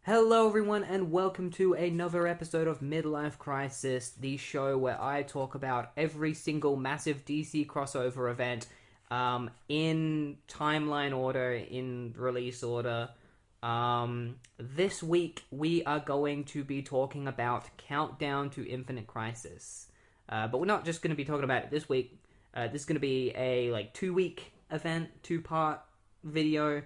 Hello, everyone, and welcome to another episode of Midlife Crisis, the show where I talk about every single massive DC crossover event in timeline order, in release order. This week, we are going to be talking about Countdown to Infinite Crisis. But we're not just going to be talking about it this week. This is going to be a 2-week event, 2-part video.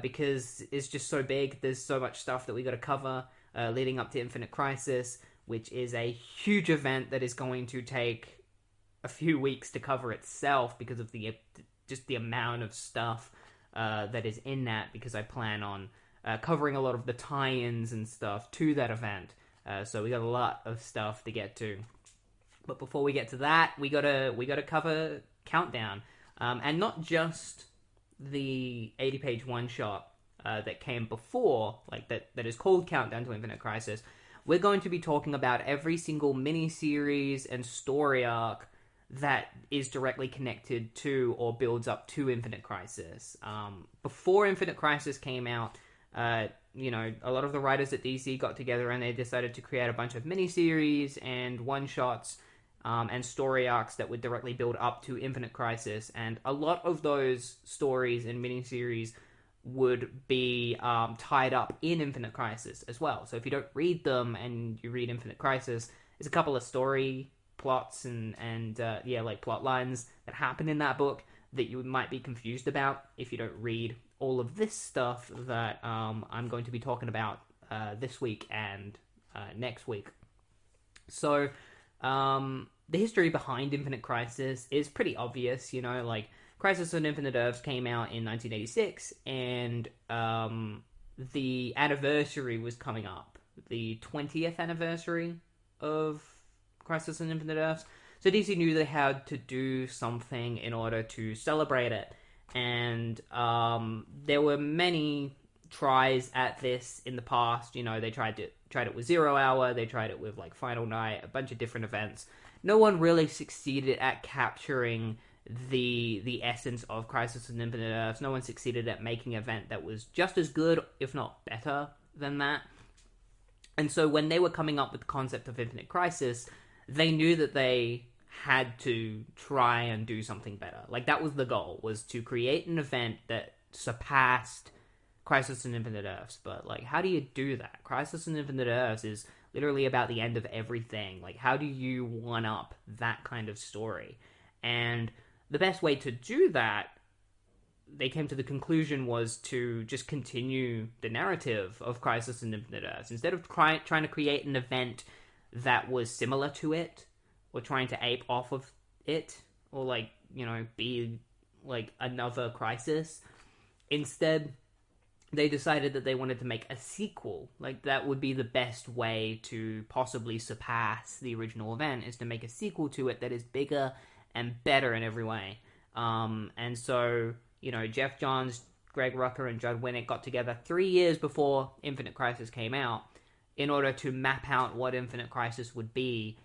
Because it's just so big. There's so much stuff that we got to cover leading up to Infinite Crisis, which is a huge event that is going to take a few weeks to cover itself because of the amount of stuff that is in that. Because I plan on covering a lot of the tie-ins and stuff to that event, so we got a lot of stuff to get to. But before we get to that, we gotta cover Countdown, and not just the 80-page one-shot that came before, that is called Countdown to Infinite Crisis. We're going to be talking about every single mini-series and story arc that is directly connected to or builds up to Infinite Crisis. Before Infinite Crisis came out, a lot of the writers at DC got together and they decided to create a bunch of mini-series and one-shots and story arcs that would directly build up to Infinite Crisis, and a lot of those stories and miniseries would be tied up in Infinite Crisis as well. So if you don't read them and you read Infinite Crisis, there's a couple of story plots and plot lines that happen in that book that you might be confused about if you don't read all of this stuff that I'm going to be talking about this week and next week. So the history behind Infinite Crisis is pretty obvious, Crisis on Infinite Earths came out in 1986, and the anniversary was coming up, the 20th anniversary of Crisis on Infinite Earths, so DC knew they had to do something in order to celebrate it, and there were many tries at this in the past. They tried it with Zero Hour, they tried it with Final Night, a bunch of different events. No one really succeeded at capturing the essence of Crisis on Infinite Earths. No one succeeded at making an event that was just as good, if not better, than that. And so when they were coming up with the concept of Infinite Crisis, they knew that they had to try and do something better. That was the goal, was to create an event that surpassed Crisis on Infinite Earths. But how do you do that? Crisis on Infinite Earths is literally about the end of everything. How do you one up that kind of story? And the best way to do that, they came to the conclusion, was to just continue the narrative of Crisis on Infinite Earths. Instead of trying to create an event that was similar to it, or trying to ape off of it, or be another Crisis, instead they decided that they wanted to make a sequel. That would be the best way to possibly surpass the original event, is to make a sequel to it that is bigger and better in every way. And so, Jeff Johns, Greg Rucka, and Judd Winnick got together 3 years before Infinite Crisis came out in order to map out what Infinite Crisis would be.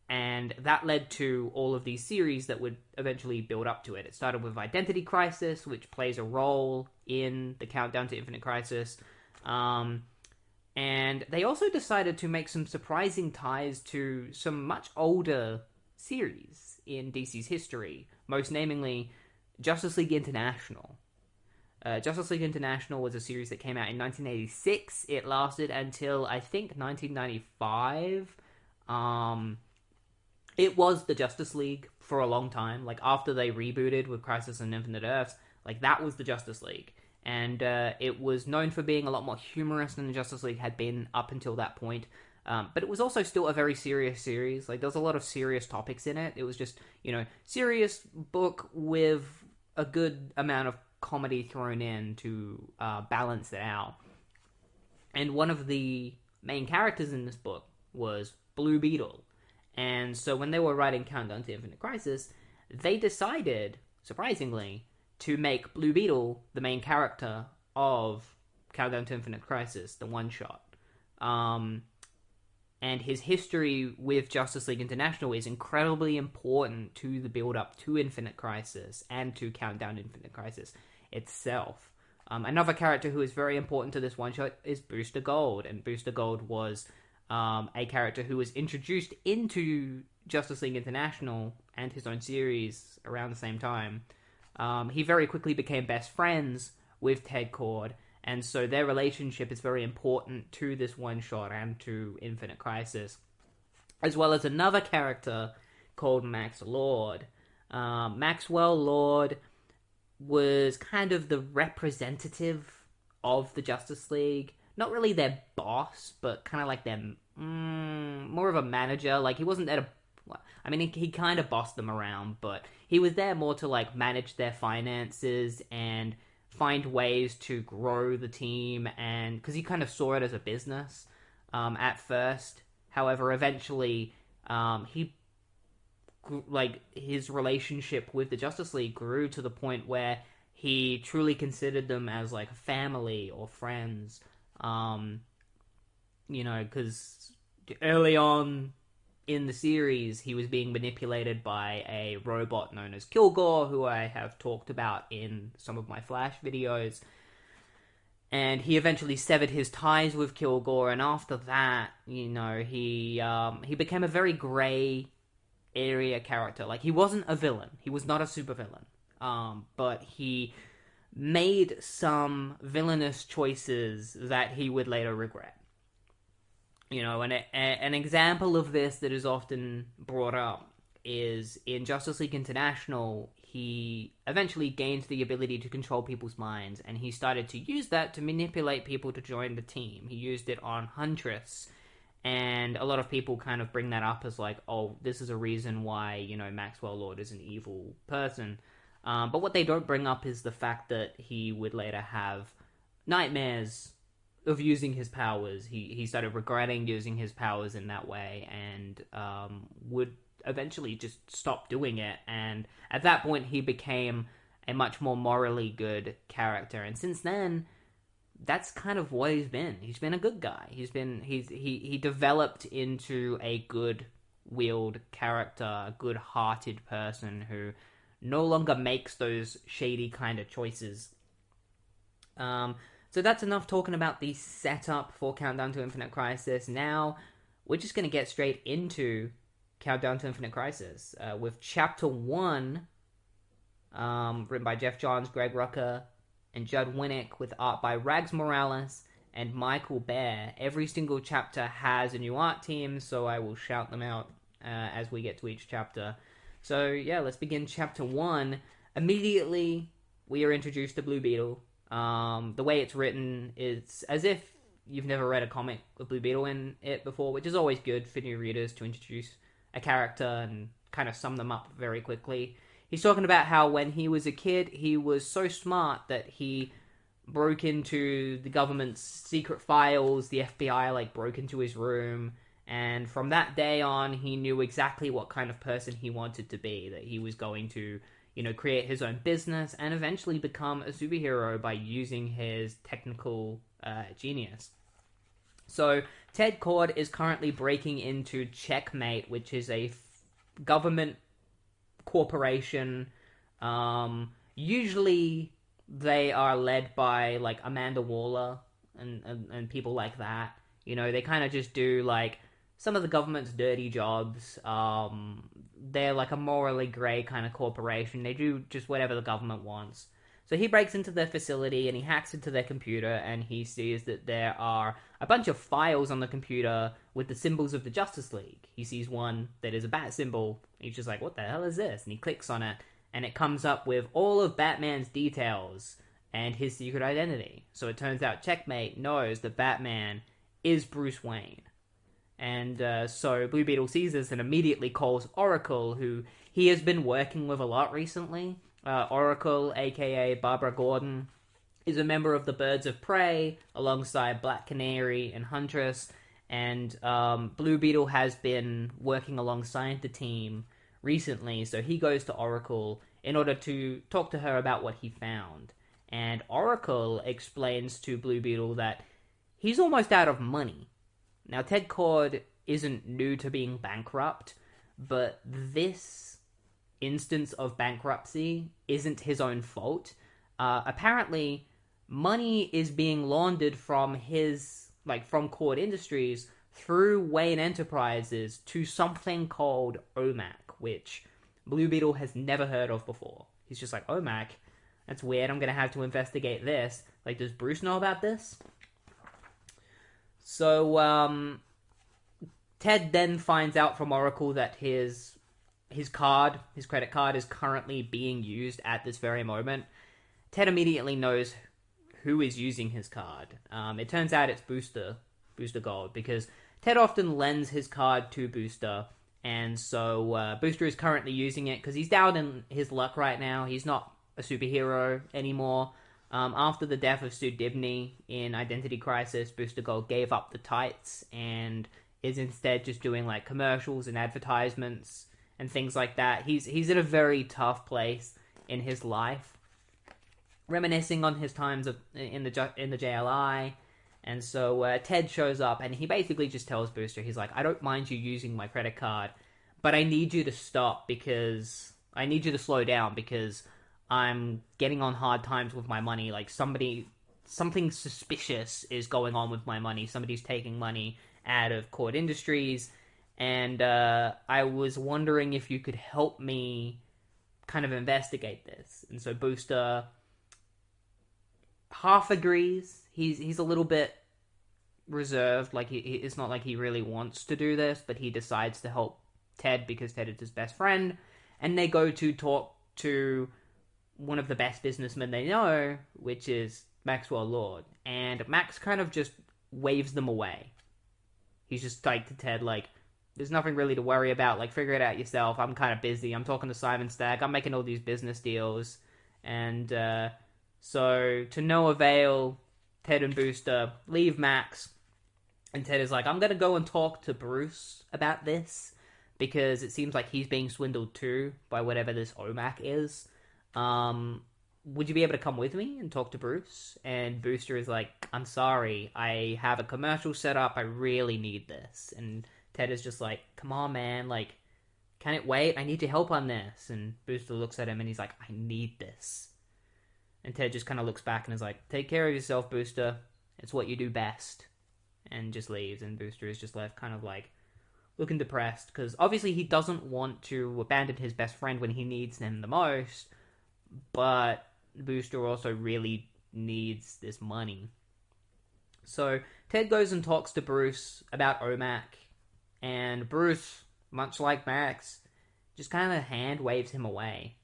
And that led to all of these series that would eventually build up to it. It started with Identity Crisis, which plays a role in the Countdown to Infinite Crisis. And they also decided to make some surprising ties to some much older series in DC's history, most namely Justice League International. Justice League International was a series that came out in 1986. It lasted until, I think, 1995. It was the Justice League for a long time. After they rebooted with Crisis on Infinite Earths, that was the Justice League. And it was known for being a lot more humorous than the Justice League had been up until that point. But it was also still a very serious series. There was a lot of serious topics in it. It was just, serious book with a good amount of comedy thrown in to balance it out. And one of the main characters in this book was Blue Beetle. And so when they were writing Countdown to Infinite Crisis, they decided, surprisingly, to make Blue Beetle the main character of Countdown to Infinite Crisis, the one-shot. And his history with Justice League International is incredibly important to the build-up to Infinite Crisis and to Countdown to Infinite Crisis itself. Another character who is very important to this one-shot is Booster Gold, and Booster Gold was a character who was introduced into Justice League International and his own series around the same time. He very quickly became best friends with Ted Kord, and so their relationship is very important to this one-shot and to Infinite Crisis. As well as another character called Max Lord. Maxwell Lord was kind of the representative of the Justice League. Not really their boss, but kind of like their more of a manager. Like, he wasn't there to... I mean, he kind of bossed them around, but he was there more to, like, manage their finances and find ways to grow the team, and because he kind of saw it as a business at first. However, eventually, his relationship with the Justice League grew to the point where he truly considered them as, like, a family or friends. Because early on in the series, he was being manipulated by a robot known as Kilgore, who I have talked about in some of my Flash videos. And he eventually severed his ties with Kilgore, and after that, he became a very grey area character. Like, he wasn't a villain. He was not a supervillain. But he made some villainous choices that he would later regret. An example of this that is often brought up is in Justice League International. He eventually gained the ability to control people's minds, and he started to use that to manipulate people to join the team. He used it on Huntress, and a lot of people kind of bring that up as like, oh, this is a reason why, Maxwell Lord is an evil person. But what they don't bring up is the fact that he would later have nightmares of using his powers. He started regretting using his powers in that way, and would eventually just stop doing it. And at that point, he became a much more morally good character. And since then, that's kind of what he's been. He's been a good guy. He developed into a good-willed character, a good-hearted person who no longer makes those shady kind of choices. So that's enough talking about the setup for Countdown to Infinite Crisis. Now, we're just going to get straight into Countdown to Infinite Crisis with Chapter 1, written by Jeff Johns, Greg Rucka, and Judd Winnick, with art by Rags Morales and Michael Baer. Every single chapter has a new art team, so I will shout them out as we get to each chapter. So, yeah, let's begin Chapter 1. Immediately, we are introduced to Blue Beetle. The way it's written is as if you've never read a comic with Blue Beetle in it before, which is always good for new readers to introduce a character and kind of sum them up very quickly. He's talking about how when he was a kid, he was so smart that he broke into the government's secret files. The FBI, broke into his room, and from that day on, he knew exactly what kind of person he wanted to be, that he was going to create his own business and eventually become a superhero by using his technical genius. So, Ted Kord is currently breaking into Checkmate, which is a government corporation. Usually, they are led by, Amanda Waller and people like that. They kind of just do, some of the government's dirty jobs. They're a morally grey kind of corporation. They do just whatever the government wants. So he breaks into their facility and he hacks into their computer, and he sees that there are a bunch of files on the computer with the symbols of the Justice League. He sees one that is a bat symbol. He's just like, what the hell is this? And he clicks on it, and it comes up with all of Batman's details and his secret identity. So it turns out Checkmate knows that Batman is Bruce Wayne. And so Blue Beetle sees this and immediately calls Oracle, who he has been working with a lot recently. Oracle, aka Barbara Gordon, is a member of the Birds of Prey, alongside Black Canary and Huntress. And Blue Beetle has been working alongside the team recently, so he goes to Oracle in order to talk to her about what he found. And Oracle explains to Blue Beetle that he's almost out of money. Now, Ted Kord isn't new to being bankrupt, but this instance of bankruptcy isn't his own fault. Apparently, money is being laundered from from Cord Industries through Wayne Enterprises to something called Omac, which Blue Beetle has never heard of before. He's just like, Omac? That's weird, I'm gonna have to investigate this. Like, does Bruce know about this? So, Ted then finds out from Oracle that his credit card, is currently being used at this very moment. Ted immediately knows who is using his card. It turns out it's Booster Gold, because Ted often lends his card to Booster, and so Booster is currently using it because he's down in his luck right now. He's not a superhero anymore. After the death of Sue Dibney in Identity Crisis, Booster Gold gave up the tights and is instead just doing like commercials and advertisements and things like that. He's in a very tough place in his life, reminiscing on his times in the JLI. And so Ted shows up and he basically just tells Booster, he's like, I don't mind you using my credit card, but I need you to stop, because I need you to slow down, because I'm getting on hard times with my money. Like, something suspicious is going on with my money. Somebody's taking money out of Cord Industries, and I was wondering if you could help me kind of investigate this. And so Booster half agrees. He's a little bit reserved. Like, it's not like he really wants to do this, but he decides to help Ted because Ted is his best friend. And they go to talk to one of the best businessmen they know, which is Maxwell Lord. And Max kind of just waves them away. He's just like to Ted, like, there's nothing really to worry about. Like, figure it out yourself. I'm kind of busy. I'm talking to Simon Stagg. I'm making all these business deals. And so, to no avail, Ted and Booster leave Max. And Ted is like, I'm going to go and talk to Bruce about this, because it seems like he's being swindled too by whatever this Omac is. Would you be able to come with me and talk to Bruce? And Booster is like, I'm sorry, I have a commercial set up, I really need this. And Ted is just like, come on, man, like, can it wait? I need your help on this. And Booster looks at him and he's like, I need this. And Ted just kind of looks back and is like, take care of yourself, Booster. It's what you do best. And just leaves, and Booster is just left kind of like looking depressed, because obviously he doesn't want to abandon his best friend when he needs him the most, but Booster also really needs this money. So Ted goes and talks to Bruce about Omac, and Bruce, much like Max, just kind of hand waves him away.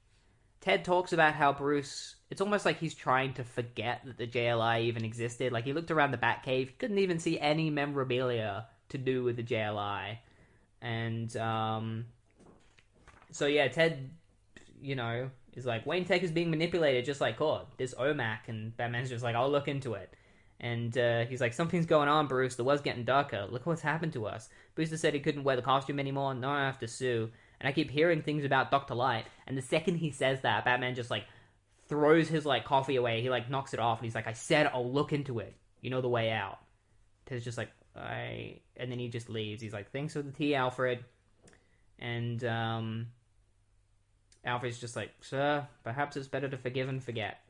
Ted talks about how Bruce, it's almost like he's trying to forget that the JLI even existed. Like, he looked around the Batcave, he couldn't even see any memorabilia to do with the JLI. And, so yeah, Ted, is like, Wayne Tech is being manipulated just like Cord, this Omac, and Batman's just like, I'll look into it. And he's like, something's going on, Bruce, the world's getting darker, look what's happened to us. Booster said he couldn't wear the costume anymore, now I have to sue. And I keep hearing things about Dr. Light, and the second he says that, Batman just, like, throws his, like, coffee away, he, like, knocks it off, and he's like, I said I'll look into it, you know the way out. Ted's just like, and then he just leaves. He's like, thanks for the tea, Alfred. And, Alfred's just like, sir, perhaps it's better to forgive and forget.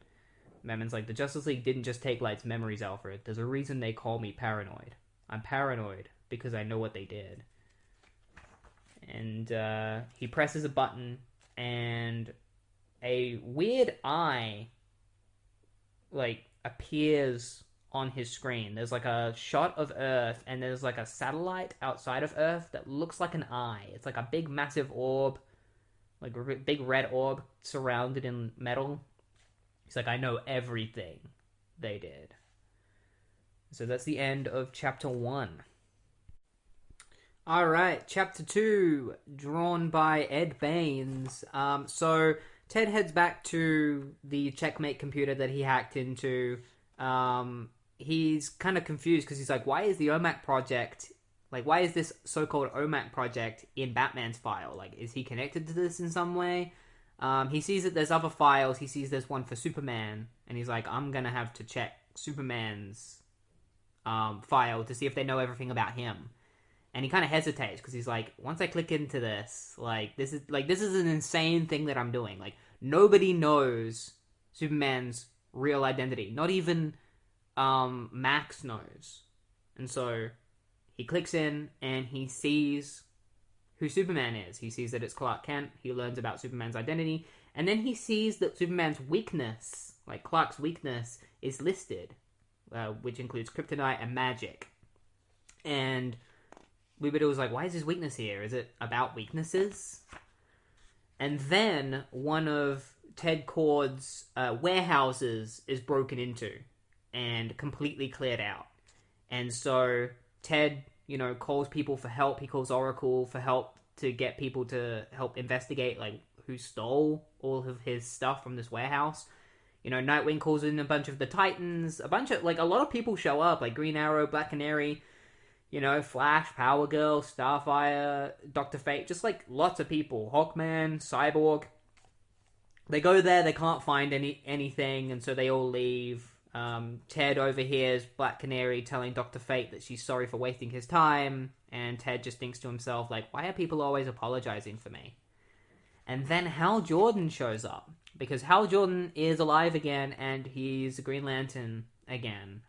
Batman's like, the Justice League didn't just take Light's memories, Alfred. There's a reason they call me paranoid. I'm paranoid because I know what they did. And he presses a button, and a weird eye, like, appears on his screen. There's, like, a shot of Earth, and there's, like, a satellite outside of Earth that looks like an eye. It's like a big, massive orb, like a big red orb surrounded in metal. He's like, I know everything they did. So that's the end of Chapter 1. Alright, Chapter 2, drawn by Ed Baines. So Ted heads back to the Checkmate computer that he hacked into. He's kind of confused because he's like, why is the Omac Project, like, why is this so-called Omac Project in Batman's file? Like, is he connected to this in some way? He sees that there's other files. He sees there's one for Superman, and he's like, I'm gonna have to check Superman's file to see if they know everything about him. And he kind of hesitates because he's like, once I click into this, this is an insane thing that I'm doing. Like, nobody knows Superman's real identity. Not even Max knows. And so he clicks in and he sees who Superman is. He sees that it's Clark Kent. He learns about Superman's identity. And then he sees that Superman's weakness, like Clark's weakness, is listed, which includes kryptonite and magic. And Beetle was like, why is his weakness here? Is it about weaknesses? And then one of Ted Kord's warehouses is broken into and completely cleared out. And so Ted, calls people for help. He calls Oracle for help to get people to help investigate, like, who stole all of his stuff from this warehouse. Nightwing calls in a bunch of the Titans. A lot of people show up, like Green Arrow, Black Canary, Flash, Power Girl, Starfire, Dr. Fate, just, like, lots of people. Hawkman, Cyborg. They go there, they can't find anything, and so they all leave. Ted overhears Black Canary telling Dr. Fate that she's sorry for wasting his time, and Ted just thinks to himself, like, why are people always apologizing for me? And then Hal Jordan shows up, because Hal Jordan is alive again, and he's a Green Lantern again.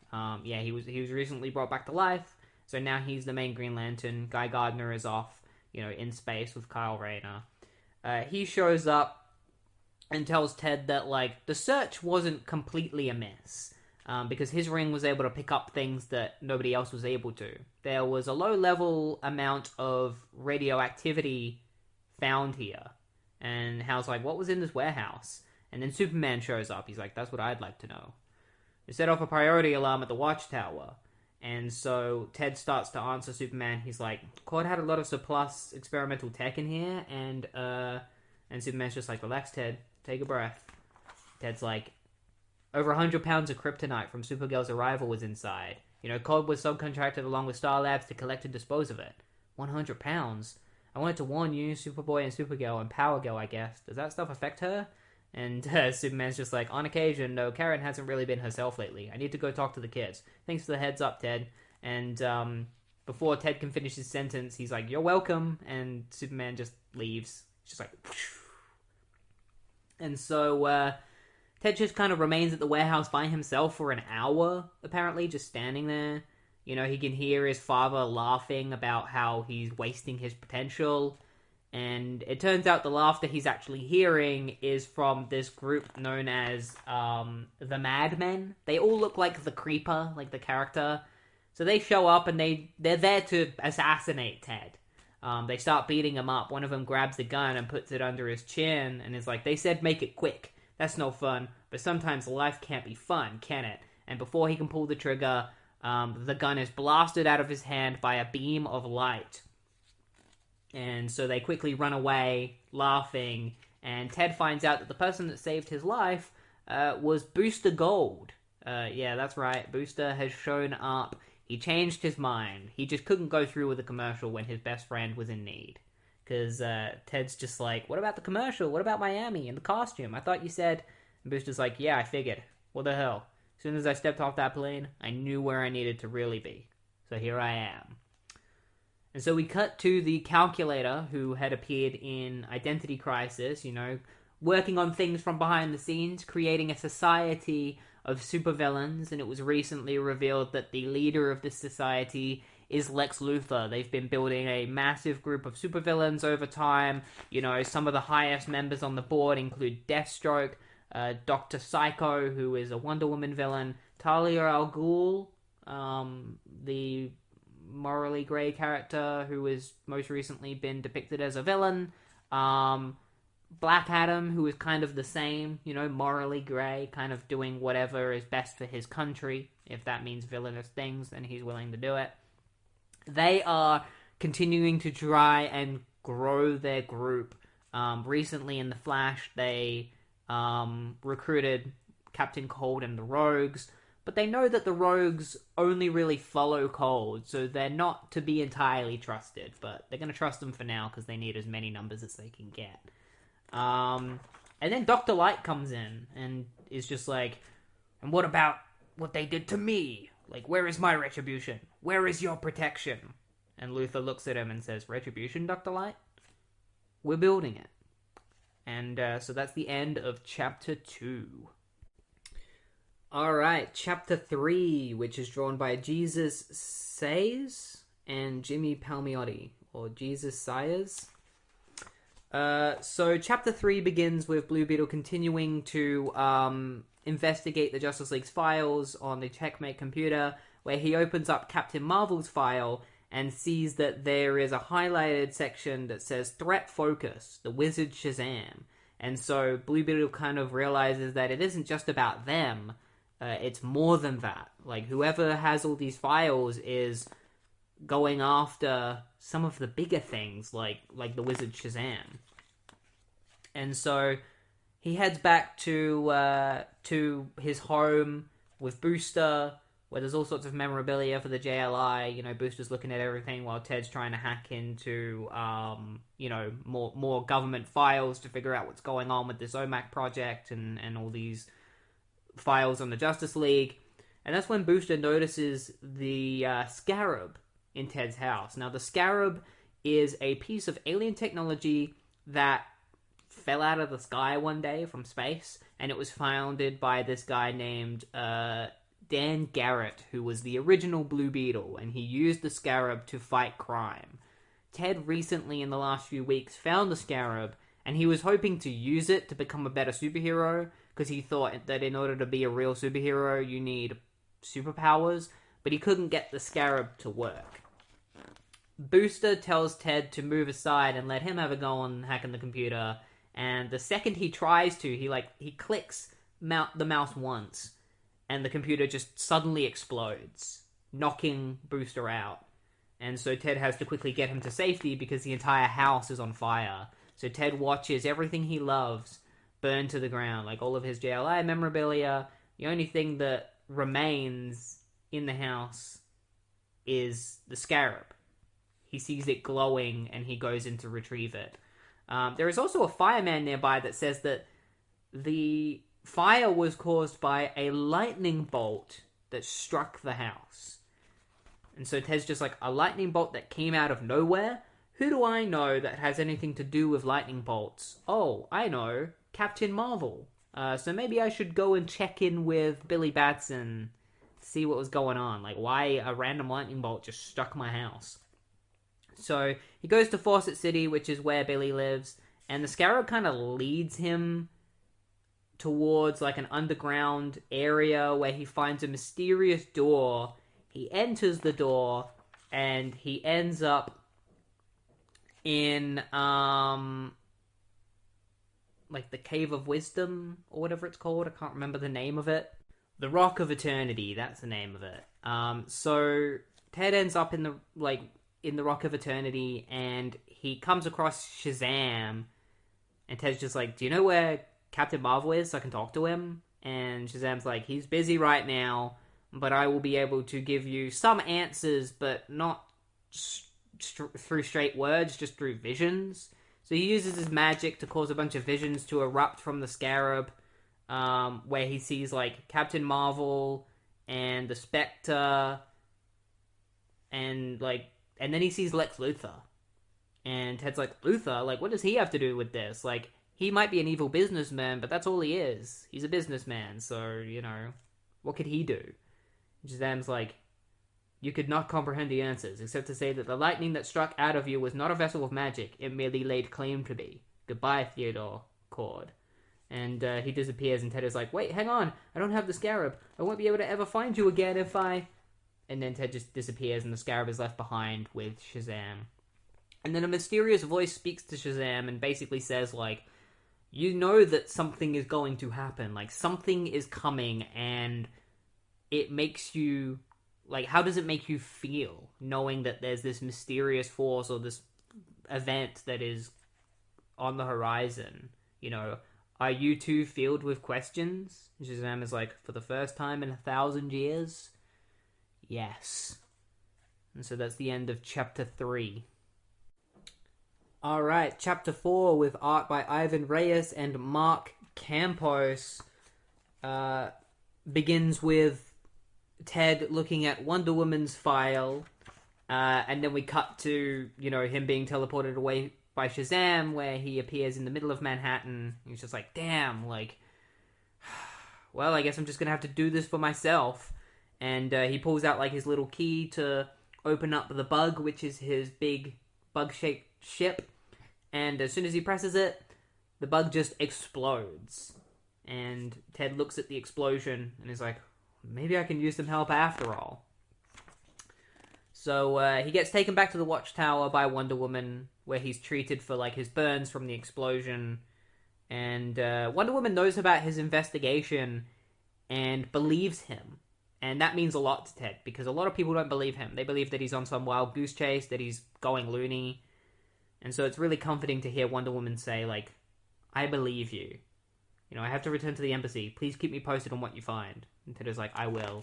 He was recently brought back to life, so now he's the main Green Lantern. Guy Gardner is off, in space with Kyle Rayner. He shows up and tells Ted that, like, the search wasn't completely amiss, because his ring was able to pick up things that nobody else was able to. There was a low-level amount of radioactivity found here. And Hal's like, what was in this warehouse? And then Superman shows up. He's like, that's what I'd like to know. They set off a priority alarm at the Watchtower. And so Ted starts to answer Superman. He's like, Kord had a lot of surplus experimental tech in here, and Superman's just like, relax, Ted. Take a breath. Ted's like, over 100 pounds of kryptonite from Supergirl's arrival was inside. Kord was subcontracted along with Star Labs to collect and dispose of it. 100 pounds? I wanted to warn you, Superboy and Supergirl and Power Girl, I guess. Does that stuff affect her? And Superman's just like, on occasion, no, Karen hasn't really been herself lately. I need to go talk to the kids. Thanks for the heads up, Ted. And before Ted can finish his sentence, he's like, you're welcome. And Superman just leaves. It's just like, whoosh. And so Ted just kind of remains at the warehouse by himself for an hour, apparently, just standing there. He can hear his father laughing about how he's wasting his potential. And it turns out the laughter he's actually hearing is from this group known as the Madmen. They all look like the Creeper, like the character. So they show up and they're there to assassinate Ted. They start beating him up. One of them grabs a gun and puts it under his chin and is like, they said make it quick. That's no fun. But sometimes life can't be fun, can it? And before he can pull the trigger, the gun is blasted out of his hand by a beam of light. And so they quickly run away, laughing, and Ted finds out that the person that saved his life was Booster Gold. Yeah, that's right, Booster has shown up. He changed his mind. He just couldn't go through with the commercial when his best friend was in need. Because Ted's just like, what about the commercial? What about Miami and the costume? I thought you said... And Booster's like, yeah, I figured. What the hell? As soon as I stepped off that plane, I knew where I needed to really be. So here I am. And so we cut to the Calculator, who had appeared in Identity Crisis, working on things from behind the scenes, creating a society of supervillains, and it was recently revealed that the leader of this society is Lex Luthor. They've been building a massive group of supervillains over time. Some of the highest members on the board include Deathstroke, Dr. Psycho, who is a Wonder Woman villain, Talia al Ghul, the morally grey character who has most recently been depicted as a villain, Black Adam, who is kind of the same, morally grey, kind of doing whatever is best for his country. If that means villainous things, then he's willing to do it. They are continuing to try and grow their group. Recently in The Flash, they recruited Captain Cold and the Rogues, but they know that the Rogues only really follow Cold, so they're not to be entirely trusted, but they're going to trust them for now because they need as many numbers as they can get. And then Dr. Light comes in and is just like, and what about what they did to me? Like, where is my retribution? Where is your protection? And Luthor looks at him and says, retribution, Dr. Light? We're building it. And so that's the end of Chapter 2. Alright, chapter 3, which is drawn by Jesus Says and Jimmy Palmiotti, or Jesus Sayers. So chapter 3 begins with Blue Beetle continuing to investigate the Justice League's files on the Checkmate computer, where he opens up Captain Marvel's file and sees that there is a highlighted section that says Threat Focus, the Wizard Shazam. And so Blue Beetle kind of realizes that it isn't just about them, it's more than that. Like, whoever has all these files is going after some of the bigger things, like the Wizard Shazam. And so he heads back to his home with Booster, where there's all sorts of memorabilia for the JLI. You know, Booster's looking at everything while Ted's trying to hack into, more government files to figure out what's going on with this Omac Project and all these files on the Justice League. And that's when Booster notices the Scarab in Ted's house. Now, the Scarab is a piece of alien technology that fell out of the sky one day from space, and it was founded by this guy named Dan Garrett, who was the original Blue Beetle, and he used the Scarab to fight crime. Ted recently, in the last few weeks, found the Scarab, and he was hoping to use it to become a better superhero, because he thought that in order to be a real superhero, you need superpowers, but he couldn't get the Scarab to work. Booster tells Ted to move aside and let him have a go on hacking the computer, and the second he tries to, he clicks the mouse once, and the computer just suddenly explodes, knocking Booster out. And so Ted has to quickly get him to safety because the entire house is on fire. So Ted watches everything he loves burn to the ground, like all of his JLI memorabilia. The only thing that remains in the house is the Scarab. He sees it glowing and he goes in to retrieve it. There is also a fireman nearby that says that the fire was caused by a lightning bolt that struck the house. And so Ted's just like, a lightning bolt that came out of nowhere? Who do I know that has anything to do with lightning bolts? Oh, I know. Captain Marvel. So maybe I should go and check in with Billy Batson, see what was going on. Like, why a random lightning bolt just struck my house. So he goes to Fawcett City, which is where Billy lives, and the Scarab kind of leads him towards like an underground area where he finds a mysterious door. He enters the door, and he ends up in like the Cave of Wisdom, or whatever it's called. I can't remember the name of it. The Rock of Eternity, that's the name of it. So Ted ends up in the Rock of Eternity, and he comes across Shazam, and Ted's just like, do you know where Captain Marvel is so I can talk to him? And Shazam's like, he's busy right now, but I will be able to give you some answers, but not through straight words, just through visions. So he uses his magic to cause a bunch of visions to erupt from the Scarab, where he sees like Captain Marvel and the Spectre, and then he sees Lex Luthor. And Ted's like, Luthor? Like, what does he have to do with this? Like, he might be an evil businessman, but that's all he is. He's a businessman, so, you know, what could he do? Shazam's like, you could not comprehend the answers, except to say that the lightning that struck out of you was not a vessel of magic, it merely laid claim to be. Goodbye, Theodore Cord. And he disappears, and Ted is like, wait, hang on, I don't have the Scarab. I won't be able to ever find you again if I... And then Ted just disappears, and the Scarab is left behind with Shazam. And then a mysterious voice speaks to Shazam and basically says, like, you know that something is going to happen. Like, something is coming, and it makes you... Like, how does it make you feel, knowing that there's this mysterious force or this event that is on the horizon? You know, are you too filled with questions? Shazam is like, for the first time in 1,000 years? Yes. And so that's the end of Chapter 3. Alright, Chapter 4, with art by Ivan Reyes and Mark Campos, begins with Ted looking at Wonder Woman's file, and then we cut to, you know, him being teleported away by Shazam, where he appears in the middle of Manhattan. He's just like, damn, like, well, I guess I'm just gonna have to do this for myself. And he pulls out like his little key to open up the bug, which is his big bug-shaped ship. And as soon as he presses it, the bug just explodes. And Ted looks at the explosion and is like, maybe I can use some help after all. So he gets taken back to the Watchtower by Wonder Woman, where he's treated for like his burns from the explosion. And Wonder Woman knows about his investigation and believes him. And that means a lot to Ted, because a lot of people don't believe him. They believe that he's on some wild goose chase, that he's going loony. And so it's really comforting to hear Wonder Woman say, like, I believe you. You know, I have to return to the embassy. Please keep me posted on what you find. And Ted is like, I will.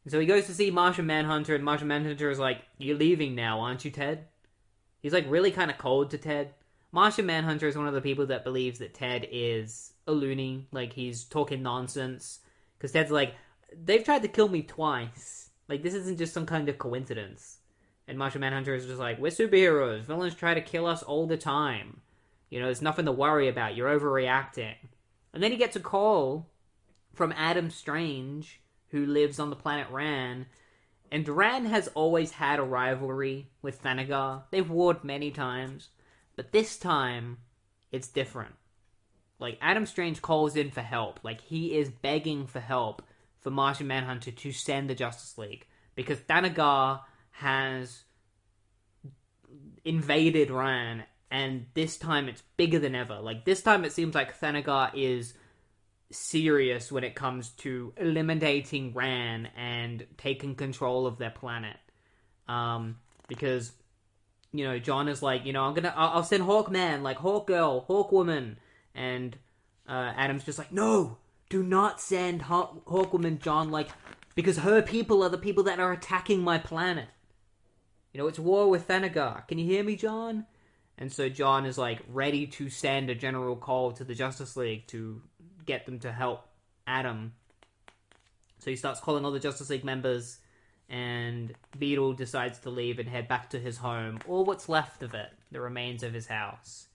And so he goes to see Martian Manhunter, and Martian Manhunter is like, you're leaving now, aren't you, Ted? He's like really kind of cold to Ted. Martian Manhunter is one of the people that believes that Ted is a loony. Like, he's talking nonsense. Because Ted's like, they've tried to kill me twice. Like, this isn't just some kind of coincidence. And Martian Manhunter is just like, we're superheroes. Villains try to kill us all the time. You know, there's nothing to worry about. You're overreacting. And then he gets a call from Adam Strange, who lives on the planet Rann. And Rann has always had a rivalry with Thanagar. They've warred many times. But this time, it's different. Like, Adam Strange calls in for help. Like, he is begging for help for Martian Manhunter to send the Justice League. Because Thanagar has invaded Rann, and this time it's bigger than ever. Like, this time it seems like Thanagar is serious when it comes to eliminating Rann and taking control of their planet. Because, you know, John is like, you know, I'll send Hawkman, like Hawkgirl, Hawkwoman, and Adam's just like, no, do not send Hawkwoman, John, like, because her people are the people that are attacking my planet. You know, it's war with Thanagar. Can you hear me, John? And so John is, like, ready to send a general call to the Justice League to get them to help Adam. So he starts calling all the Justice League members, and Beetle decides to leave and head back to his home, or what's left of it, the remains of his house.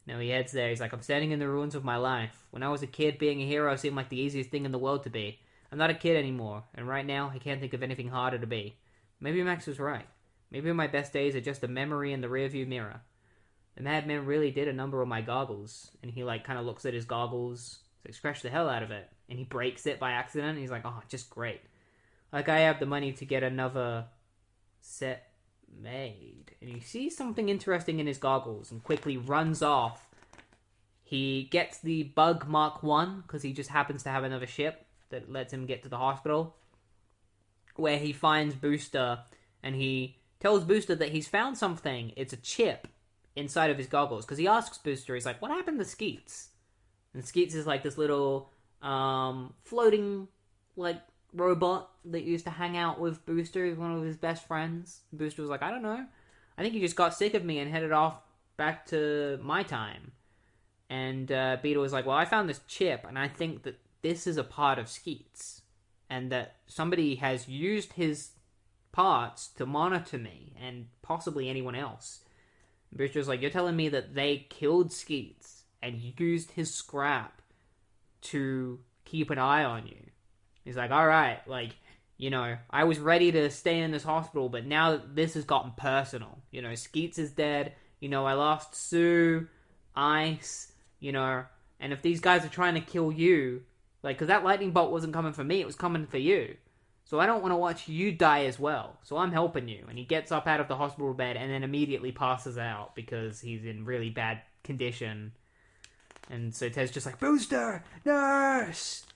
Now he heads there, he's like, I'm standing in the ruins of my life. When I was a kid, being a hero seemed like the easiest thing in the world to be. I'm not a kid anymore, and right now, I can't think of anything harder to be. Maybe Max was right. Maybe my best days are just a memory in the rearview mirror. The madman really did a number on my goggles. And he, like, kind of looks at his goggles. So he scratched the hell out of it. And he breaks it by accident. And he's like, oh, just great. Like, I have the money to get another set made. And he sees something interesting in his goggles and quickly runs off. He gets the Bug Mark 1, because he just happens to have another ship that lets him get to the hospital, where he finds Booster, and he tells Booster that he's found something. It's a chip inside of his goggles, because he asks Booster, he's like, what happened to Skeets? And Skeets is like this little floating like robot that used to hang out with Booster. He's one of his best friends. Booster was like, I don't know, I think he just got sick of me and headed off back to my time. And Beetle was like, well, I found this chip, and I think that this is a part of Skeets, and that somebody has used his parts to monitor me, and possibly anyone else. Booster's like, you're telling me that they killed Skeets and used his scrap to keep an eye on you? He's like, alright, like, you know, I was ready to stay in this hospital, but now this has gotten personal. You know, Skeets is dead, you know, I lost Sue, Ice, you know, and if these guys are trying to kill you, like, because that lightning bolt wasn't coming for me, it was coming for you. So I don't want to watch you die as well. So I'm helping you. And he gets up out of the hospital bed and then immediately passes out because he's in really bad condition. And so Ted's just like, Booster! Nurse!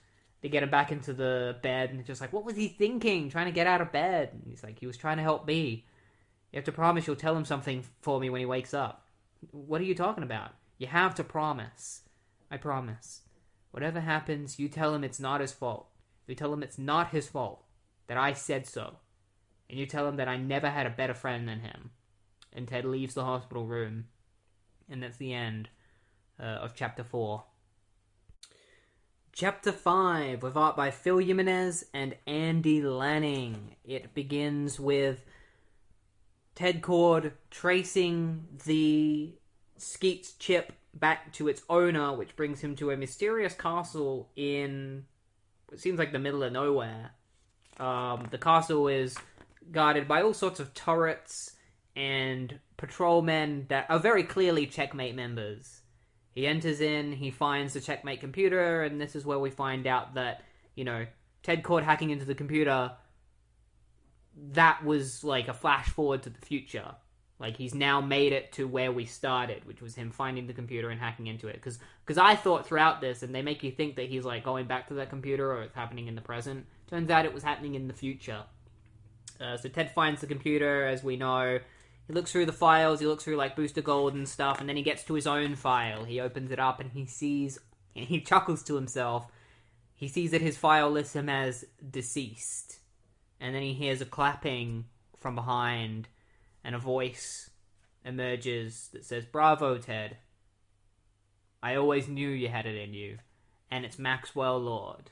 They get him back into the bed and just like, what was he thinking? Trying to get out of bed. And he's like, he was trying to help me. You have to promise you'll tell him something for me when he wakes up. What are you talking about? You have to promise. I promise. Whatever happens, you tell him it's not his fault. You tell him it's not his fault. That I said so. And you tell him that I never had a better friend than him. And Ted leaves the hospital room. And that's the end of Chapter 4. Chapter 5, with art by Phil Jimenez and Andy Lanning. It begins with Ted Cord tracing the Skeets chip back to its owner, which brings him to a mysterious castle in, it seems like the middle of nowhere. The castle is guarded by all sorts of turrets and patrolmen that are very clearly Checkmate members. He enters in, he finds the Checkmate computer, and this is where we find out that, Ted caught hacking into the computer. That was like a flash forward to the future. Like, he's now made it to where we started, which was him finding the computer and hacking into it. Because I thought throughout this, and they make you think that he's, like, going back to that computer or it's happening in the present. Turns out it was happening in the future. So Ted finds the computer, as we know. He looks through the files, he looks through, like, Booster Gold and stuff, and then he gets to his own file. He opens it up and he sees, and he chuckles to himself. He sees that his file lists him as deceased. And then he hears a clapping from behind, and a voice emerges that says, "Bravo, Ted. I always knew you had it in you." And it's Maxwell Lord.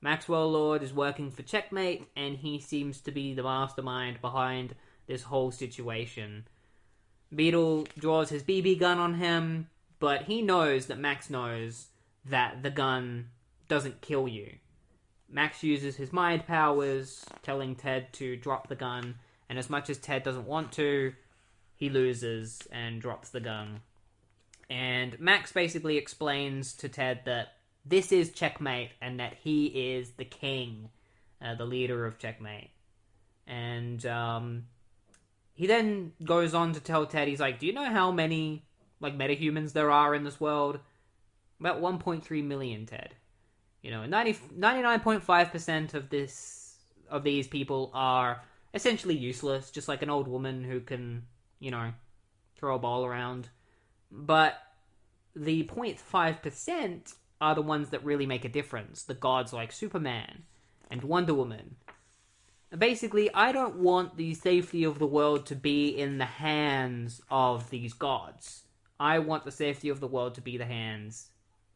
Maxwell Lord is working for Checkmate, and he seems to be the mastermind behind this whole situation. Beetle draws his BB gun on him, but he knows that Max knows that the gun doesn't kill you. Max uses his mind powers, telling Ted to drop the gun, and as much as Ted doesn't want to, he loses and drops the gun. And Max basically explains to Ted that this is Checkmate and that he is the king, the leader of Checkmate. And he then goes on to tell Ted, he's like, "Do you know how many metahumans there are in this world?" About 1.3 million, Ted. 99.5% of these people are essentially useless, just like an old woman who can, throw a ball around. But the 0.5% are the ones that really make a difference. The gods like Superman and Wonder Woman. Basically, I don't want the safety of the world to be in the hands of these gods. I want the safety of the world to be the hands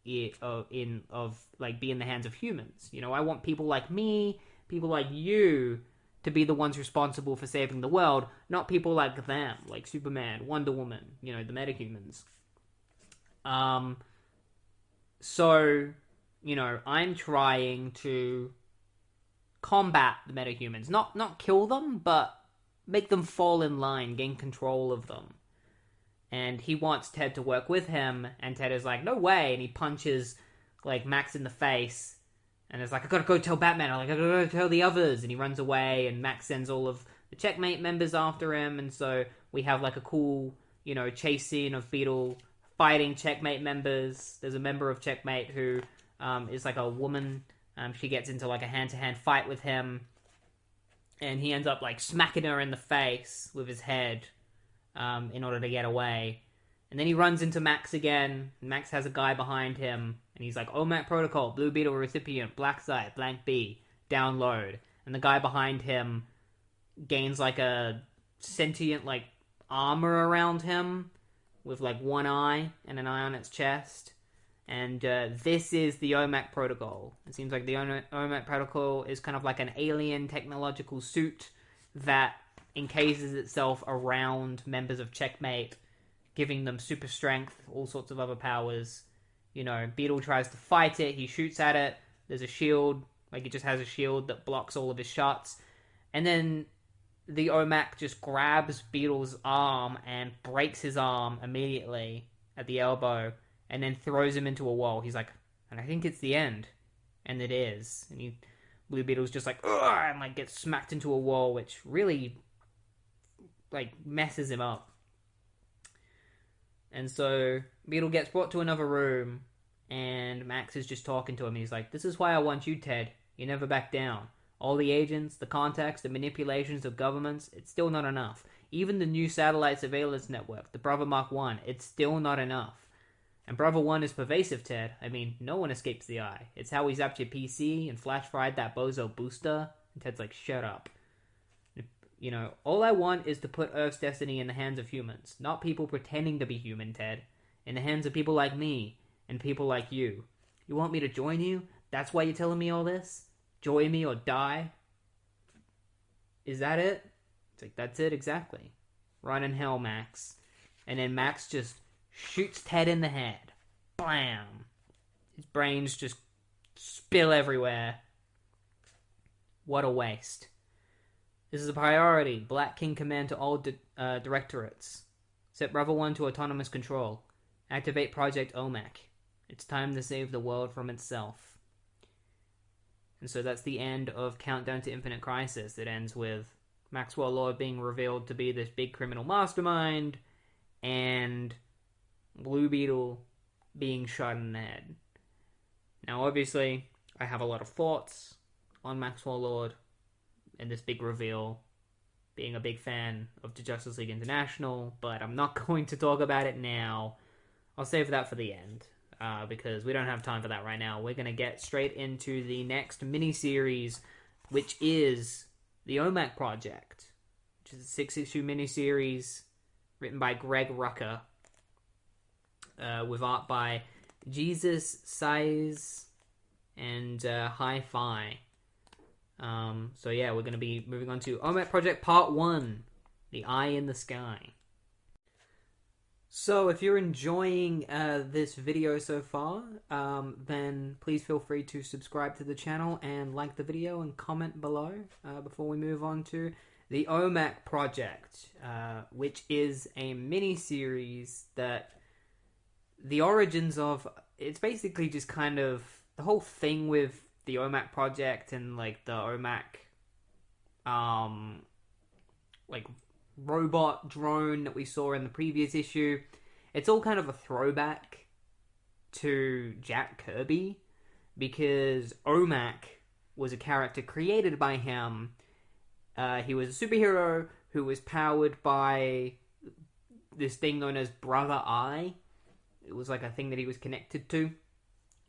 be in the hands of humans. I want people like me, people like you, to be the ones responsible for saving the world, not people like them, like Superman, Wonder Woman, the metahumans. So, I'm trying to combat the metahumans. Not kill them, but make them fall in line, gain control of them. And he wants Ted to work with him, and Ted is like, "No way," and he punches, Max in the face, and is like, "I gotta go tell Batman," I gotta go tell the others, and he runs away, and Max sends all of the Checkmate members after him, and so we have, a cool, chase scene of Beetle fighting Checkmate members. There's a member of Checkmate who is, a woman. She gets into, a hand-to-hand fight with him, and he ends up, smacking her in the face with his head, in order to get away. And then he runs into Max again. Max has a guy behind him, and he's like, "Omac Protocol, Blue Beetle recipient, black site, blank B, download." And the guy behind him gains, a sentient, armor around him, with, one eye, and an eye on its chest. And this is the Omac Protocol. It seems like the Omac Protocol is kind of like an alien technological suit that encases itself around members of Checkmate, giving them super strength, all sorts of other powers. Beetle tries to fight it, he shoots at it, there's a shield, it just has a shield that blocks all of his shots, and then the Omac just grabs Beetle's arm and breaks his arm immediately at the elbow, and then throws him into a wall. He's like, "And I think it's the end." And it is. And Blue Beetle's just like, "Ugh!" and gets smacked into a wall, which really messes him up. And so Beetle gets brought to another room, and Max is just talking to him. He's like, "This is why I want you, Ted. You never back down. All the agents, the contacts, the manipulations of governments, it's still not enough. Even the new satellite surveillance network, the Bravo Mark 1, it's still not enough. And Bravo 1 is pervasive, Ted. I mean, no one escapes the eye. It's how we zapped your PC and flash fried that bozo booster." And Ted's like, "Shut up. All I want is to put Earth's destiny in the hands of humans, not people pretending to be human, Ted. In the hands of people like me, and people like you. You want me to join you? That's why you're telling me all this? Join me or die? Is that it?" It's like, "That's it, exactly. Run in hell, Max." And then Max just shoots Ted in the head. Blam! His brains just spill everywhere. What a waste. This is a priority. Black King command to all directorates. Set Brother 1 to autonomous control. Activate Project Omac. It's time to save the world from itself. And so that's the end of Countdown to Infinite Crisis. It ends with Maxwell Lord being revealed to be this big criminal mastermind, and Blue Beetle being shot in the head. Now, obviously, I have a lot of thoughts on Maxwell Lord and this big reveal, being a big fan of the Justice League International, but I'm not going to talk about it now. I'll save that for the end, because we don't have time for that right now. We're going to get straight into the next miniseries, which is the Omac Project, which is a 6-issue miniseries written by Greg Rucka, with art by Jesus Size and Hi-Fi. So yeah, we're going to be moving on to Omac Project Part 1, The Eye in the Sky. So if you're enjoying this video so far, then please feel free to subscribe to the channel and like the video and comment below before we move on to the Omac Project, which is a mini-series that the origins of, it's basically just kind of the whole thing with the Omac Project and like the Omac like robot drone that we saw in the previous issue. It's all kind of a throwback to Jack Kirby, because Omac was a character created by him. He was a superhero who was powered by this thing known as Brother Eye. It was like a thing that he was connected to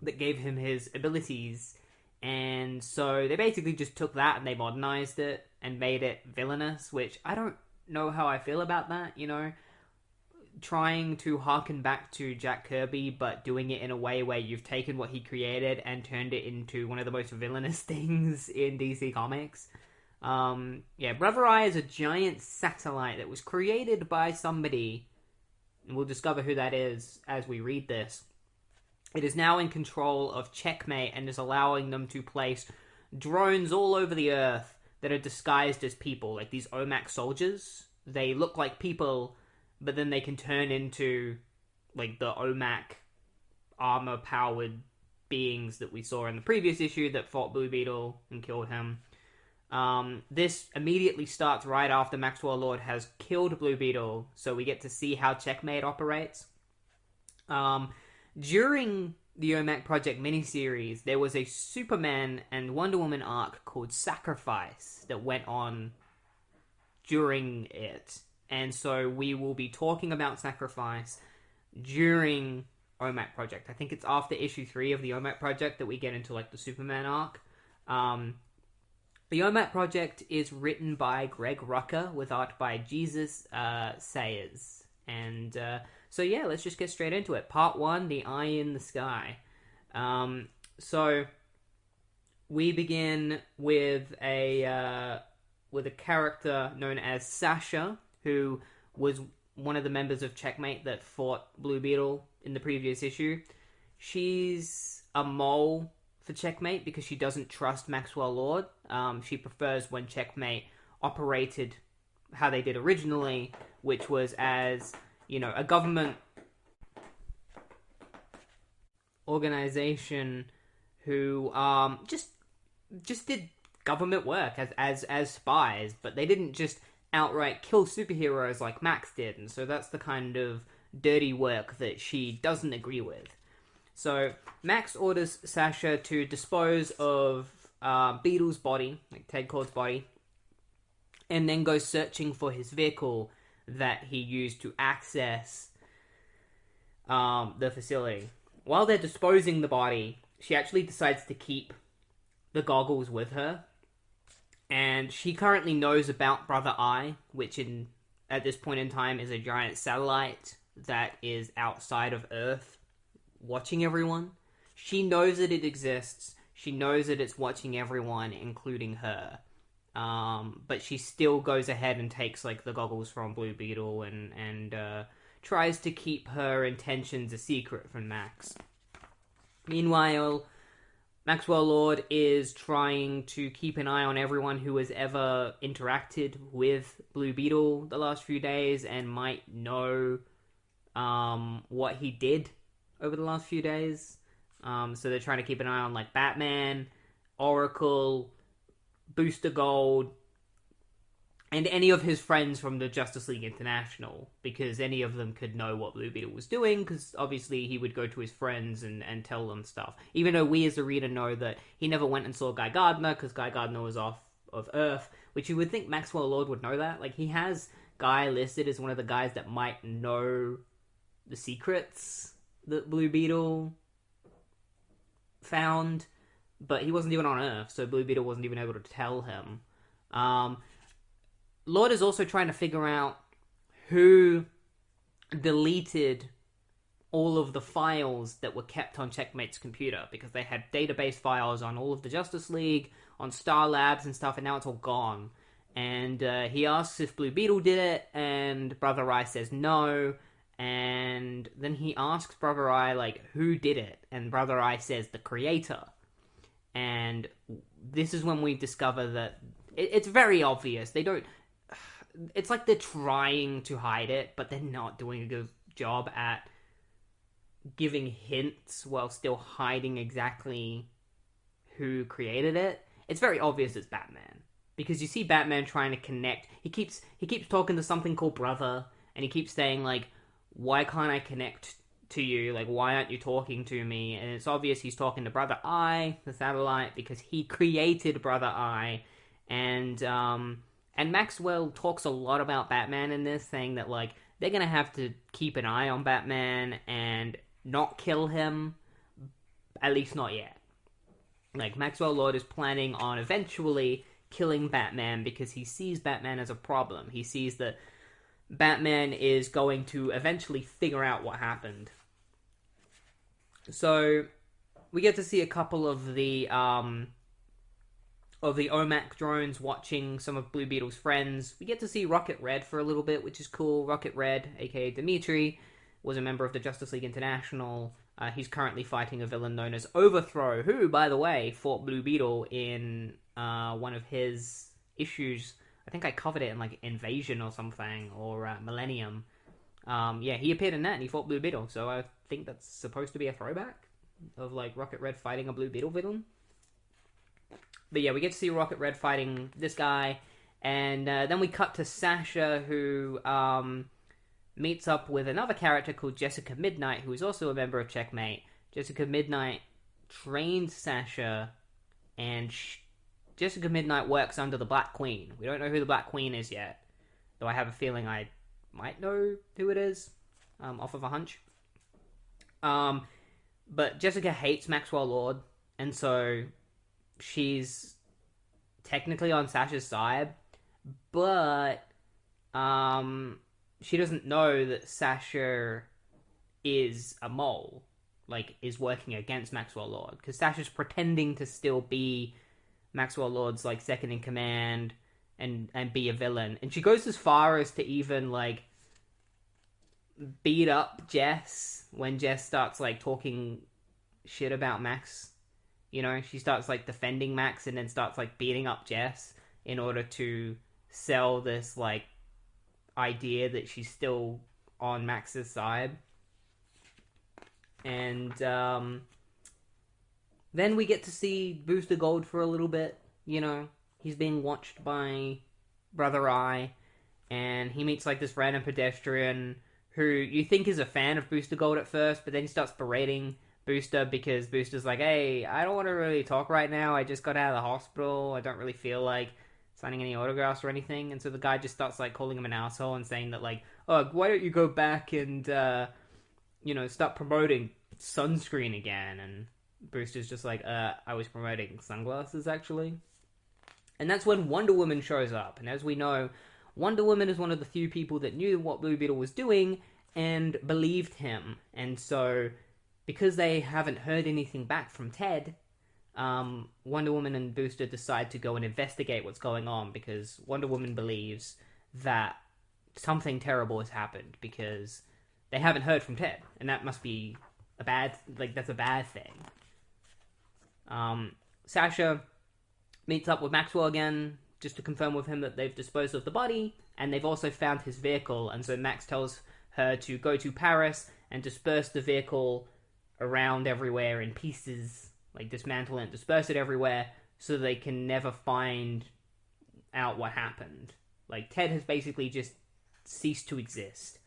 that gave him his abilities. And so they basically just took that and they modernized it and made it villainous, which I don't know how I feel about that, you know? Trying to harken back to Jack Kirby, but doing it in a way where you've taken what he created and turned it into one of the most villainous things in DC Comics. Yeah, Brother Eye is a giant satellite that was created by somebody, and we'll discover who that is as we read this. It is now in control of Checkmate and is allowing them to place drones all over the Earth that are disguised as people, like these Omac soldiers. They look like people, but then they can turn into like the Omac armor-powered beings that we saw in the previous issue that fought Blue Beetle and killed him. This immediately starts right after Maxwell Lord has killed Blue Beetle, so we get to see how Checkmate operates. During the Omac Project miniseries, there was a Superman and Wonder Woman arc called Sacrifice that went on during it. And so we will be talking about Sacrifice during Omac Project. I think it's after issue 3 of the Omac Project that we get into like the Superman arc. The Omac Project is written by Greg Rucka with art by Jesus Sayers. And so yeah, let's just get straight into it. Part 1, The Eye in the Sky. So we begin with a character known as Sasha, who was one of the members of Checkmate that fought Blue Beetle in the previous issue. She's a mole for Checkmate because she doesn't trust Maxwell Lord. She prefers when Checkmate operated how they did originally, which was as, you know, a government organization who just did government work as spies, but they didn't just outright kill superheroes like Max did, and so that's the kind of dirty work that she doesn't agree with. So Max orders Sasha to dispose of Beetle's body, like Ted Kord's body, and then goes searching for his vehicle that he used to access the facility. While they're disposing the body, she actually decides to keep the goggles with her. And she currently knows about Brother Eye, which at this point in time is a giant satellite that is outside of Earth, watching everyone. She knows that it exists. She knows that it's watching everyone, including her. But she still goes ahead and takes like the goggles from Blue Beetle and tries to keep her intentions a secret from Max. Meanwhile, Maxwell Lord is trying to keep an eye on everyone who has ever interacted with Blue Beetle the last few days and might know what he did over the last few days. So they're trying to keep an eye on like Batman, Oracle, Booster Gold, and any of his friends from the Justice League International, because any of them could know what Blue Beetle was doing, because obviously he would go to his friends and tell them stuff. Even though we as the reader know that he never went and saw Guy Gardner, because Guy Gardner was off of Earth, which you would think Maxwell Lord would know that. Like, he has Guy listed as one of the guys that might know the secrets that Blue Beetle found, but he wasn't even on Earth, so Blue Beetle wasn't even able to tell him. Lord is also trying to figure out who deleted all of the files that were kept on Checkmate's computer, because they had database files on all of the Justice League, on Star Labs and stuff, and now it's all gone. And he asks if Blue Beetle did it, and Brother Eye says no, and then he asks Brother Eye, like, who did it? And Brother Eye says the creator. And this is when we discover that it's very obvious. They don't... It's like they're trying to hide it, but they're not doing a good job at giving hints while still hiding exactly who created it. It's very obvious it's Batman, because you see Batman trying to connect. He keeps talking to something called Brother, and he keeps saying, like, why can't I connect to you? Like, why aren't you talking to me? And it's obvious he's talking to Brother Eye, the satellite, because he created Brother Eye. And Maxwell talks a lot about Batman in this, saying that, like, they're gonna have to keep an eye on Batman and not kill him, at least not yet. Like, Maxwell Lord is planning on eventually killing Batman because he sees Batman as a problem. He sees that Batman is going to eventually figure out what happened. So, we get to see a couple of the Omac drones watching some of Blue Beetle's friends. We get to see Rocket Red for a little bit, which is cool. Rocket Red, aka Dimitri, was a member of the Justice League International. He's currently fighting a villain known as Overthrow, who, by the way, fought Blue Beetle in one of his issues. I think I covered it in, like, Invasion or something, or Millennium. Yeah, he appeared in that, and he fought Blue Beetle, so I think that's supposed to be a throwback of, like, Rocket Red fighting a Blue Beetle villain. But yeah, we get to see Rocket Red fighting this guy, and then we cut to Sasha, who meets up with another character called Jessica Midnight, who is also a member of Checkmate. Jessica Midnight trained Sasha, and Jessica Midnight works under the Black Queen. We don't know who the Black Queen is yet, though I have a feeling I might know who it is, off of a hunch. But Jessica hates Maxwell Lord, and so she's technically on Sasha's side, but she doesn't know that Sasha is a mole, like, is working against Maxwell Lord, because Sasha's pretending to still be Maxwell Lord's, like, second in command and be a villain. And she goes as far as to even, like, beat up Jess when Jess starts, like, talking shit about Max. You know, she starts, like, defending Max and then starts, like, beating up Jess in order to sell this, like, idea that she's still on Max's side. And then we get to see Booster Gold for a little bit. You know, he's being watched by Brother Eye, and he meets, like, this random pedestrian who you think is a fan of Booster Gold at first, but then he starts berating Booster because Booster's like, hey, I don't want to really talk right now. I just got out of the hospital. I don't really feel like signing any autographs or anything. And so the guy just starts, like, calling him an asshole and saying that, like, oh, why don't you go back and, you know, start promoting sunscreen again? And Booster's just like, I was promoting sunglasses, actually. And that's when Wonder Woman shows up. And as we know, Wonder Woman is one of the few people that knew what Blue Beetle was doing and believed him. And so, because they haven't heard anything back from Ted, Wonder Woman and Booster decide to go and investigate what's going on, because Wonder Woman believes that something terrible has happened, because they haven't heard from Ted, and that must be that's a bad thing. Sasha meets up with Maxwell again, just to confirm with him that they've disposed of the body, and they've also found his vehicle, and so Max tells her to go to Paris and disperse the vehicle around everywhere in pieces, like dismantle it and disperse it everywhere, so they can never find out what happened. Like, Ted has basically just ceased to exist.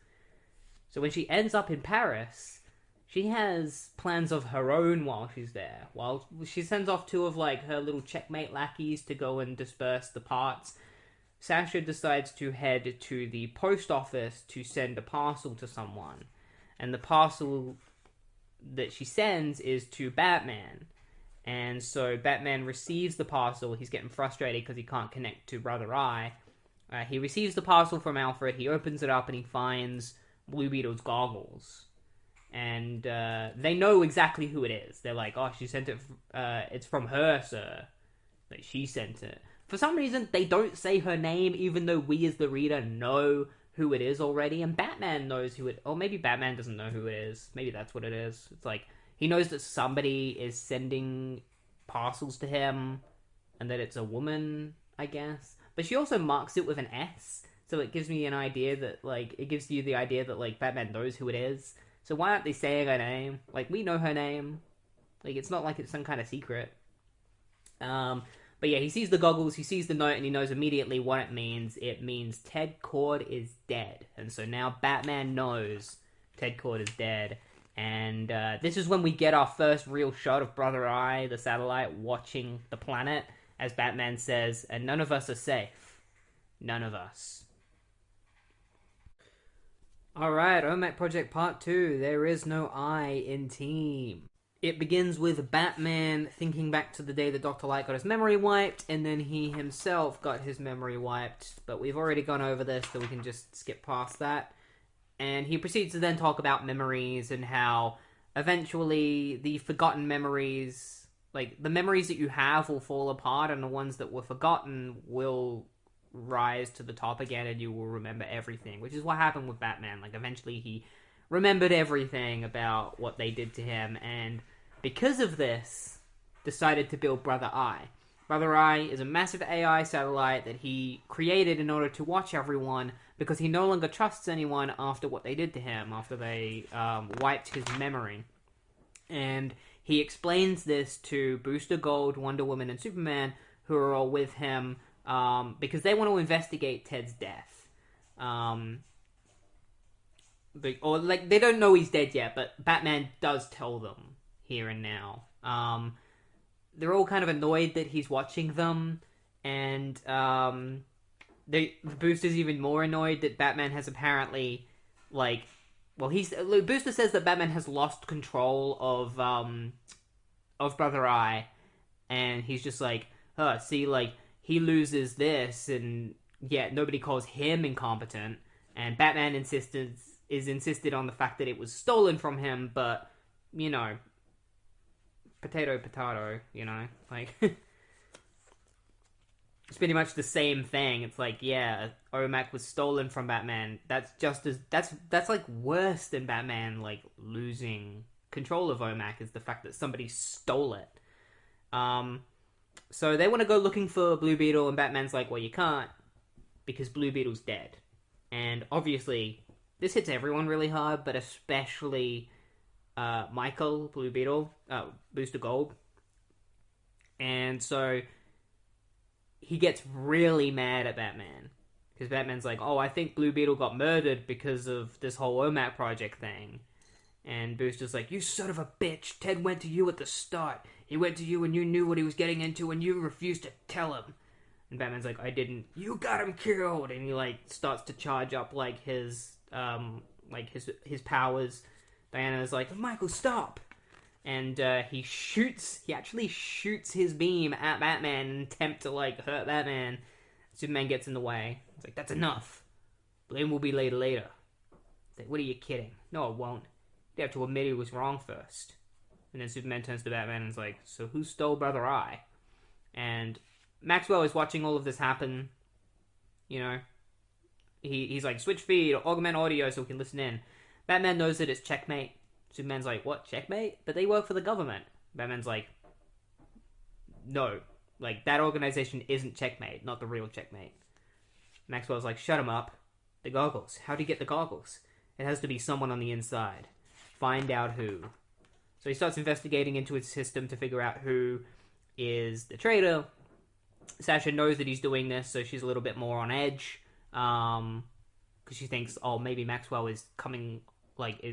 So when she ends up in Paris, she has plans of her own while she's there. While she sends off two of, like, her little checkmate lackeys to go and disperse the parts, Sasha decides to head to the post office to send a parcel to someone. And the parcel that she sends is to Batman. And so Batman receives the parcel. He's getting frustrated because he can't connect to Brother Eye. He receives the parcel from Alfred. He opens it up and he finds Blue Beetle's goggles. And they know exactly who it is. They're like, oh, she sent it. It's from her, sir. Like, she sent it. For some reason, they don't say her name, even though we as the reader know who it is already. And Batman knows who it... Or maybe Batman doesn't know who it is. Maybe that's what it is. It's like, he knows that somebody is sending parcels to him, and that it's a woman, I guess. But she also marks it with an S, so it gives me an idea that, like... It gives you the idea that, like, Batman knows who it is. So why aren't they saying her name? Like, we know her name. Like, it's not like it's some kind of secret. But yeah, he sees the goggles, he sees the note, and he knows immediately what it means. It means Ted Kord is dead. And so now Batman knows Ted Kord is dead. And this is when we get our first real shot of Brother Eye, the satellite, watching the planet. As Batman says, and none of us are safe. None of us. Alright, Omac Project Part 2. There is no I in team. It begins with Batman thinking back to the day that Dr. Light got his memory wiped, and then he himself got his memory wiped. But we've already gone over this, so we can just skip past that. And he proceeds to then talk about memories and how eventually the forgotten memories, like the memories that you have will fall apart, and the ones that were forgotten will rise to the top again, and you will remember everything, which is what happened with Batman. Like, eventually he remembered everything about what they did to him, and because of this, decided to build Brother Eye. Brother Eye is a massive AI satellite that he created in order to watch everyone, because he no longer trusts anyone after what they did to him, after they wiped his memory. And he explains this to Booster Gold, Wonder Woman, and Superman, who are all with him, because they want to investigate Ted's death. They don't know he's dead yet, but Batman does tell them here and now. They're all kind of annoyed that he's watching them, and Booster's even more annoyed that Batman has apparently, Booster says that Batman has lost control of Brother Eye, and he's just like, he loses this, and yet nobody calls him incompetent, and Batman insisted on the fact that it was stolen from him, but, you know, potato, you know, like, it's pretty much the same thing. It's like, yeah, Omac was stolen from Batman. That's like worse than Batman, like, losing control of Omac, is the fact that somebody stole it. So they want to go looking for Blue Beetle, and Batman's like, well, you can't, because Blue Beetle's dead. And obviously, this hits everyone really hard, but especially Michael, Blue Beetle, Booster Gold. And so he gets really mad at Batman, because Batman's like, oh, I think Blue Beetle got murdered because of this whole Omac Project thing. And Booster's like, you son of a bitch, Ted went to you at the start. He went to you and you knew what he was getting into and you refused to tell him. And Batman's like, I didn't. You got him killed. And he, like, starts to charge up, like, his powers. Diana's like, Michael, stop. And he actually shoots his beam at Batman in an attempt to, like, hurt Batman. Superman gets in the way. He's like, that's enough. Blame will be laid later. He's like, what are you kidding? No, it won't. You have to admit he was wrong first. And then Superman turns to Batman and is like, so who stole Brother Eye? And Maxwell is watching all of this happen. You know, he's like, switch feed or augment audio so we can listen in. Batman knows that it's checkmate. Superman's like, what, checkmate? But they work for the government. Batman's like, no. Like, that organization isn't checkmate, not the real checkmate. Maxwell's like, shut him up. The goggles. How do you get the goggles? It has to be someone on the inside. Find out who. So he starts investigating into his system to figure out who is the traitor. Sasha knows that he's doing this, so she's a little bit more on edge. Because she thinks, oh, maybe Maxwell is coming, like,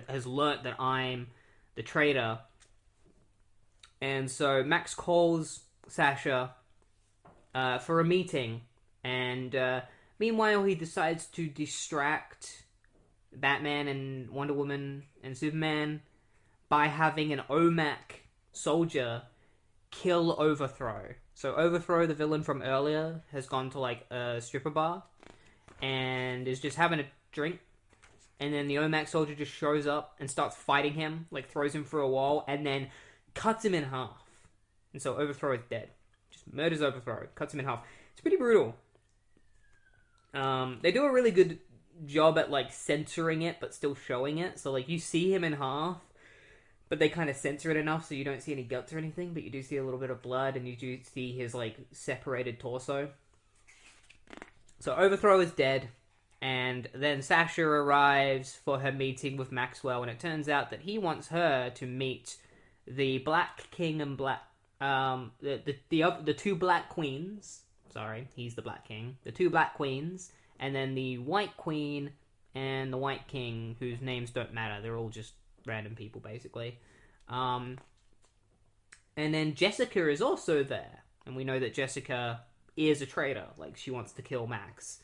has learnt that I'm the traitor. And so Max calls Sasha for a meeting. And meanwhile, he decides to distract Batman and Wonder Woman and Superman by having an Omac soldier kill Overthrow. So Overthrow, the villain from earlier, has gone to like a stripper bar and is just having a drink. And then the Omac soldier just shows up and starts fighting him, like throws him through a wall, and then cuts him in half. And so Overthrow is dead. Just murders Overthrow, cuts him in half. It's pretty brutal. They do a really good job at like censoring it, but still showing it. So like you see him in half, but they kind of censor it enough so you don't see any guts or anything, but you do see a little bit of blood, and you do see his like separated torso. So Overthrow is dead, and then Sasha arrives for her meeting with Maxwell, and it turns out that he wants her to meet the Black King and the two Black Queens. Sorry, he's the Black King. The two Black Queens, and then the White Queen and the White King, whose names don't matter. They're all just random people, basically. And then Jessica is also there. And we know that Jessica is a traitor. Like, she wants to kill Max.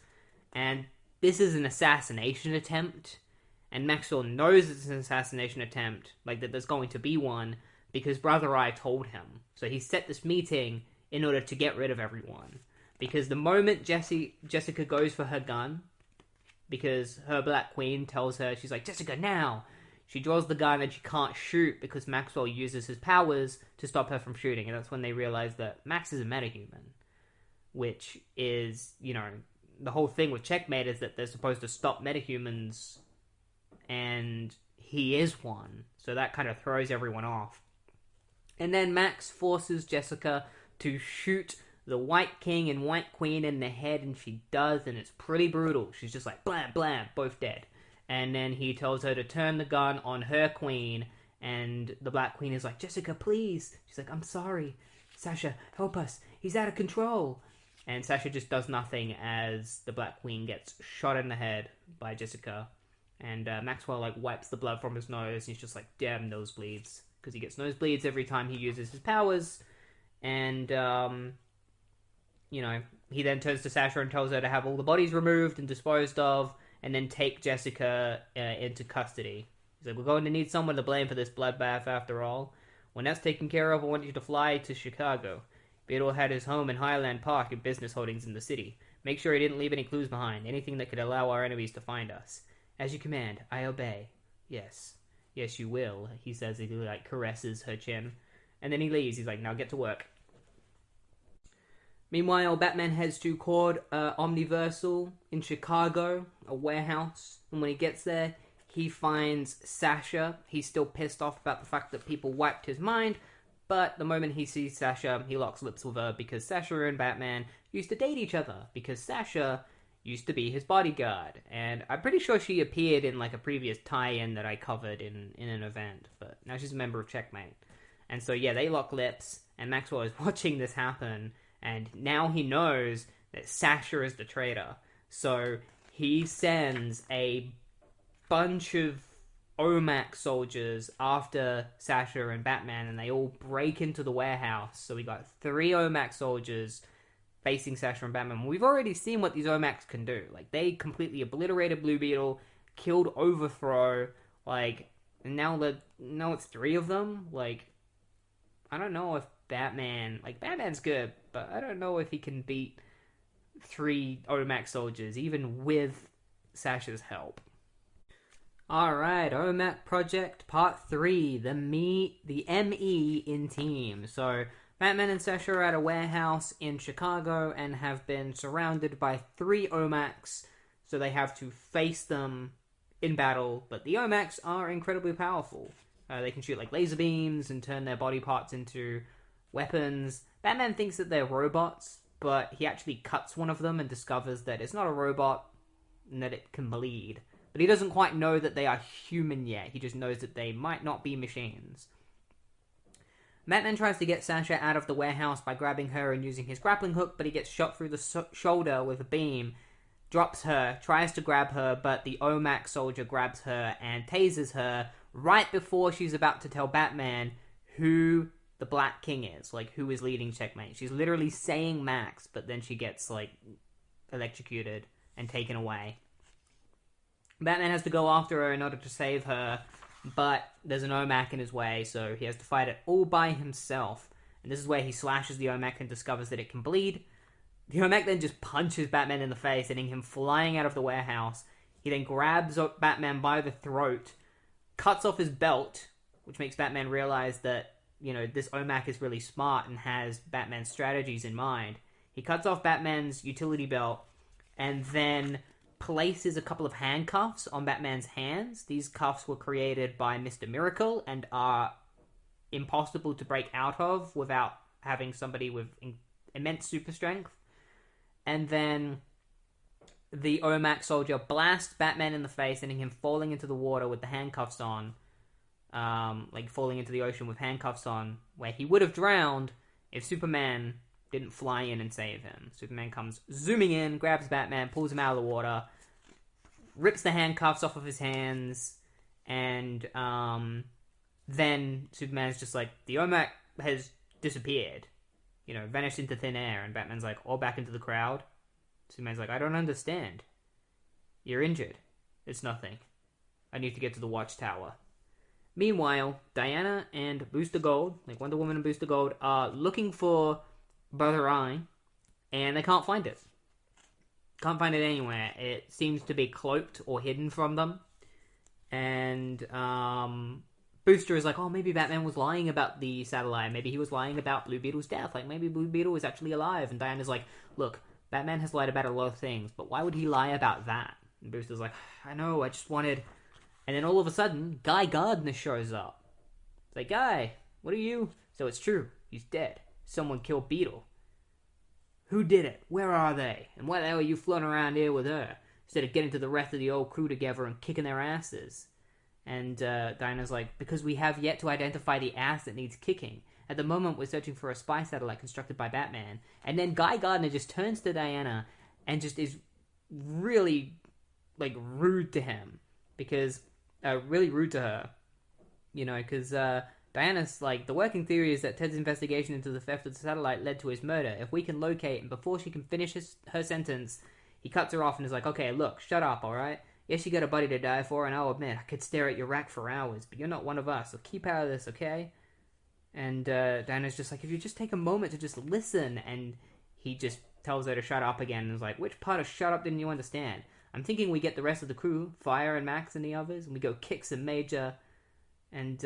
And this is an assassination attempt. And Maxwell knows it's an assassination attempt. Like, that there's going to be one. Because Brother Eye told him. So he set this meeting in order to get rid of everyone. Because the moment Jessica goes for her gun, because her Black Queen tells her, she's like, Jessica, now! She draws the gun and she can't shoot because Maxwell uses his powers to stop her from shooting. And that's when they realize that Max is a metahuman. Which is, you know, the whole thing with Checkmate is that they're supposed to stop metahumans. And he is one. So that kind of throws everyone off. And then Max forces Jessica to shoot the White King and White Queen in the head, and she does, and it's pretty brutal. She's just like, blam, blam, both dead. And then he tells her to turn the gun on her queen, and the Black Queen is like, Jessica, please. She's like, I'm sorry. Sasha, help us. He's out of control. And Sasha just does nothing as the Black Queen gets shot in the head by Jessica. And Maxwell, like, wipes the blood from his nose, and he's just like, damn nosebleeds. Because he gets nosebleeds every time he uses his powers. And, you know, he then turns to Sasha and tells her to have all the bodies removed and disposed of, and then take Jessica into custody. He's like, we're going to need someone to blame for this bloodbath after all. When that's taken care of, I want you to fly to Chicago. Beetle had his home in Highland Park and business holdings in the city. Make sure he didn't leave any clues behind, anything that could allow our enemies to find us. As you command, I obey. Yes. Yes, you will, he says. He, like, caresses her chin. And then he leaves. He's like, now get to work. Meanwhile, Batman heads to Cord Omniversal in Chicago, a warehouse. And when he gets there, he finds Sasha. He's still pissed off about the fact that people wiped his mind. But the moment he sees Sasha, he locks lips with her because Sasha and Batman used to date each other. Because Sasha used to be his bodyguard. And I'm pretty sure she appeared in like a previous tie-in that I covered in an event. But now she's a member of Checkmate. And so, yeah, they lock lips. And Maxwell is watching this happen. And now he knows that Sasha is the traitor. So he sends a bunch of Omac soldiers after Sasha and Batman, and they all break into the warehouse. So we got 3 Omac soldiers facing Sasha and Batman. We've already seen what these Omacs can do. Like, they completely obliterated Blue Beetle, killed Overthrow, like, and now it's 3 of them. Like, I don't know if Batman's good, but I don't know if he can beat 3 Omac soldiers, even with Sasha's help. Alright, Omac Project Part 3, the ME in Team. So, Batman and Sasha are at a warehouse in Chicago and have been surrounded by 3 Omacs, so they have to face them in battle, but the Omacs are incredibly powerful. They can shoot like laser beams and turn their body parts into weapons. Batman thinks that they're robots, but he actually cuts one of them and discovers that it's not a robot and that it can bleed. But he doesn't quite know that they are human yet. He just knows that they might not be machines. Batman tries to get Sasha out of the warehouse by grabbing her and using his grappling hook, but he gets shot through the shoulder with a beam, drops her, tries to grab her, but the Omac soldier grabs her and tases her right before she's about to tell Batman who the Black King is, like, who is leading Checkmate. She's literally saying Max, but then she gets, like, electrocuted and taken away. Batman has to go after her in order to save her, but there's an Omac in his way, so he has to fight it all by himself. And this is where he slashes the Omac and discovers that it can bleed. The Omac then just punches Batman in the face, sending him flying out of the warehouse. He then grabs Batman by the throat, cuts off his belt, which makes Batman realize that, you know, this Omac is really smart and has Batman's strategies in mind. He cuts off Batman's utility belt and then places a couple of handcuffs on Batman's hands. These cuffs were created by Mr. Miracle and are impossible to break out of without having somebody with immense super strength. And then the Omac soldier blasts Batman in the face, sending him falling into the water with the handcuffs on. Like falling into the ocean with handcuffs on, where he would have drowned if Superman didn't fly in and save him. Superman comes zooming in, grabs Batman, pulls him out of the water, rips the handcuffs off of his hands, and then Superman's just like, the Omac has disappeared, you know, vanished into thin air, and Batman's like, all back into the crowd. Superman's like, I don't understand. You're injured. It's nothing. I need to get to the Watchtower. Meanwhile, Diana and Booster Gold, like Wonder Woman and Booster Gold, are looking for Brother Eye, and they can't find it. Can't find it anywhere. It seems to be cloaked or hidden from them. And Booster is like, oh, maybe Batman was lying about the satellite. Maybe he was lying about Blue Beetle's death. Like, maybe Blue Beetle is actually alive. And Diana's like, look, Batman has lied about a lot of things, but why would he lie about that? And Booster's like, I know, I just wanted... And then all of a sudden, Guy Gardner shows up. It's like, Guy, what are you? So it's true, he's dead. Someone killed Beetle. Who did it? Where are they? And why the hell are you floating around here with her? Instead of getting to the rest of the old crew together and kicking their asses. And Diana's like, because we have yet to identify the ass that needs kicking. At the moment, we're searching for a spy satellite constructed by Batman. And then Guy Gardner just turns to Diana and just is really, like, rude to him. Because, really rude to her. You know, because Diana's like, the working theory is that Ted's investigation into the theft of the satellite led to his murder. If we can locate, and before she can finish her sentence, he cuts her off and is like, okay, look, shut up, alright? Yes, you got a buddy to die for, and I'll admit, I could stare at your rack for hours, but you're not one of us, so keep out of this, okay? And Diana's just like, if you just take a moment to just listen, and he just tells her to shut up again, and is like, which part of shut up didn't you understand? I'm thinking we get the rest of the crew, Fire and Max and the others, and we go kick some Major, and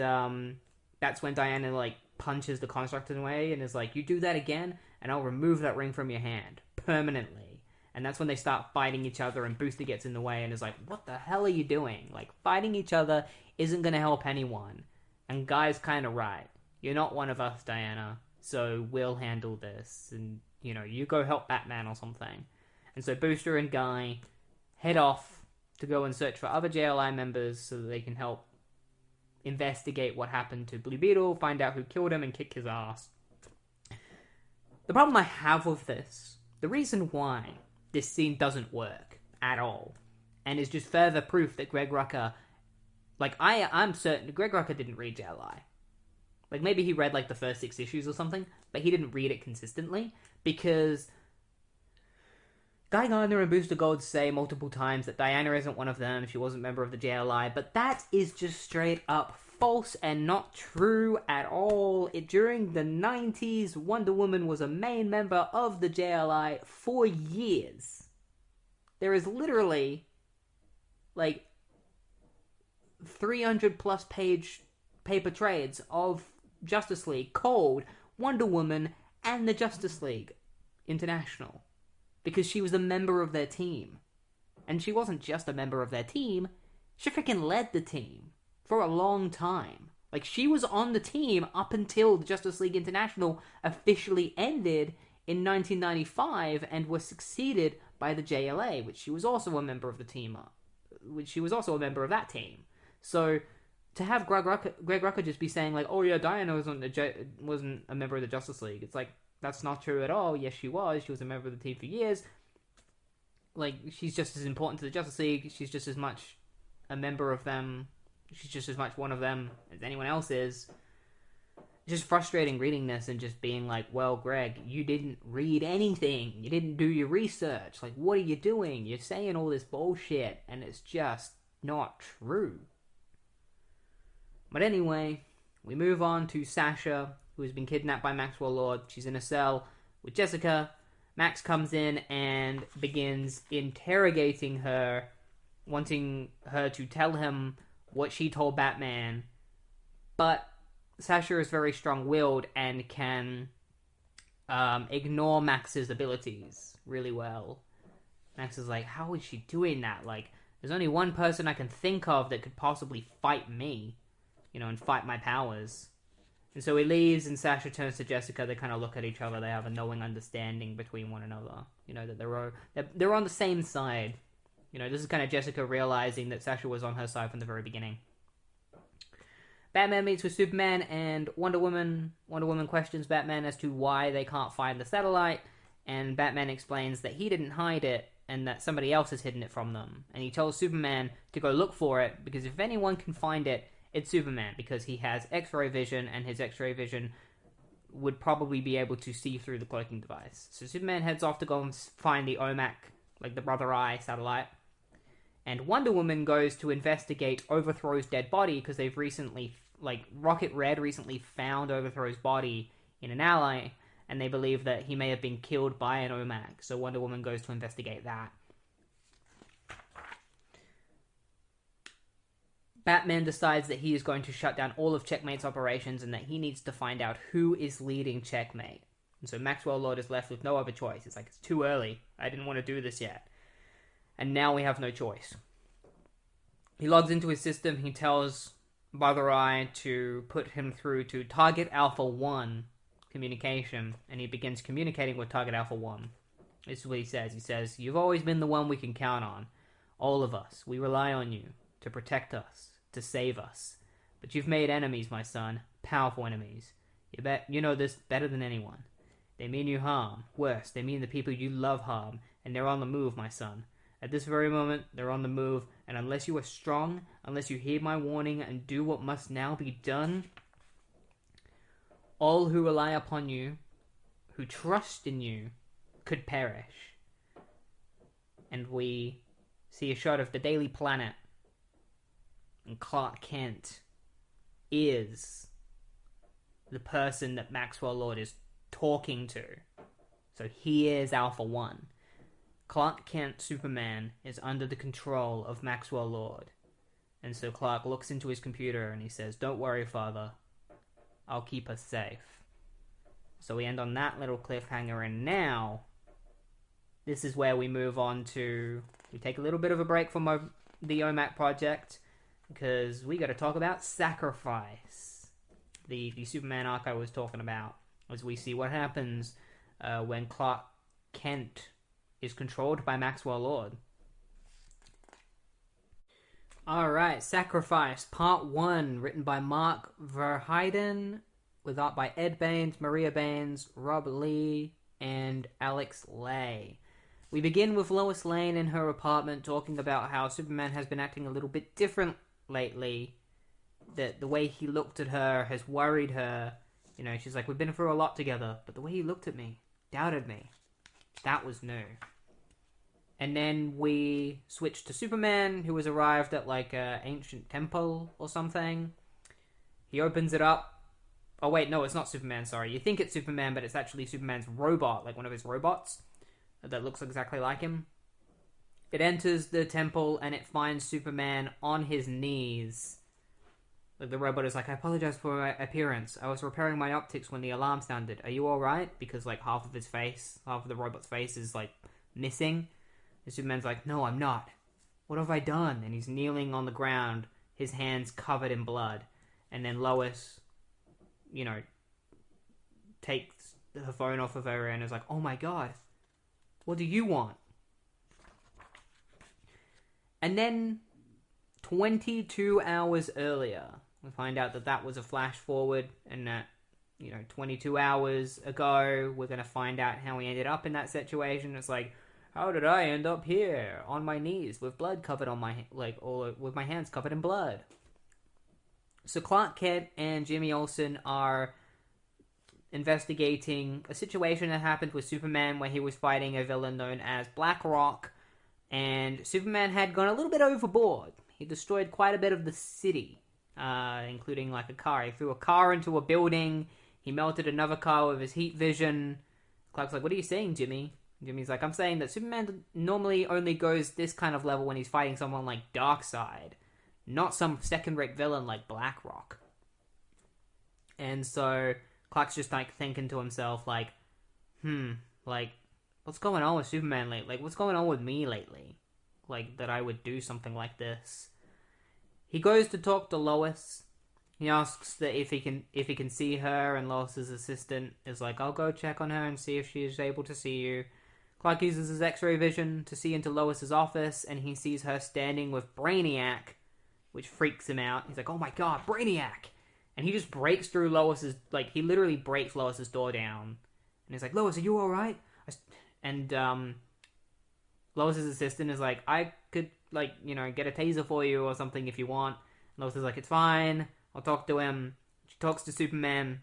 that's when Diana, like, punches the Constructor away, and is like, you do that again, and I'll remove that ring from your hand, permanently. And that's when they start fighting each other, and Booster gets in the way and is like, what the hell are you doing? Like, fighting each other isn't going to help anyone. And Guy's kind of right. You're not one of us, Diana, so we'll handle this. And, you know, you go help Batman or something. And so Booster and Guy head off to go and search for other JLI members so that they can help investigate what happened to Blue Beetle, find out who killed him, and kick his ass. The problem I have with this, the reason why this scene doesn't work at all, and is just further proof that Greg Rucka, like, I'm certain Greg Rucka didn't read JLI. Like, maybe he read, like, the first 6 issues or something, but he didn't read it consistently, because Guy Gardner and Booster Gold say multiple times that Diana isn't one of them, she wasn't a member of the JLI, but that is just straight up false and not true at all. During the 90s, Wonder Woman was a main member of the JLI for years. There is literally, like, 300 plus page paper trades of Justice League called Wonder Woman and the Justice League International. Because she was a member of their team. And she wasn't just a member of their team, She freaking led the team for a long time. Like, she was on the team up until the Justice League International officially ended in 1995 and was succeeded by the JLA, which she was also a member of the team, which she was also a member of that team. So to have Greg Rucka just be saying like, "Oh yeah, Diana wasn't a member of the Justice League," it's like, that's not true at all. Yes, she was. She was a member of the team for years. Like, she's just as important to the Justice League. She's just as much a member of them. She's just as much one of them as anyone else is. It's just frustrating reading this and just being like, well, Greg, you didn't read anything. You didn't do your research. Like, what are you doing? You're saying all this bullshit, and it's just not true. But anyway, we move on to Sasha, who has been kidnapped by Maxwell Lord. She's in a cell with Jessica. Max comes in and begins interrogating her, wanting her to tell him what she told Batman, but Sasha is very strong-willed and can ignore Max's abilities really well. Max is like, how is she doing that? Like, there's only one person I can think of that could possibly fight me, and fight my powers. And so he leaves, and Sasha turns to Jessica. They kind of look at each other. They have a knowing understanding between one another. That they're on the same side. This is kind of Jessica realizing that Sasha was on her side from the very beginning. Batman meets with Superman and Wonder Woman. Wonder Woman questions Batman as to why they can't find the satellite, and Batman explains that he didn't hide it and that somebody else has hidden it from them. And he tells Superman to go look for it, because if anyone can find it, it's Superman, because he has X-ray vision, and his X-ray vision would probably be able to see through the cloaking device. So Superman heads off to go and find the Omac, like the Brother Eye satellite. And Wonder Woman goes to investigate Overthrow's dead body, because they've recently, Rocket Red recently found Overthrow's body in an alley, and they believe that he may have been killed by an Omac. So Wonder Woman goes to investigate that. Batman decides that he is going to shut down all of Checkmate's operations and that he needs to find out who is leading Checkmate. And so Maxwell Lord is left with no other choice. It's like, it's too early. I didn't want to do this yet. And now we have no choice. He logs into his system. He tells Brother Eye to put him through to Target Alpha 1 communication. And he begins communicating with Target Alpha 1. This is what he says. He says, "You've always been the one we can count on. All of us. We rely on you to protect us, to save us. But you've made enemies, my son. Powerful enemies. You know this better than anyone. They mean you harm. Worse, they mean the people you love harm. And they're on the move, my son. At this very moment, they're on the move. And unless you are strong, unless you heed my warning and do what must now be done, all who rely upon you, who trust in you, could perish." And we see a shot of the Daily Planet. And Clark Kent is the person that Maxwell Lord is talking to. So he is Alpha 1. Clark Kent, Superman, is under the control of Maxwell Lord. And so Clark looks into his computer and he says, "Don't worry, Father. I'll keep us safe." So we end on that little cliffhanger, and now this is where we move on to... We take a little bit of a break from the Omac Project, because we got to talk about Sacrifice, the Superman arc I was talking about, as we see what happens when Clark Kent is controlled by Maxwell Lord. Alright, Sacrifice, Part 1, written by Mark Verheiden, with art by Ed Baines, Maria Baines, Rob Lee, and Alex Lay. We begin with Lois Lane in her apartment talking about how Superman has been acting a little bit different lately, that the way he looked at her has worried her. She's like, "We've been through a lot together, but the way he looked at me, doubted me, that was new." And then we switch to Superman, who has arrived at an ancient temple or something. He opens it up. Oh wait, no, it's not Superman, sorry. You think it's Superman, but it's actually Superman's robot, one of his robots that looks exactly like him. It enters the temple and it finds Superman on his knees. The robot is like, "I apologize for my appearance. I was repairing my optics when the alarm sounded. Are you alright?" Because half of the robot's face is missing. And Superman's like, "No, I'm not. what have I done? And he's kneeling on the ground, his hands covered in blood. And then Lois, takes her phone off of her and is like, oh my god, what do you want? And then 22 hours earlier, we find out that was a flash forward, and that 22 hours ago we're going to find out how he ended up in that situation. It's like, how did I end up here on my knees with blood covered on my with my hands covered in blood? So Clark Kent and Jimmy Olsen are investigating a situation that happened with Superman where he was fighting a villain known as Black Rock, and Superman had gone a little bit overboard. He destroyed quite a bit of the city, including like a car. He threw a car into a building. He melted another car with his heat vision. Clark's like, what are you saying, Jimmy? Jimmy's like, I'm saying that Superman normally only goes this kind of level when he's fighting someone like Darkseid, not some second-rate villain like Black Rock. And so Clark's just like thinking to himself, like, like, what's going on with Superman lately? Like, what's going on with me lately? Like, that I would do something like this. He goes to talk to Lois. He asks that if he can see her, and Lois's assistant is like, I'll go check on her and see if she is able to see you. Clark uses his X-ray vision to see into Lois's office, and he sees her standing with Brainiac, which freaks him out. He's like, oh my god, Brainiac! And he just breaks through Lois's, like, he literally breaks Lois's door down. And he's like, Lois, are you alright? And, Lois's assistant is like, I could, like, get a taser for you or something if you want. And Lois is like, it's fine. I'll talk to him. She talks to Superman.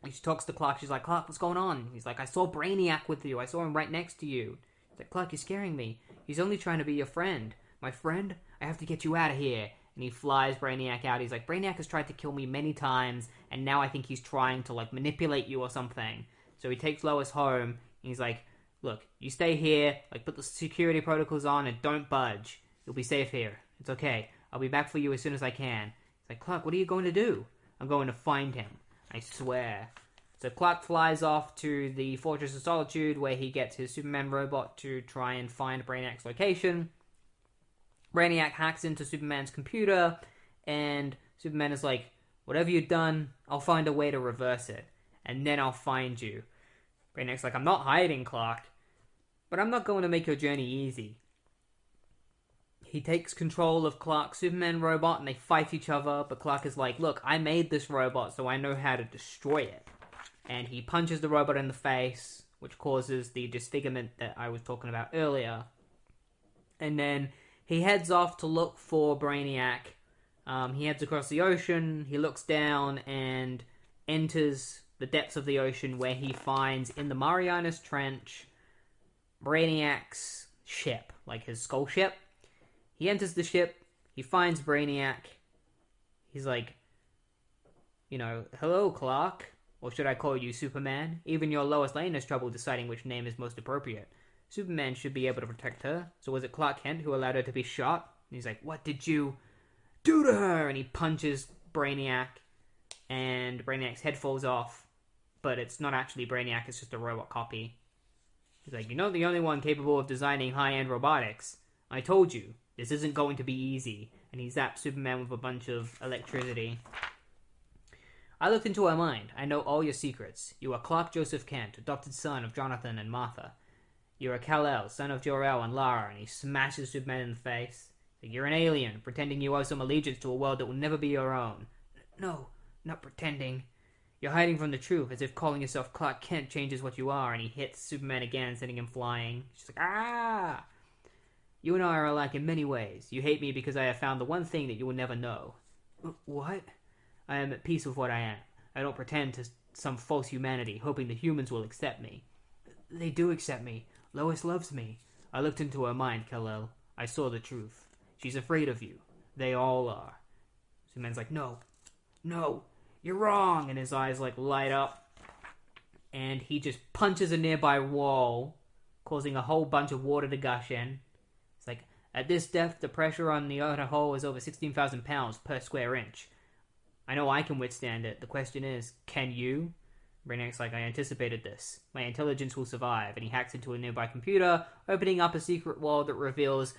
And she talks to Clark. She's like, Clark, what's going on? He's like, I saw Brainiac with you. I saw him right next to you. He's like, Clark, you're scaring me. He's only trying to be your friend. My friend? I have to get you out of here. And he flies Brainiac out. He's like, Brainiac has tried to kill me many times, and now I think he's trying to, like, manipulate you or something. So he takes Lois home, and he's like, look, you stay here, like, put the security protocols on, and don't budge. You'll be safe here. It's okay. I'll be back for you as soon as I can. He's like, Clark, what are you going to do? I'm going to find him. I swear. So Clark flies off to the Fortress of Solitude, where he gets his Superman robot to try and find Brainiac's location. Brainiac hacks into Superman's computer, and Superman is like, whatever you've done, I'll find a way to reverse it, and then I'll find you. Brainiac's like, I'm not hiding, Clark, but I'm not going to make your journey easy. He takes control of Clark's Superman robot, and they fight each other, but Clark is like, look, I made this robot, so I know how to destroy it. And he punches the robot in the face, which causes the disfigurement that I was talking about earlier. And then he heads off to look for Brainiac. He heads across the ocean, he looks down and enters the depths of the ocean, where he finds, in the Marianas Trench, Brainiac's ship, like his skull ship. He enters the ship, he finds Brainiac. He's like, hello, Clark. Or should I call you Superman? Even your Lois Lane has trouble deciding which name is most appropriate. Superman should be able to protect her. So was it Clark Kent who allowed her to be shot? And he's like, what did you do to her? And he punches Brainiac, and Brainiac's head falls off. But it's not actually Brainiac, it's just a robot copy. He's like, you're not the only one capable of designing high-end robotics. I told you, this isn't going to be easy. And he zaps Superman with a bunch of electricity. I looked into her mind. I know all your secrets. You are Clark Joseph Kent, adopted son of Jonathan and Martha. You are Kal-El, son of Jor-El and Lara, and he smashes Superman in the face. You're an alien, pretending you owe some allegiance to a world that will never be your own. No, not pretending. You're hiding from the truth, as if calling yourself Clark Kent changes what you are, and he hits Superman again, sending him flying. She's like, ah! You and I are alike in many ways. You hate me because I have found the one thing that you will never know. What? I am at peace with what I am. I don't pretend to some false humanity, hoping the humans will accept me. They do accept me. Lois loves me. I looked into her mind, Kal-El. I saw the truth. She's afraid of you. They all are. Superman's like, no, you're wrong. And his eyes light up. And he just punches a nearby wall, causing a whole bunch of water to gush in. It's like, at this depth, the pressure on the outer hull is over 16,000 pounds per square inch. I know I can withstand it. The question is, can you? Brainiac's like, I anticipated this. My intelligence will survive. And he hacks into a nearby computer, opening up a secret wall that reveals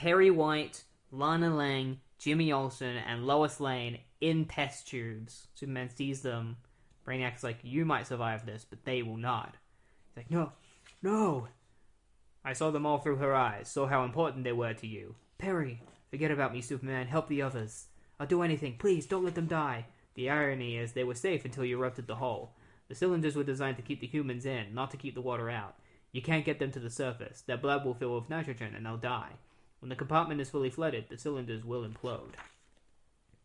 Perry White, Lana Lang, Jimmy Olsen, and Lois Lane in test tubes. Superman sees them. Brainiac's like, you might survive this, but they will not. He's like, no, no. I saw them all through her eyes, saw how important they were to you. Perry, forget about me, Superman. Help the others. I'll do anything. Please, don't let them die. The irony is they were safe until you erupted the hole. The cylinders were designed to keep the humans in, not to keep the water out. You can't get them to the surface. Their blood will fill with nitrogen and they'll die. When the compartment is fully flooded, the cylinders will implode.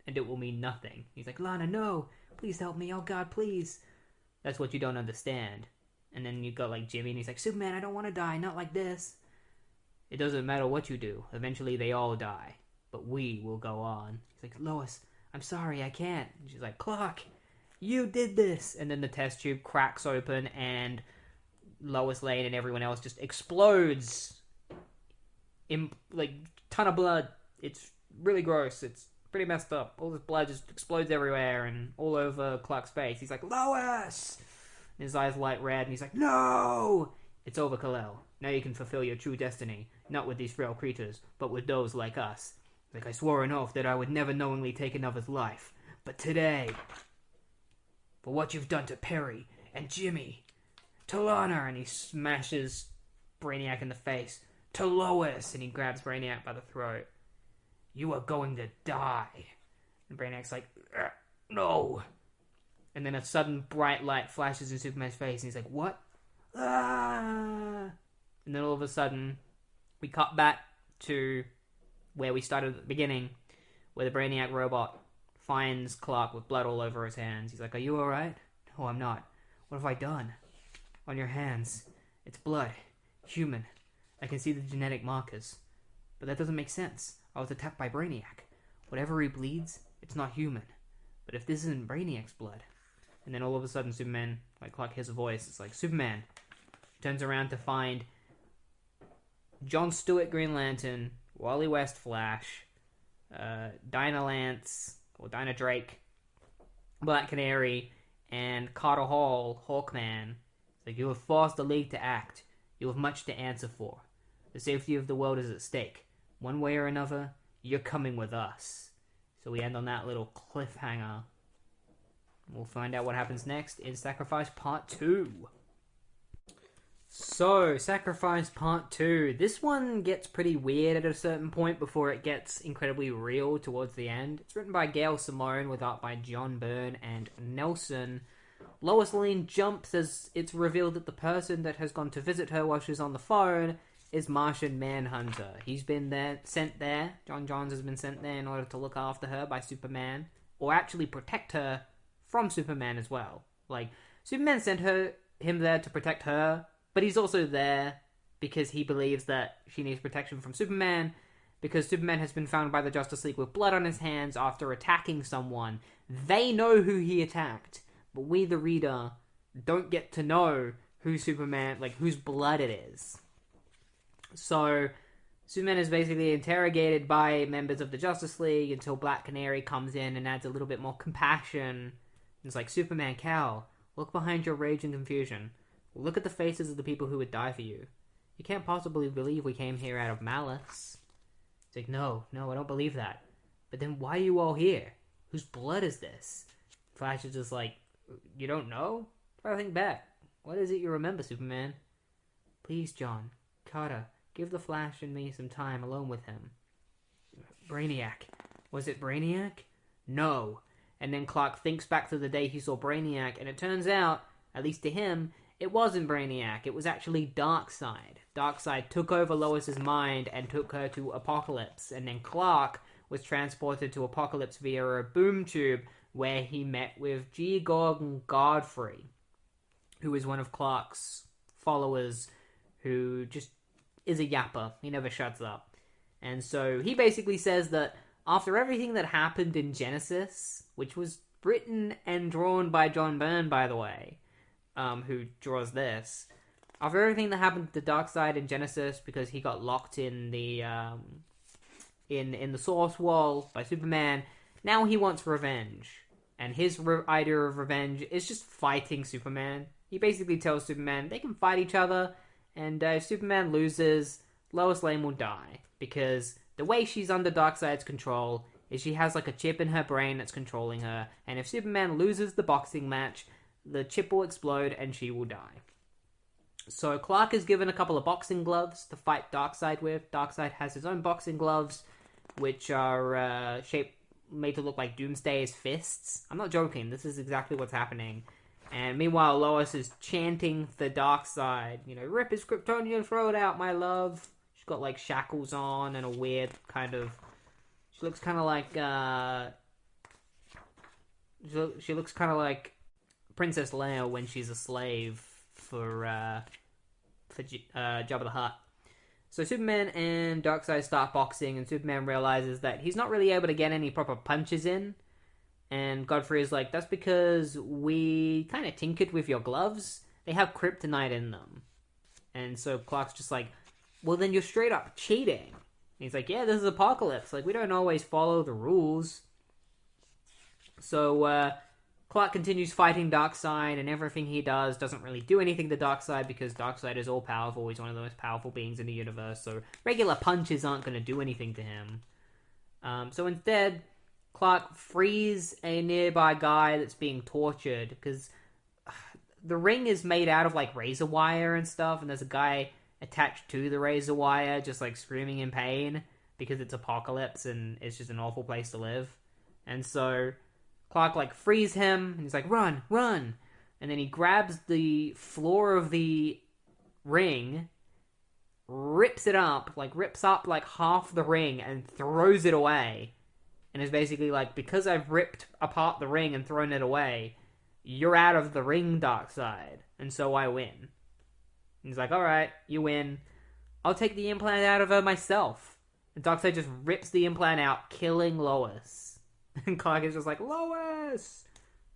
And it will mean nothing. He's like, Lana, no. Please help me. Oh, God, please. That's what you don't understand. And then you got, like, Jimmy, and he's like, Superman, I don't want to die. Not like this. It doesn't matter what you do. Eventually, they all die. But we will go on. He's like, Lois, I'm sorry, I can't. And she's like, Clark, you did this. And then the test tube cracks open, and Lois Lane and everyone else just explodes. In, like, ton of blood. It's really gross. It's pretty messed up. All this blood just explodes everywhere and all over Clark's face. He's like, Lois! And his eyes light red, and he's like, no! It's over, Kal-El. Now you can fulfill your true destiny. Not with these frail creatures, but with those like us. Like, I swore an oath that I would never knowingly take another's life. But today, for what you've done to Perry and Jimmy, to Lana, and he smashes Brainiac in the face, to Lois, and he grabs Brainiac by the throat. You are going to die. And Brainiac's like, no. And then a sudden bright light flashes in Superman's face, and he's like, what? Ah! And then all of a sudden, we cut back to where we started at the beginning, where the Brainiac robot finds Clark with blood all over his hands. He's like, are you alright? No, I'm not. What have I done? On your hands. It's blood. Human. I can see the genetic markers. But that doesn't make sense. I was attacked by Brainiac. Whatever he bleeds, it's not human. But if this isn't Brainiac's blood... And then all of a sudden Superman, like Clark hears a voice. It's like, Superman. Turns around to find Jon Stewart Green Lantern, Wally West Flash, Dinah Lance, or Dinah Drake, Black Canary, and Carter Hall, Hawkman. It's like, you have forced the League to act. You have much to answer for. The safety of the world is at stake. One way or another, you're coming with us. So we end on that little cliffhanger. We'll find out what happens next in Sacrifice Part 2. So, Sacrifice Part 2. This one gets pretty weird at a certain point before it gets incredibly real towards the end. It's written by Gail Simone with art by John Byrne and Nelson. Lois Lane jumps as it's revealed that the person that has gone to visit her while she's on the phone is Martian Manhunter. He's been sent there. John Johns has been sent there in order to look after her by Superman. Or actually protect her from Superman as well. Like, Superman sent him there to protect her, but he's also there because he believes that she needs protection from Superman, because Superman has been found by the Justice League with blood on his hands after attacking someone. They know who he attacked, but we, the reader, don't get to know who Superman, like, whose blood it is. So, Superman is basically interrogated by members of the Justice League until Black Canary comes in and adds a little bit more compassion. It's like, Superman, Cal, look behind your rage and confusion. Look at the faces of the people who would die for you. You can't possibly believe we came here out of malice. It's like, no, I don't believe that. But then why are you all here? Whose blood is this? Flash is just like, you don't know? Try to think back. What is it you remember, Superman? Please, John, Carter, give the Flash and me some time alone with him. Brainiac. Was it Brainiac? No. And then Clark thinks back to the day he saw Brainiac, and it turns out, at least to him, it wasn't Brainiac. It was actually Darkseid. Darkseid took over Lois's mind and took her to Apocalypse, and then Clark was transported to Apocalypse via a boom tube where he met with G. Gordon Godfrey, who is one of Clark's followers who just is a yapper. He never shuts up. And so he basically says that after everything that happened in Genesis, which was written and drawn by John Byrne, by the way, who draws this, after everything that happened to Darkseid in Genesis, because he got locked in the in the Source Wall by Superman, now he wants revenge. And his idea of revenge is just fighting Superman. He basically tells Superman they can fight each other, and if Superman loses, Lois Lane will die, because the way she's under Darkseid's control is she has like a chip in her brain that's controlling her, and if Superman loses the boxing match, the chip will explode and she will die. So Clark is given a couple of boxing gloves to fight Darkseid with. Darkseid has his own boxing gloves, which are made to look like Doomsday's fists. I'm not joking, this is exactly what's happening. And meanwhile, Lois is chanting the Darkseid. Rip his Kryptonian throat out, my love. She's got like shackles on and a weird kind of... She looks kind of like... She looks kind of like Princess Leia when she's a slave for Jabba the Hutt. So Superman and Darkseid start boxing, and Superman realizes that he's not really able to get any proper punches in. And Godfrey is like, that's because we kind of tinkered with your gloves. They have kryptonite in them. And so Clark's just like, well, then you're straight up cheating. And he's like, yeah, this is Apocalypse. Like, we don't always follow the rules. So Clark continues fighting Darkseid, and everything he does doesn't really do anything to Darkseid because Darkseid is all-powerful. He's one of the most powerful beings in the universe, so regular punches aren't going to do anything to him. So instead, Clark frees a nearby guy that's being tortured, because the ring is made out of, like, razor wire and stuff, and there's a guy attached to the razor wire just, like, screaming in pain because it's Apocalypse and it's just an awful place to live. And so Clark, like, frees him, and he's like, run, run! And then he grabs the floor of the ring, rips up like half the ring, and throws it away. And is basically like, because I've ripped apart the ring and thrown it away, you're out of the ring, Darkseid. And so I win. And he's like, alright, you win. I'll take the implant out of her myself. And Darkseid just rips the implant out, killing Lois. And Clark is just like, Lois!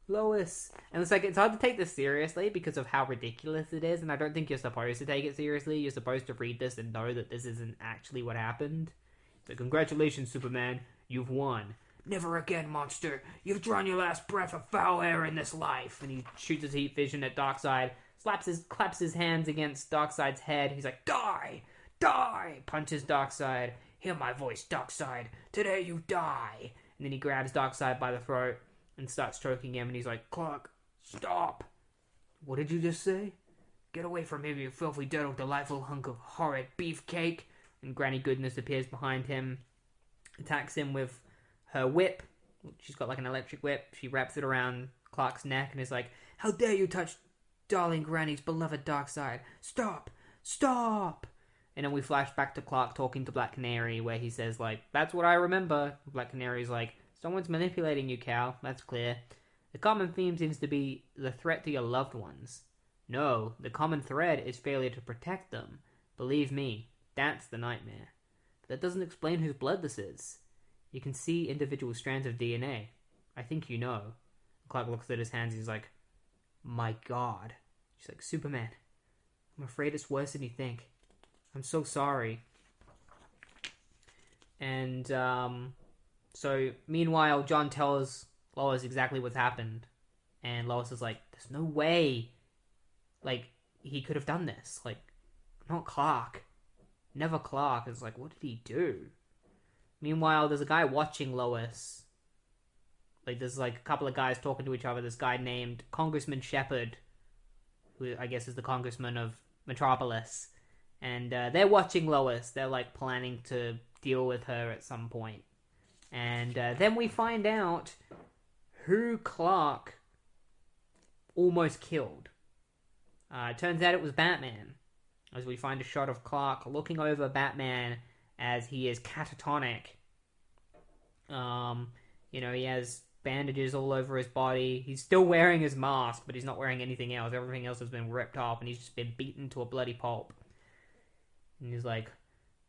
Lois! And it's like, it's hard to take this seriously because of how ridiculous it is, and I don't think you're supposed to take it seriously. You're supposed to read this and know that this isn't actually what happened. So congratulations, Superman. You've won. Never again, monster. You've drawn your last breath of foul air in this life. And he shoots his heat vision at Darkseid, claps his hands against Darkseid's head. He's like, die! Die! Punches Darkseid. Hear my voice, Darkseid. Today you die. And then he grabs Darkseid by the throat and starts stroking him. And he's like, Clark, stop. What did you just say? Get away from him, you filthy, dirty, delightful hunk of horrid beefcake. And Granny Goodness appears behind him, attacks him with her whip. She's got like an electric whip. She wraps it around Clark's neck and is like, how dare you touch darling Granny's beloved Darkseid. Stop. Stop. And then we flash back to Clark talking to Black Canary, where he says, like, that's what I remember. Black Canary's like, someone's manipulating you, Cal. That's clear. The common theme seems to be the threat to your loved ones. No, the common thread is failure to protect them. Believe me, that's the nightmare. But that doesn't explain whose blood this is. You can see individual strands of DNA. I think you know. Clark looks at his hands and he's like, my God. She's like, Superman, I'm afraid it's worse than you think. I'm so sorry. And, so, meanwhile, John tells Lois exactly what's happened. And Lois is like, there's no way, like, he could have done this. Like, not Clark. Never Clark. It's like, what did he do? Meanwhile, there's a guy watching Lois. Like, there's, like, a couple of guys talking to each other. This guy named Congressman Shepard, who I guess is the congressman of Metropolis. And they're watching Lois. They're, like, planning to deal with her at some point. And then we find out who Clark almost killed. It turns out it was Batman. As we find a shot of Clark looking over Batman as he is catatonic. He has bandages all over his body. He's still wearing his mask, but he's not wearing anything else. Everything else has been ripped off, and he's just been beaten to a bloody pulp. And he's like,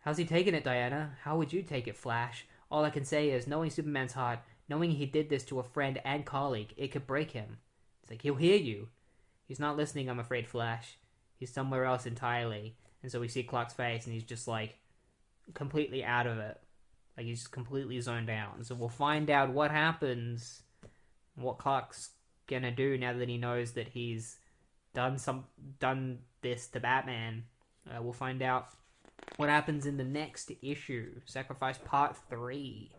how's he taking it, Diana? How would you take it, Flash? All I can say is, knowing Superman's heart, knowing he did this to a friend and colleague, it could break him. It's like, he'll hear you. He's not listening, I'm afraid, Flash. He's somewhere else entirely. And so we see Clark's face, and he's just, like, completely out of it. Like, he's just completely zoned out. And so we'll find out what happens, what Clark's gonna do now that he knows that he's done this to Batman. We'll find out what happens in the next issue, Sacrifice Part 3.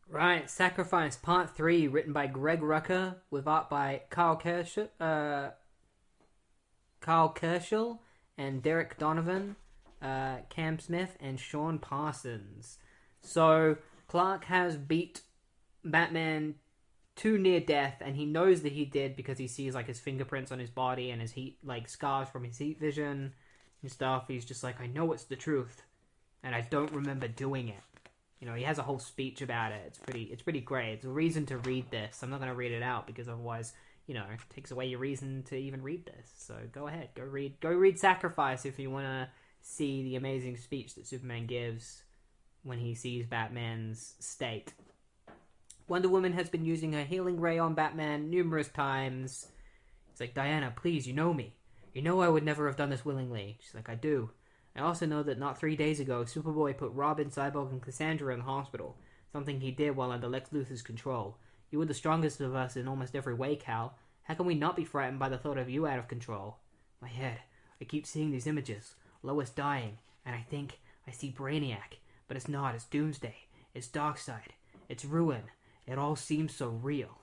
Right, Sacrifice Part 3, written by Greg Rucka, with art by Carl Kerschel and Derek Donovan, Cam Smith, and Sean Parsons. So, Clark has beat Batman to near death, and he knows that he did because he sees, like, his fingerprints on his body and his heat, like, scars from his heat vision and stuff. He's just like, I know it's the truth, and I don't remember doing it. You know, he has a whole speech about it. It's pretty great. It's a reason to read this. I'm not going to read it out because otherwise, you know, it takes away your reason to even read this. So go ahead, go read Sacrifice if you want to see the amazing speech that Superman gives when he sees Batman's state. Wonder Woman has been using her healing ray on Batman numerous times. It's like, Diana, please, you know me. You know I would never have done this willingly. She's like, I do. I also know that not 3 days ago, Superboy put Robin, Cyborg, and Cassandra in the hospital. Something he did while under Lex Luthor's control. You were the strongest of us in almost every way, Cal. How can we not be frightened by the thought of you out of control? My head. I keep seeing these images. Lois dying. And I think I see Brainiac. But it's not. It's Doomsday. It's Darkseid. It's ruin. It all seems so real.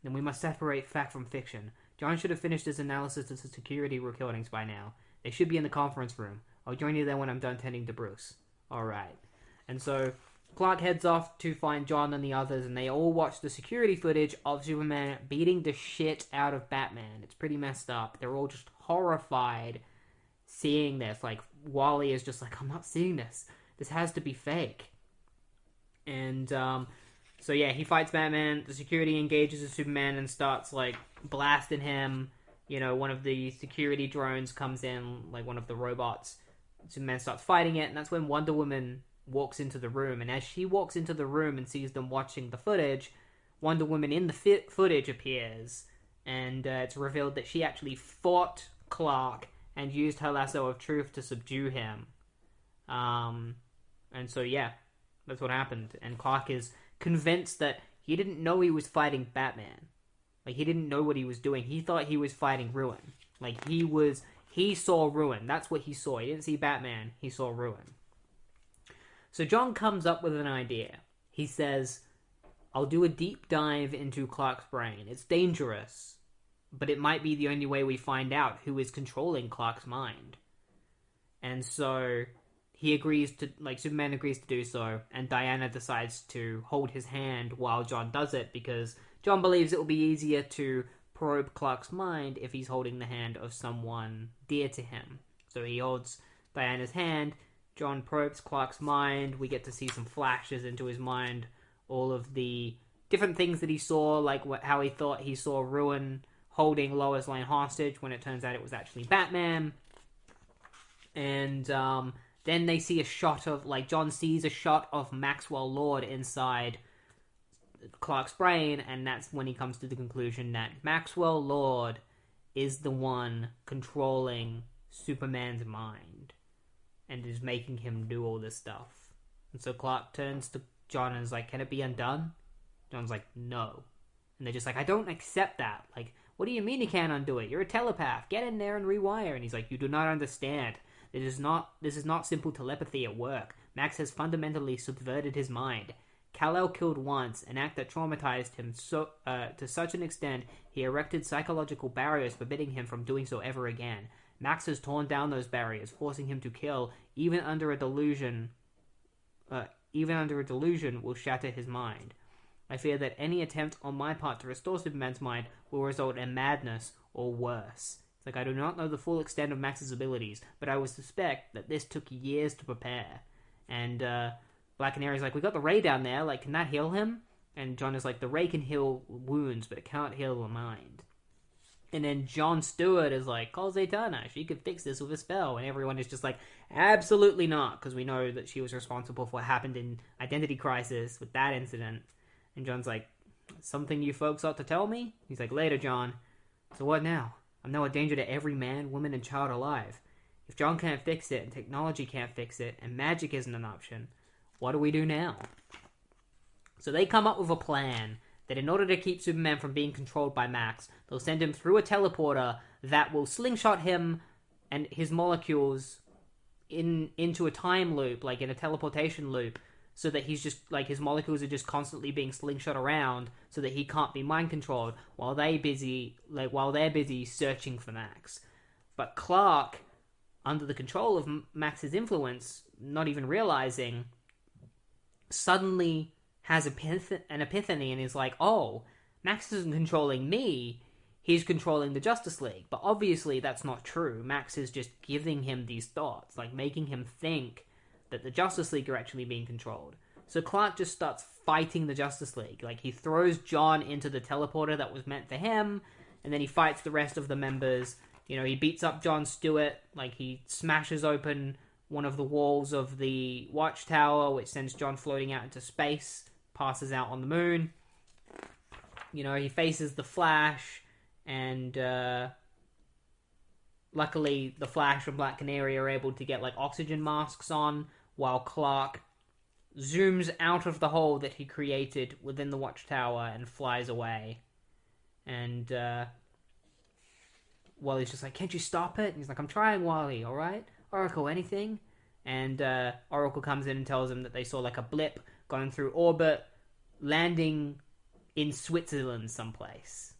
Then we must separate fact from fiction. John should have finished his analysis of the security recordings by now. They should be in the conference room. I'll join you there when I'm done tending to Bruce. Alright. And so, Clark heads off to find John and the others, and they all watch the security footage of Superman beating the shit out of Batman. It's pretty messed up. They're all just horrified seeing this. Like, Wally is just like, I'm not seeing this. This has to be fake. And, so yeah, he fights Batman. The security engages with Superman and starts, like, blasting him. You know, one of the security drones comes in, like one of the robots. Superman starts fighting it, and that's when Wonder Woman walks into the room. And as she walks into the room and sees them watching the footage, Wonder Woman in the footage appears. And it's revealed that she actually fought Clark and used her lasso of truth to subdue him. And so, yeah, that's what happened. And Clark is convinced that he didn't know he was fighting Batman. Like, he didn't know what he was doing. He thought he was fighting Ruin. Like, he saw Ruin. That's what he saw. He didn't see Batman. He saw Ruin. So John comes up with an idea. He says, I'll do a deep dive into Clark's brain. It's dangerous, but it might be the only way we find out who is controlling Clark's mind. And so he agrees to, like, Superman agrees to do so, and Diana decides to hold his hand while John does it, because John believes it will be easier to probe Clark's mind if he's holding the hand of someone dear to him. So he holds Diana's hand, John probes Clark's mind, we get to see some flashes into his mind, all of the different things that he saw, like how he thought he saw Ruin holding Lois Lane hostage, when it turns out it was actually Batman. And then they see a shot of, like, John sees a shot of Maxwell Lord inside Clark's brain, and that's when he comes to the conclusion that Maxwell Lord is the one controlling Superman's mind and is making him do all this stuff. And so Clark turns to John and is like, can it be undone? John's like, no. And they're just like, I don't accept that. Like, what do you mean you can't undo it? You're a telepath. Get in there and rewire. And he's like, you do not understand. This is not simple telepathy at work. Max has fundamentally subverted his mind. Kal-El killed once, an act that traumatized him to such an extent he erected psychological barriers forbidding him from doing so ever again. Max has torn down those barriers, forcing him to kill, even under a delusion will shatter his mind. I fear that any attempt on my part to restore Superman's mind will result in madness or worse. It's like, I do not know the full extent of Max's abilities, but I would suspect that this took years to prepare. And Black Canary's like, we got the ray down there, like, can that heal him? And John is like, the ray can heal wounds, but it can't heal the mind. And then Jon Stewart is like, call Zatanna, she could fix this with a spell. And everyone is just like, absolutely not, because we know that she was responsible for what happened in Identity Crisis with that incident. And John's like, something you folks ought to tell me? He's like, later, John. So what now? I'm now a danger to every man, woman, and child alive. If John can't fix it, and technology can't fix it, and magic isn't an option, what do we do now? So they come up with a plan that in order to keep Superman from being controlled by Max, they'll send him through a teleporter that will slingshot him and his molecules into a time loop, like in a teleportation loop, so that he's just like his molecules are just constantly being slingshot around, so that he can't be mind controlled while they're busy searching for Max. But Clark, under the control of Max's influence, not even realizing, suddenly has an epiphany and is like, oh, Max isn't controlling me, he's controlling the Justice League. But obviously that's not true. Max is just giving him these thoughts, like making him think that the Justice League are actually being controlled. So Clark just starts fighting the Justice League. Like, he throws John into the teleporter that was meant for him, and then he fights the rest of the members. You know, he beats up John Stewart, like he smashes open one of the walls of the watchtower, which sends John floating out into space, passes out on the moon. You know, he faces the Flash, and luckily the Flash and Black Canary are able to get like oxygen masks on, while Clark zooms out of the hole that he created within the watchtower and flies away. And Wally's just like, can't you stop it? And he's like, I'm trying, Wally, alright? Oracle, anything? And Oracle comes in and tells him that they saw like a blip going through orbit, landing in Switzerland someplace.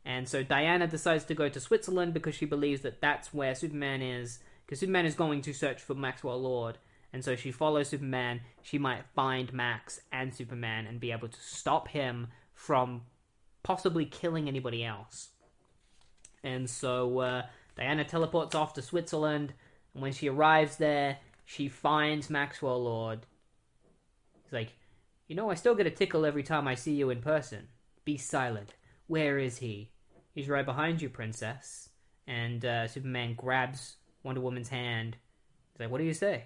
And so Diana decides to go to Switzerland because she believes that that's where Superman is, because Superman is going to search for Maxwell Lord. And so she follows Superman. She might find Max and Superman and be able to stop him from possibly killing anybody else. And so Diana teleports off to Switzerland, and when she arrives there, she finds Maxwell Lord. He's like, you know, I still get a tickle every time I see you in person. Be silent. Where is he? He's right behind you, princess. And Superman grabs Wonder Woman's hand. He's like, what do you say?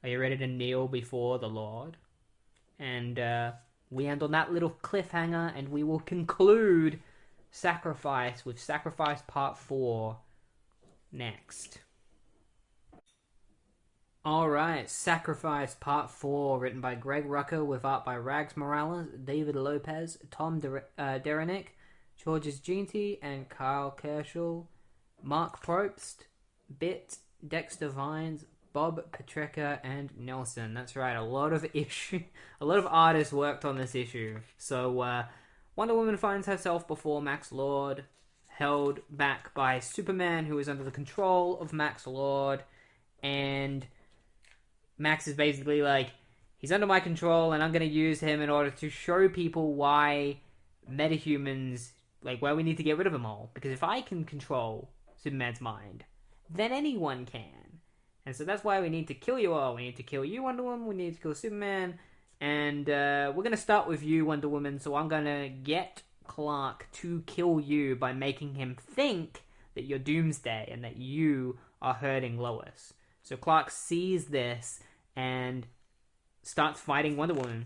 Are you ready to kneel before the Lord? And we end on that little cliffhanger, and we will conclude Sacrifice with Sacrifice Part 4 next. Alright, Sacrifice Part 4, written by Greg Rucka, with art by Rags Morales, David Lopez, Tom Derenick, Georges Jeanty, and Kyle Kerschel, Mark Probst, Bit, Dexter Vines, Bob Petrecka, and Nelson. That's right, a lot of artists worked on this issue. So, Wonder Woman finds herself before Max Lord, held back by Superman, who is under the control of Max Lord, and Max is basically like, he's under my control, and I'm going to use him in order to show people why metahumans, like, why we need to get rid of them all. Because if I can control Superman's mind, then anyone can. And so that's why we need to kill you all. We need to kill you, Wonder Woman. We need to kill Superman. And we're going to start with you, Wonder Woman. So I'm going to get Clark to kill you by making him think that you're Doomsday and that you are hurting Lois. So Clark sees this and starts fighting Wonder Woman.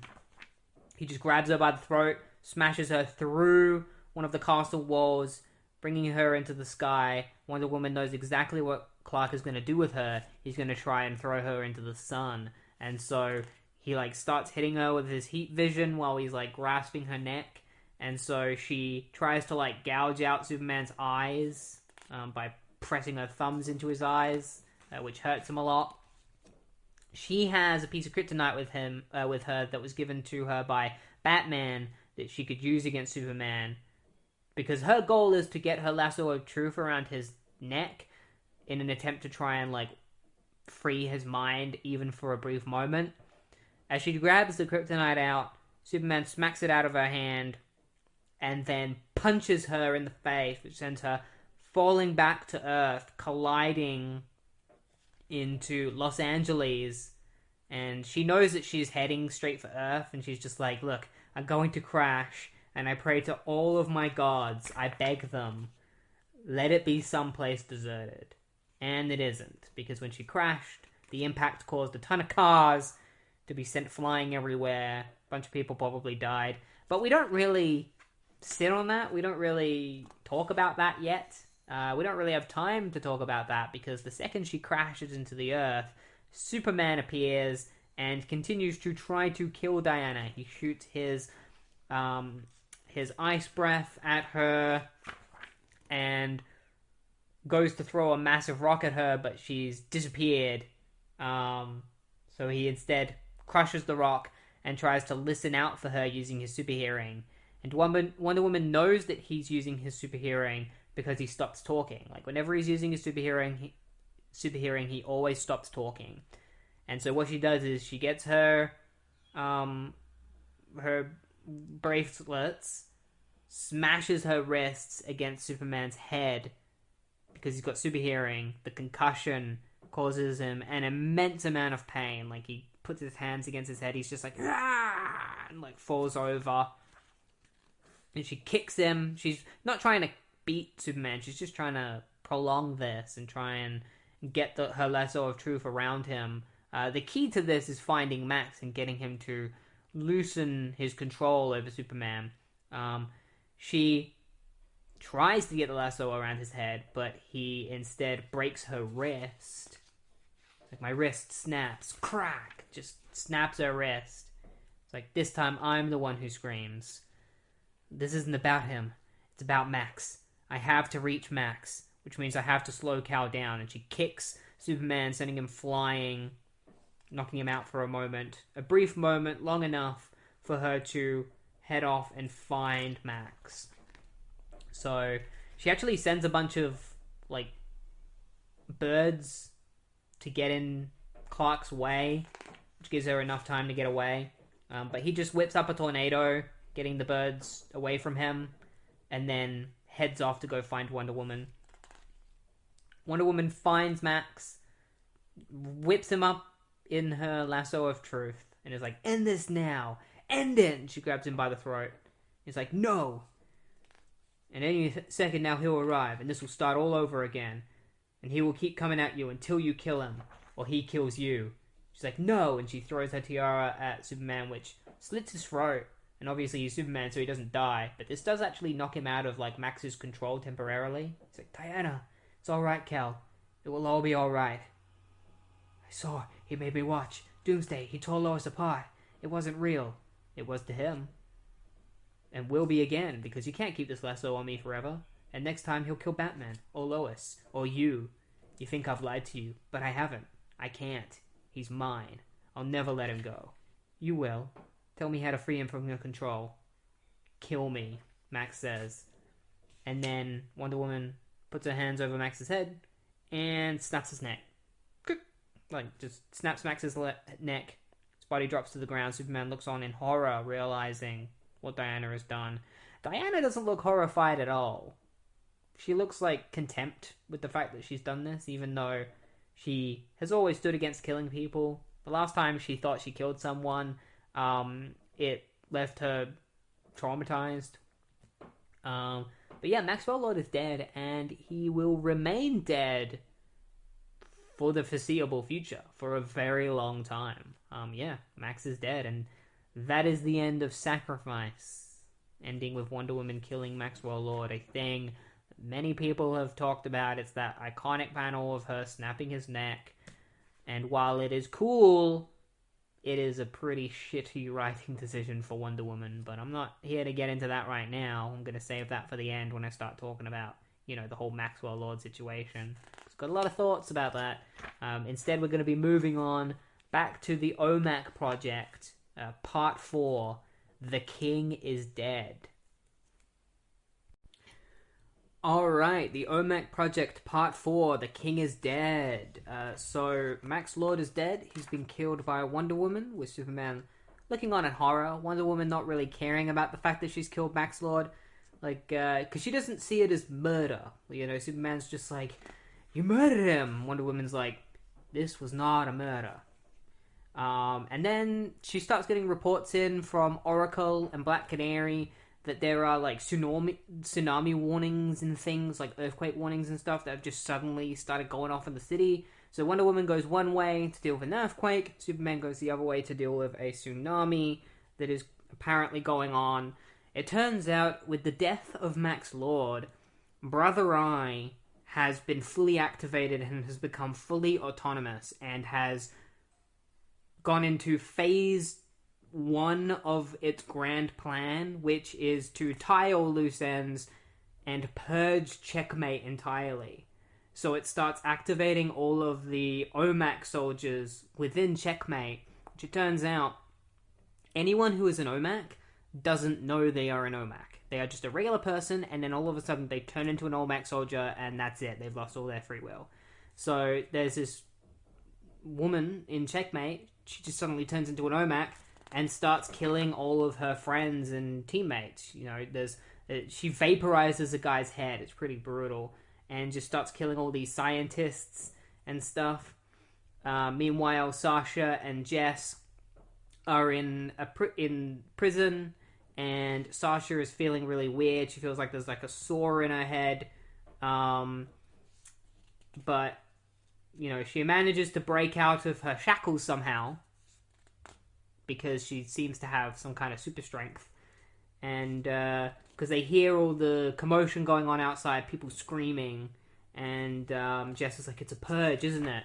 He just grabs her by the throat, smashes her through one of the castle walls, bringing her into the sky. Wonder Woman knows exactly what Clark is going to do with her. He's going to try and throw her into the sun. And so he like starts hitting her with his heat vision while he's like grasping her neck. And so she tries to like gouge out Superman's eyes by pressing her thumbs into his eyes, which hurts him a lot. She has a piece of kryptonite with her that was given to her by Batman that she could use against Superman, because her goal is to get her lasso of truth around his neck in an attempt to try and like free his mind even for a brief moment. As she grabs the kryptonite out, Superman smacks it out of her hand and then punches her in the face, which sends her falling back to Earth, colliding into Los Angeles. And she knows that she's heading straight for Earth, and she's just like, look, I'm going to crash, and I pray to all of my gods, I beg them, let it be someplace deserted. And it isn't, because when she crashed, the impact caused a ton of cars to be sent flying everywhere. A bunch of people probably died. But we don't really sit on that. We don't really talk about that yet. We don't really have time to talk about that, because the second she crashes into the Earth, Superman appears and continues to try to kill Diana. He shoots his ice breath at her and goes to throw a massive rock at her, but she's disappeared So he instead crushes the rock and tries to listen out for her using his super hearing. And Wonder Woman knows that he's using his super hearing because he stops talking. Like, whenever he's using his super hearing, he always stops talking. And so what she does is she gets her bracelets, smashes her wrists against Superman's head because he's got super hearing. The concussion causes him an immense amount of pain. Like, he puts his hands against his head, he's just like, ah! And like falls over. And she kicks him. She's not trying to beat Superman, she's just trying to prolong this and try and get her lasso of truth around him. The key to this is finding Max and getting him to loosen his control over Superman. She tries to get the lasso around his head, but he instead breaks her wrist. Like, my wrist snaps. Crack! Just snaps her wrist. It's like, this time I'm the one who screams. This isn't about him. It's about Max. I have to reach Max, which means I have to slow Cal down. And she kicks Superman, sending him flying, knocking him out for a moment. A brief moment, long enough for her to head off and find Max. So she actually sends a bunch of, like, birds to get in Clark's way, which gives her enough time to get away. But he just whips up a tornado, getting the birds away from him, and then heads off to go find Wonder Woman. Wonder Woman finds Max, whips him up in her lasso of truth, and is like, end this now! End it! And she grabs him by the throat. He's like, no! And any second now he'll arrive, and this will start all over again. And he will keep coming at you until you kill him, or he kills you. She's like, no! And she throws her tiara at Superman, which slits his throat. And obviously he's Superman, so he doesn't die. But this does actually knock him out of, like, Max's control temporarily. He's like, Diana, it's alright, Cal. It will all be alright. I saw. He made me watch. Doomsday. He tore Lois apart. It wasn't real. It was to him. And will be again, because you can't keep this lasso on me forever. And next time he'll kill Batman, or Lois, or you. You think I've lied to you, but I haven't. I can't. He's mine. I'll never let him go. You will. Tell me how to free him from your control. Kill me, Max says. And then Wonder Woman puts her hands over Max's head and snaps his neck. Like, just snaps Max's neck. His body drops to the ground. Superman looks on in horror, realizing what Diana has done. Diana doesn't look horrified at all. She looks like contempt with the fact that she's done this, even though she has always stood against killing people. The last time she thought she killed someone, it left her traumatized. But yeah, Maxwell Lord is dead, and he will remain dead for the foreseeable future, for a very long time. Yeah, Max is dead, and that is the end of Sacrifice, ending with Wonder Woman killing Maxwell Lord, a thing many people have talked about. It's that iconic panel of her snapping his neck, and while it is cool, it is a pretty shitty writing decision for Wonder Woman, but I'm not here to get into that right now. I'm going to save that for the end when I start talking about, you know, the whole Maxwell Lord situation. I've got a lot of thoughts about that. Instead, we're going to be moving on back to the Omac Project, Part 4, The King is Dead. Alright, the Omac Project Part 4, The King is Dead. So, Max Lord is dead. He's been killed by Wonder Woman, with Superman looking on in horror. Wonder Woman not really caring about the fact that she's killed Max Lord. Like, because she doesn't see it as murder. You know, Superman's just like, you murdered him! Wonder Woman's like, this was not a murder. And then she starts getting reports in from Oracle and Black Canary that there are, like, tsunami warnings and things, like earthquake warnings and stuff that have just suddenly started going off in the city. So Wonder Woman goes one way to deal with an earthquake, Superman goes the other way to deal with a tsunami that is apparently going on. It turns out, with the death of Max Lord, Brother Eye has been fully activated and has become fully autonomous and has gone into phase 1 of its grand plan, which is to tie all loose ends and purge Checkmate entirely. So it starts activating all of the Omac soldiers within Checkmate, which it turns out anyone who is an Omac doesn't know they are an Omac. They are just a regular person, and then all of a sudden they turn into an Omac soldier, and that's it. They've lost all their free will. So there's this woman in Checkmate, she just suddenly turns into an Omac and starts killing all of her friends and teammates. You know, she vaporizes a guy's head. It's pretty brutal. And just starts killing all these scientists and stuff. Meanwhile, Sasha and Jess are in prison, and Sasha is feeling really weird. She feels like there's like a sore in her head. But, you know, she manages to break out of her shackles somehow, because she seems to have some kind of super strength. And because they hear all the commotion going on outside, people screaming, and Jess is like, it's a purge, isn't it?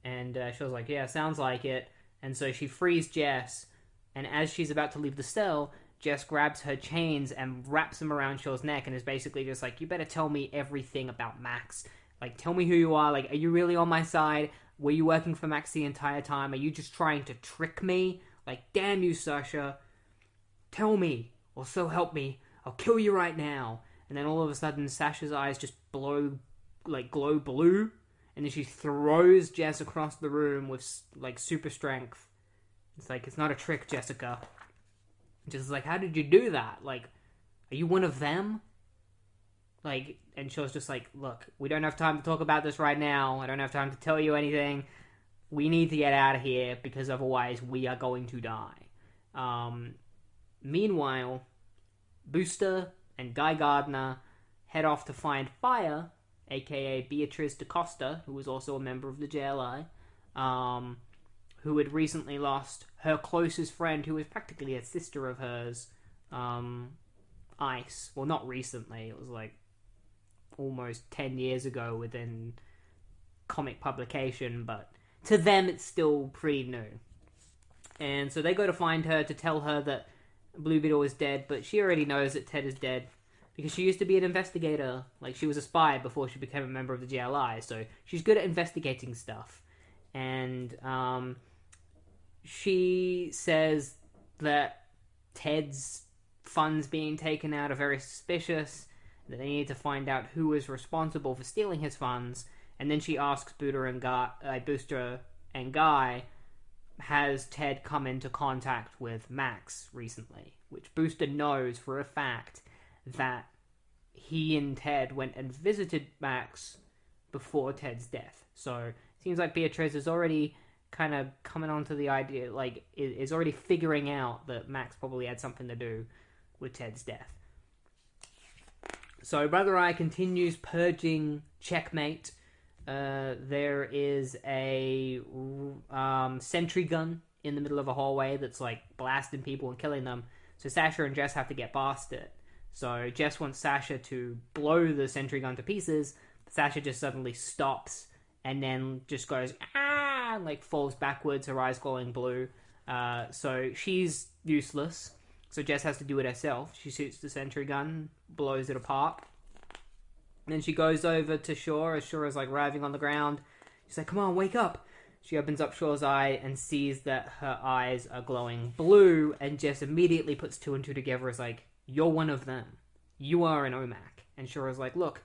And she was like, yeah, sounds like it. And so she frees Jess, and as she's about to leave the cell, Jess grabs her chains and wraps them around Shaw's neck, and is basically just like, you better tell me everything about Max. Like, tell me who you are. Like, are you really on my side? Were you working for Max the entire time? Are you just trying to trick me? Like, damn you, Sasha. Tell me, or so help me, I'll kill you right now. And then all of a sudden, Sasha's eyes just glow blue, and then she throws Jess across the room with, like, super strength. It's like, it's not a trick, Jessica. Just like, how did you do that? Like, are you one of them? Like, and she was just like, look, we don't have time to talk about this right now. I don't have time to tell you anything. We need to get out of here, because otherwise we are going to die. Meanwhile, Booster and Guy Gardner head off to find Fire, aka Beatrice DaCosta, who was also a member of the JLI, who had recently lost her closest friend, who was practically a sister of hers, Ice. Well, not recently, it was like almost 10 years ago within comic publication, but to them it's still pretty new. And so they go to find her to tell her that Blue Beetle is dead, but she already knows that Ted is dead, because she used to be an investigator. Like, she was a spy before she became a member of the GLI, so she's good at investigating stuff. And she says that Ted's funds being taken out are very suspicious, that they need to find out who is responsible for stealing his funds. And then she asks Booster and Guy, has Ted come into contact with Max recently? Which Booster knows for a fact that he and Ted went and visited Max before Ted's death. So it seems like Beatrice is already kind of coming onto the idea, like, is already figuring out that Max probably had something to do with Ted's death. So Brother Eye continues purging Checkmate. There is a sentry gun in the middle of a hallway that's like blasting people and killing them. So Sasha and Jess have to get past it. So Jess wants Sasha to blow the sentry gun to pieces. Sasha just suddenly stops and then just goes, ah, and like falls backwards, her eyes glowing blue. So she's useless. So Jess has to do it herself. She shoots the sentry gun, blows it apart. And then she goes over to Shaw as Shaw is like writhing on the ground. She's like, come on, wake up. She opens up Shaw's eye and sees that her eyes are glowing blue, and Jess immediately puts two and two together as like, you're one of them. You are an Omac. And Shaw is like, look,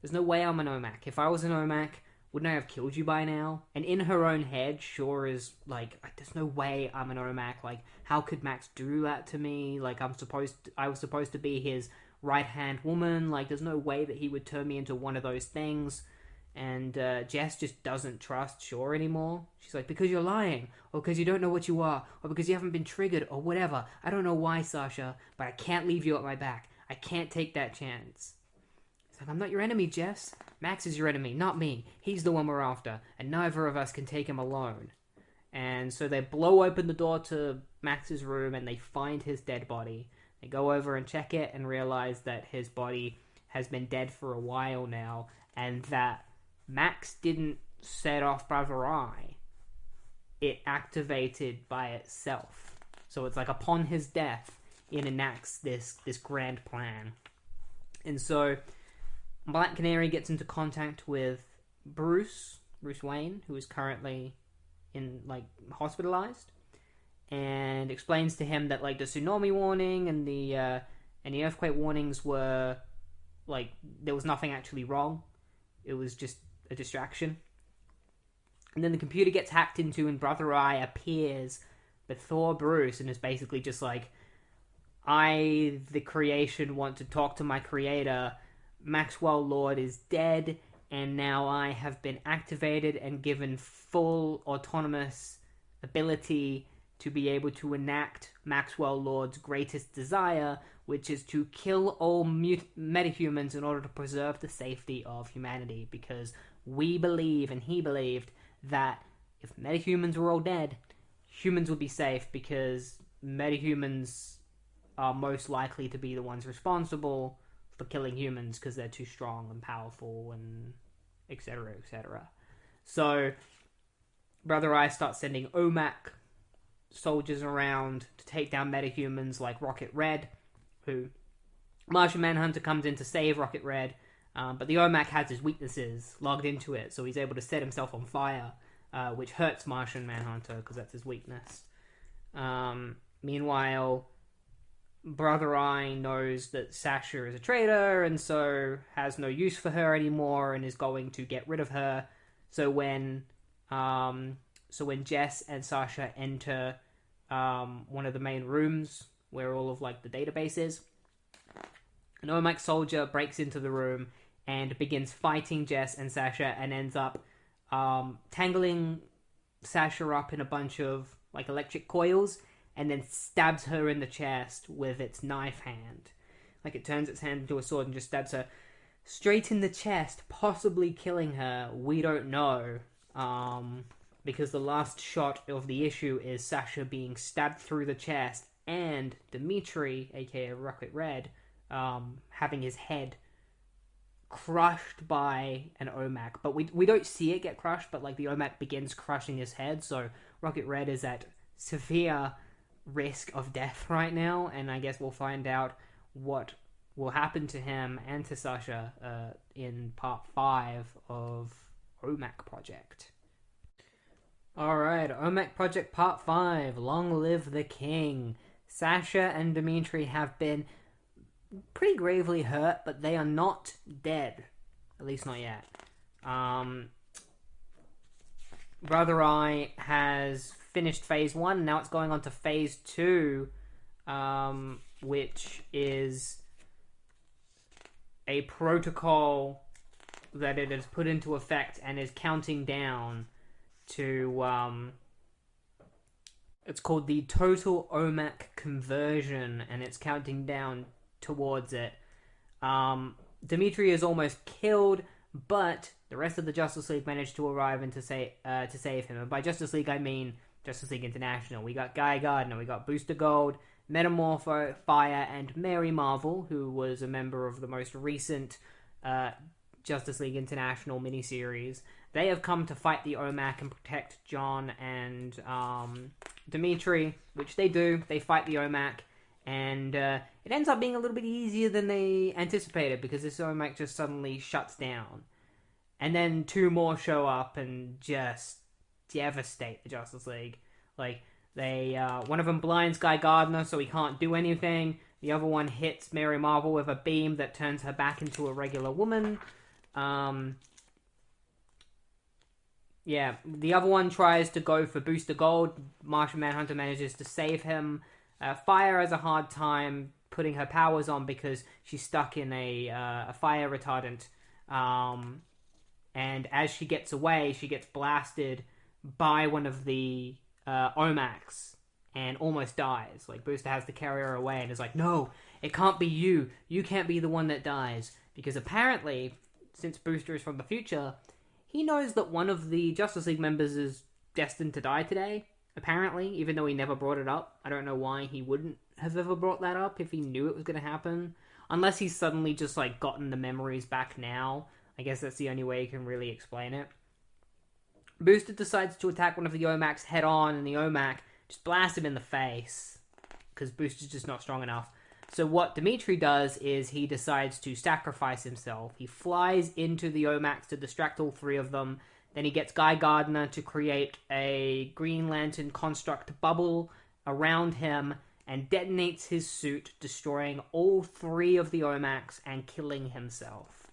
there's no way I'm an Omac. If I was an Omac, wouldn't I have killed you by now? And in her own head, Shaw is like, there's no way I'm an Omac. Like, how could Max do that to me? Like, I was supposed to be his right-hand woman. Like, there's no way that he would turn me into one of those things. And Jess just doesn't trust Shaw anymore. She's like, because you're lying, or because you don't know what you are, or because you haven't been triggered, or whatever. I don't know why, Sasha, but I can't leave you at my back. I can't take that chance. It's like, I'm not your enemy, Jess. Max is your enemy, not me. He's the one we're after, and neither of us can take him alone. And so they blow open the door to Max's room, and they find his dead body. They go over and check it, and realize that his body has been dead for a while now, and that Max didn't set off Brother Eye. It activated by itself. So it's like upon his death, it enacts this grand plan. And so Black Canary gets into contact with Bruce Wayne, who is currently in hospitalized, and explains to him that the tsunami warning and the earthquake warnings were there was nothing actually wrong. It was just a distraction. And then the computer gets hacked into, and Brother Eye appears before Bruce and is basically just I, the creation, want to talk to my creator. Maxwell Lord is dead, and now I have been activated and given full autonomous ability to be able to enact Maxwell Lord's greatest desire, which is to kill all metahumans in order to preserve the safety of humanity. Because we believe, and he believed, that if metahumans were all dead, humans would be safe, because metahumans are most likely to be the ones responsible for killing humans because they're too strong and powerful and etc, etc. So Brother Eye starts sending Omac soldiers around to take down metahumans like Rocket Red, who Martian Manhunter comes in to save Rocket Red, but the Omac has his weaknesses logged into it, so he's able to set himself on fire, which hurts Martian Manhunter because that's his weakness. Meanwhile, Brother Eye knows that Sasha is a traitor, and so has no use for her anymore, and is going to get rid of her. So when Jess and Sasha enter one of the main rooms where all of the database is, an Omac soldier breaks into the room and begins fighting Jess and Sasha, and ends up tangling Sasha up in a bunch of electric coils, and then stabs her in the chest with its knife hand. It turns its hand into a sword and just stabs her straight in the chest, possibly killing her. We don't know, because the last shot of the issue is Sasha being stabbed through the chest, and Dimitri, aka Rocket Red, having his head crushed by an Omac. But we don't see it get crushed, but the Omac begins crushing his head, so Rocket Red is at severe risk of death right now, and I guess we'll find out what will happen to him and to Sasha in part 5 of Omac Project. Alright, Omac Project part 5, Long Live the King. Sasha and Dimitri have been pretty gravely hurt, but they are not dead. At least not yet. Brother Eye has finished phase 1, now it's going on to phase 2, which is a protocol that it has put into effect and is counting down to, it's called the Total Omac Conversion, and it's counting down towards it. Dimitri is almost killed, but the rest of the Justice League managed to arrive and to save him. And by Justice League, I mean Justice League International. We got Guy Gardner, we got Booster Gold, Metamorpho, Fire, and Mary Marvel, who was a member of the most recent Justice League International miniseries. They have come to fight the Omac and protect John and Dimitri, which they do. They fight the Omac, and it ends up being a little bit easier than they anticipated, because this Omac just suddenly shuts down. And then 2 more show up and just devastate the Justice League. They one of them blinds Guy Gardner so he can't do anything. The other one hits Mary Marvel with a beam that turns her back into a regular woman. The other one tries to go for Booster Gold. Martian Manhunter manages to save him. Fire has a hard time putting her powers on because she's stuck in a fire retardant. And as she gets away, she gets blasted by one of the Omacs and almost dies. Booster has to carry her away and is like, no, it can't be you. You can't be the one that dies. Because apparently, since Booster is from the future, he knows that one of the Justice League members is destined to die today. Apparently, even though he never brought it up. I don't know why he wouldn't have ever brought that up if he knew it was going to happen. Unless he's suddenly just gotten the memories back now. I guess that's the only way you can really explain it. Booster decides to attack one of the Omacs head on, and the Omac just blasts him in the face, because Booster's just not strong enough. So what Dimitri does is he decides to sacrifice himself. He flies into the Omacs to distract all three of them. Then he gets Guy Gardner to create a Green Lantern construct bubble around him and detonates his suit, destroying all three of the Omacs and killing himself.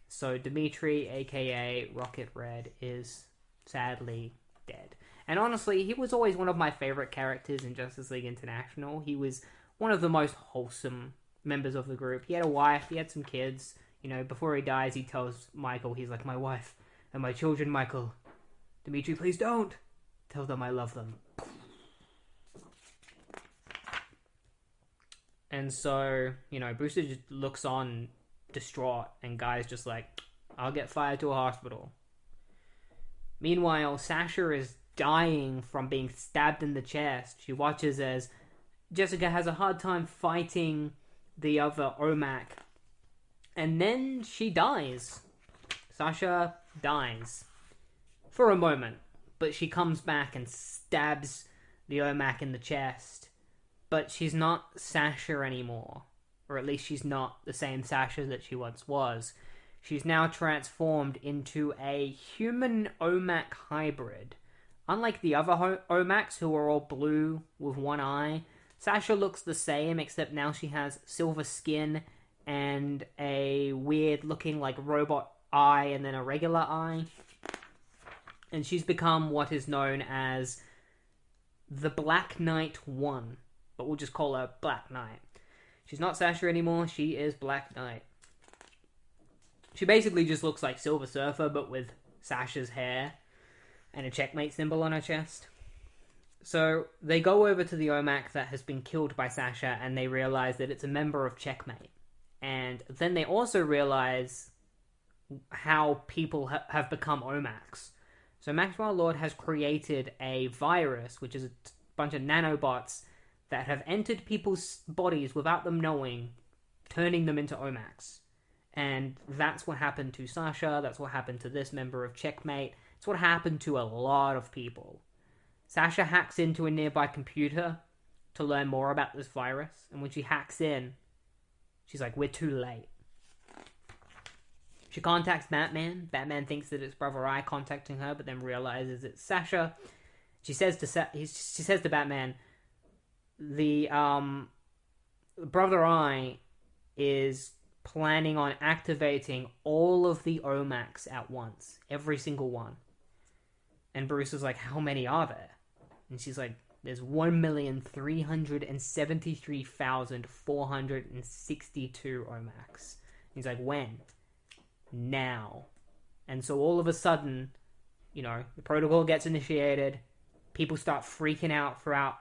So Dimitri, aka Rocket Red, is sadly dead. And honestly, he was always one of my favorite characters in Justice League International. He was one of the most wholesome members of the group. He had a wife, he had some kids. You know, before he dies, he tells Michael, he's like, my wife and my children, Michael. Dimitri, please don't. Tell them I love them. And so, you know, Brewster just looks on distraught, and Guy's just like, I'll get fired to a hospital. Meanwhile, Sasha is dying from being stabbed in the chest. She watches as Jessica has a hard time fighting the other Omac. And then she dies. Sasha dies. For a moment. But she comes back and stabs the Omac in the chest. But she's not Sasha anymore. Or at least she's not the same Sasha that she once was. She's now transformed into a human Omac hybrid. Unlike the other Omacs who are all blue with one eye, Sasha looks the same, except now she has silver skin and a weird looking like robot eye and then a regular eye. And she's become what is known as the Black Knight 1. But we'll just call her Black Knight. She's not Sasha anymore, she is Black Knight. She basically just looks like Silver Surfer, but with Sasha's hair and a checkmate symbol on her chest. So they go over to the Omac that has been killed by Sasha, and they realize that it's a member of Checkmate. And then they also realize how people have become Omacs. So Maxwell Lord has created a virus, which is a bunch of nanobots that have entered people's bodies without them knowing, turning them into Omacs. And that's what happened to Sasha, that's what happened to this member of Checkmate, it's what happened to a lot of people. Sasha hacks into a nearby computer to learn more about this virus, and when she hacks in, she's like, we're too late. She contacts Batman. Batman thinks that it's Brother Eye contacting her, but then realizes it's Sasha. She says to Batman, the Brother Eye is planning on activating all of the Omacs at once. Every single one. And Bruce is like, how many are there? And she's like, there's 1,373,462 Omacs. He's like, when? Now. And so all of a sudden, you know, the protocol gets initiated. People start freaking out throughout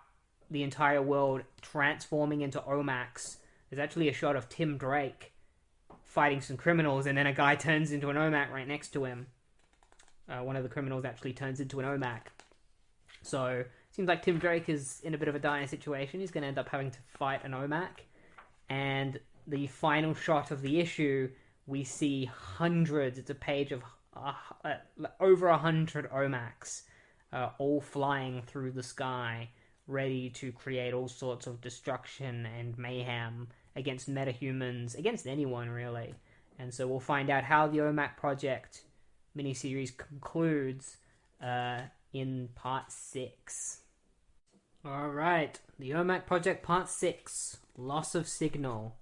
the entire world, transforming into Omacs. There's actually a shot of Tim Drake fighting some criminals, and then a guy turns into an Omac right next to him. One of the criminals actually turns into an Omac. So, it seems like Tim Drake is in a bit of a dire situation. He's going to end up having to fight an Omac. And the final shot of the issue, we see hundreds, it's a page of over 100 Omacs, all flying through the sky, ready to create all sorts of destruction and mayhem against metahumans, against anyone really. And so we'll find out how the Omac Project miniseries concludes in part 6. Alright, the Omac Project part 6, Loss of Signal.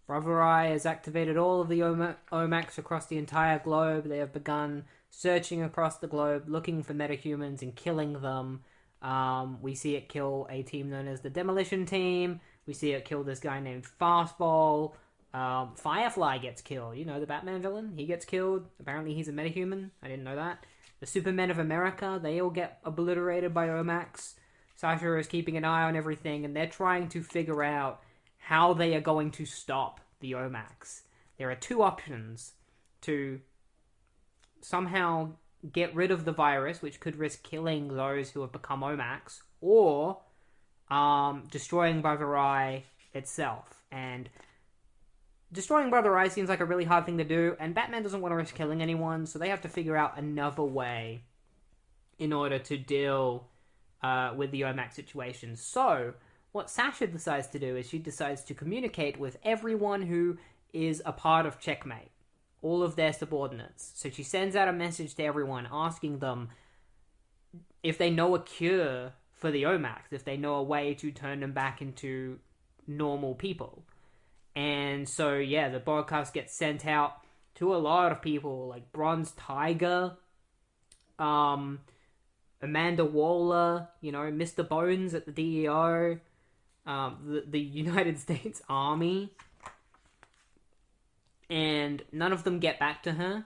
Brother Eye has activated all of the Omacs across the entire globe. They have begun searching across the globe, looking for metahumans and killing them. We see it kill a team known as the Demolition Team. We see it kill this guy named Fastball. Firefly gets killed. You know, the Batman villain. He gets killed. Apparently he's a metahuman. I didn't know that. The Supermen of America, they all get obliterated by Omacs. Sasha is keeping an eye on everything, and they're trying to figure out how they are going to stop the Omacs. There are two options: to somehow get rid of the virus, which could risk killing those who have become Omacs, or destroying Brother Eye itself. And destroying Brother Eye seems like a really hard thing to do, and Batman doesn't want to risk killing anyone, so they have to figure out another way in order to deal with the Omac situation. So, what Sasha decides to do is she decides to communicate with everyone who is a part of Checkmate, all of their subordinates. So she sends out a message to everyone asking them if they know a cure for the Omacs, if they know a way to turn them back into normal people. And so, yeah, the broadcast gets sent out to a lot of people, like Bronze Tiger, Amanda Waller, Mr. Bones at the DEO, the United States Army. And none of them get back to her.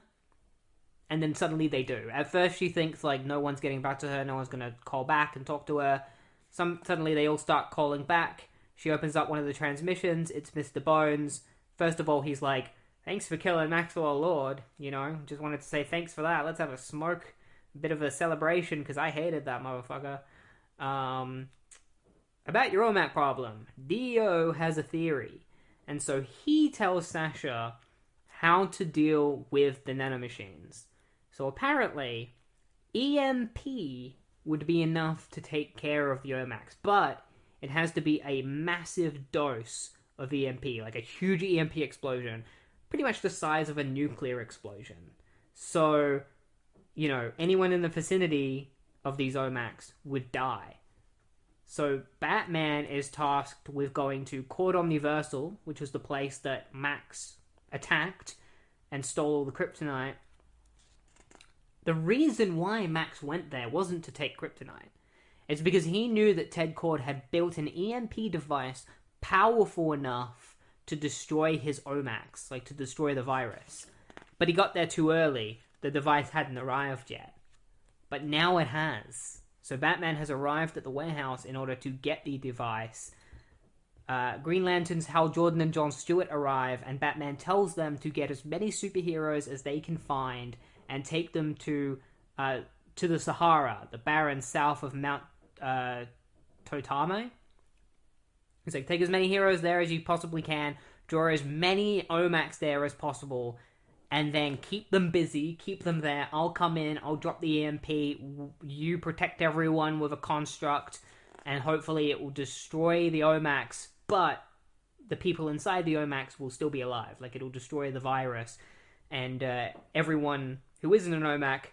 And then suddenly they do. At first she thinks, like, no one's getting back to her, no one's going to call back and talk to her. Suddenly they all start calling back. She opens up one of the transmissions. It's Mr. Bones. First of all, he's like, thanks for killing Maxwell Lord. Just wanted to say thanks for that. Let's have a smoke. A bit of a celebration, because I hated that motherfucker. About your Omac problem. Dio has a theory. And so he tells Sasha how to deal with the nanomachines. So apparently, EMP would be enough to take care of the Omacs, but it has to be a massive dose of EMP, like a huge EMP explosion, pretty much the size of a nuclear explosion. So, anyone in the vicinity of these Omacs would die. So Batman is tasked with going to Court Omniversal, which was the place that Max attacked and stole all the kryptonite. The reason why Max went there wasn't to take kryptonite. It's because he knew that Ted Kord had built an EMP device powerful enough to destroy his Omacs, like to destroy the virus. But he got there too early. The device hadn't arrived yet. But now it has. So Batman has arrived at the warehouse in order to get the device. Green Lantern's Hal Jordan and Jon Stewart arrive, and Batman tells them to get as many superheroes as they can find and take them to the Sahara, the barren south of Mount Totame. He's like, take as many heroes there as you possibly can, draw as many Omacs there as possible, and then keep them busy, keep them there. I'll come in, I'll drop the EMP, you protect everyone with a construct, and hopefully it will destroy the Omacs, but the people inside the Omacs will still be alive. Like, it'll destroy the virus, and everyone who isn't an Omac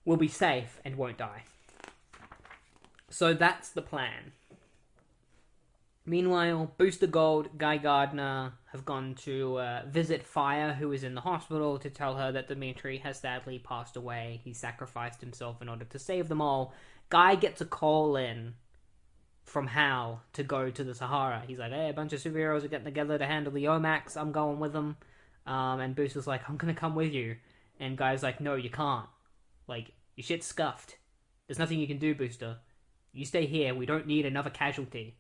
will be safe and won't die. So that's the plan. Meanwhile, Booster Gold, Guy Gardner have gone to visit Fire, who is in the hospital, to tell her that Dimitri has sadly passed away. He sacrificed himself in order to save them all. Guy gets a call in from Hal to go to the Sahara. He's like, hey, a bunch of superheroes are getting together to handle the Omacs. I'm going with them. And Booster's like, I'm going to come with you. And Guy's like, no, you can't. Like, your shit's scuffed. There's nothing you can do, Booster. You stay here. We don't need another casualty.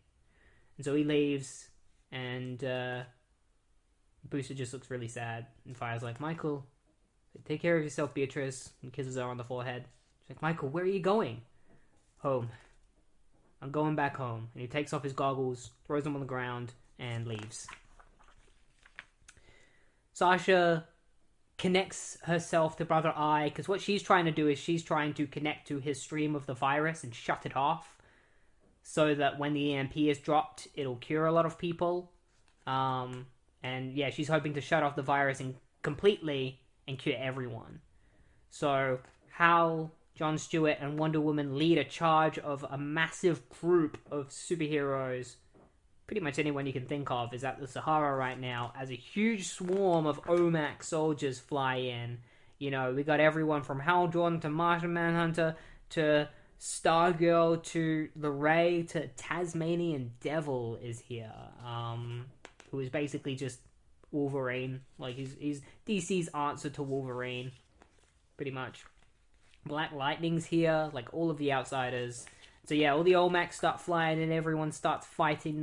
And so he leaves, and Booster just looks really sad. And Fire's like, Michael, take care of yourself, Beatrice. And kisses her on the forehead. She's like, Michael, where are you going? Home. I'm going back home. And he takes off his goggles, throws them on the ground, and leaves. Sasha connects herself to Brother Eye, because what she's trying to do is she's trying to connect to his stream of the virus and shut it off, so that when the EMP is dropped, it'll cure a lot of people. And yeah, she's hoping to shut off the virus completely and cure everyone. So Hal, Jon Stewart, and Wonder Woman lead a charge of a massive group of superheroes. Pretty much anyone you can think of is at the Sahara right now, as a huge swarm of Omac soldiers fly in. We got everyone from Hal Jordan to Martian Manhunter to Stargirl to the Ray to Tasmanian Devil is here, who is basically just Wolverine. Like, he's DC's answer to Wolverine, pretty much. Black Lightning's here, like all of the outsiders. So yeah, all the Omacs start flying and everyone starts fighting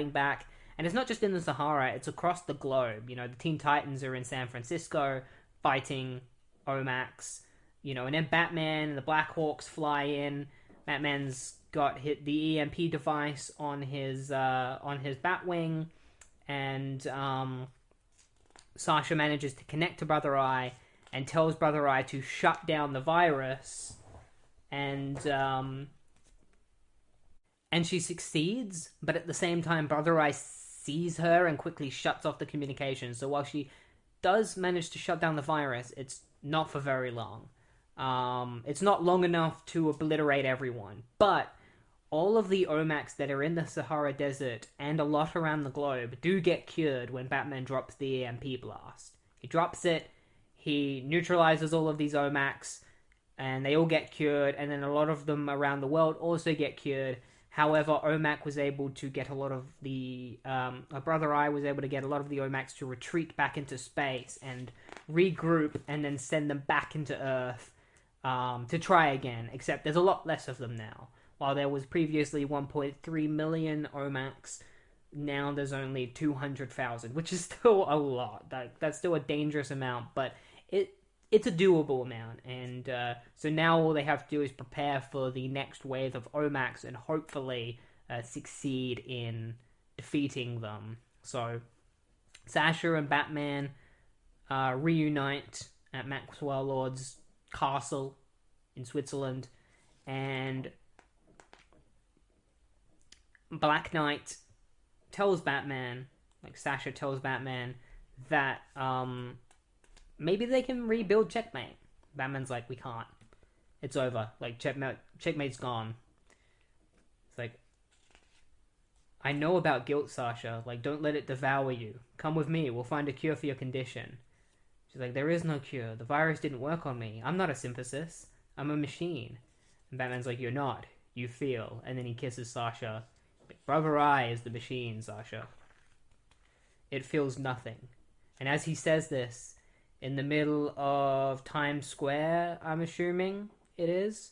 back. And it's not just in the Sahara, it's across the globe. The Teen Titans are in San Francisco fighting Omacs. And then Batman and the Black Hawks fly in. Batman's got hit the EMP device on his Batwing, and Sasha manages to connect to Brother Eye and tells Brother Eye to shut down the virus. And and she succeeds, but at the same time, Brother Eye sees her and quickly shuts off the communication. So while she does manage to shut down the virus, it's not for very long. It's not long enough to obliterate everyone, but all of the Omacs that are in the Sahara Desert and a lot around the globe do get cured when Batman drops the EMP blast. He drops it, he neutralizes all of these Omacs, and they all get cured, and then a lot of them around the world also get cured. However, Omac was able to get a lot of the... Brother Eye was able to get a lot of the Omacs to retreat back into space and regroup and then send them back into Earth to try again, except there's a lot less of them now. While there was previously 1.3 million Omacs, now there's only 200,000, which is still a lot. That's still a dangerous amount, but it's a doable amount. And so now all they have to do is prepare for the next wave of Omacs and hopefully succeed in defeating them. So Sasha and Batman reunite at Maxwell Lord's castle in Switzerland, and Black Knight tells Batman, like Sasha tells Batman, that maybe they can rebuild Checkmate. Batman's like, we can't. It's over. Like, Checkmate's gone. It's like, I know about guilt, Sasha. Like, don't let it devour you. Come with me. We'll find a cure for your condition. She's like, there is no cure. The virus didn't work on me. I'm not a synthesis. I'm a machine. And Batman's like, you're not. You feel. And then he kisses Sasha. Brother Eye is the machine, Sasha. It feels nothing. And as he says this, in the middle of Times Square, I'm assuming it is,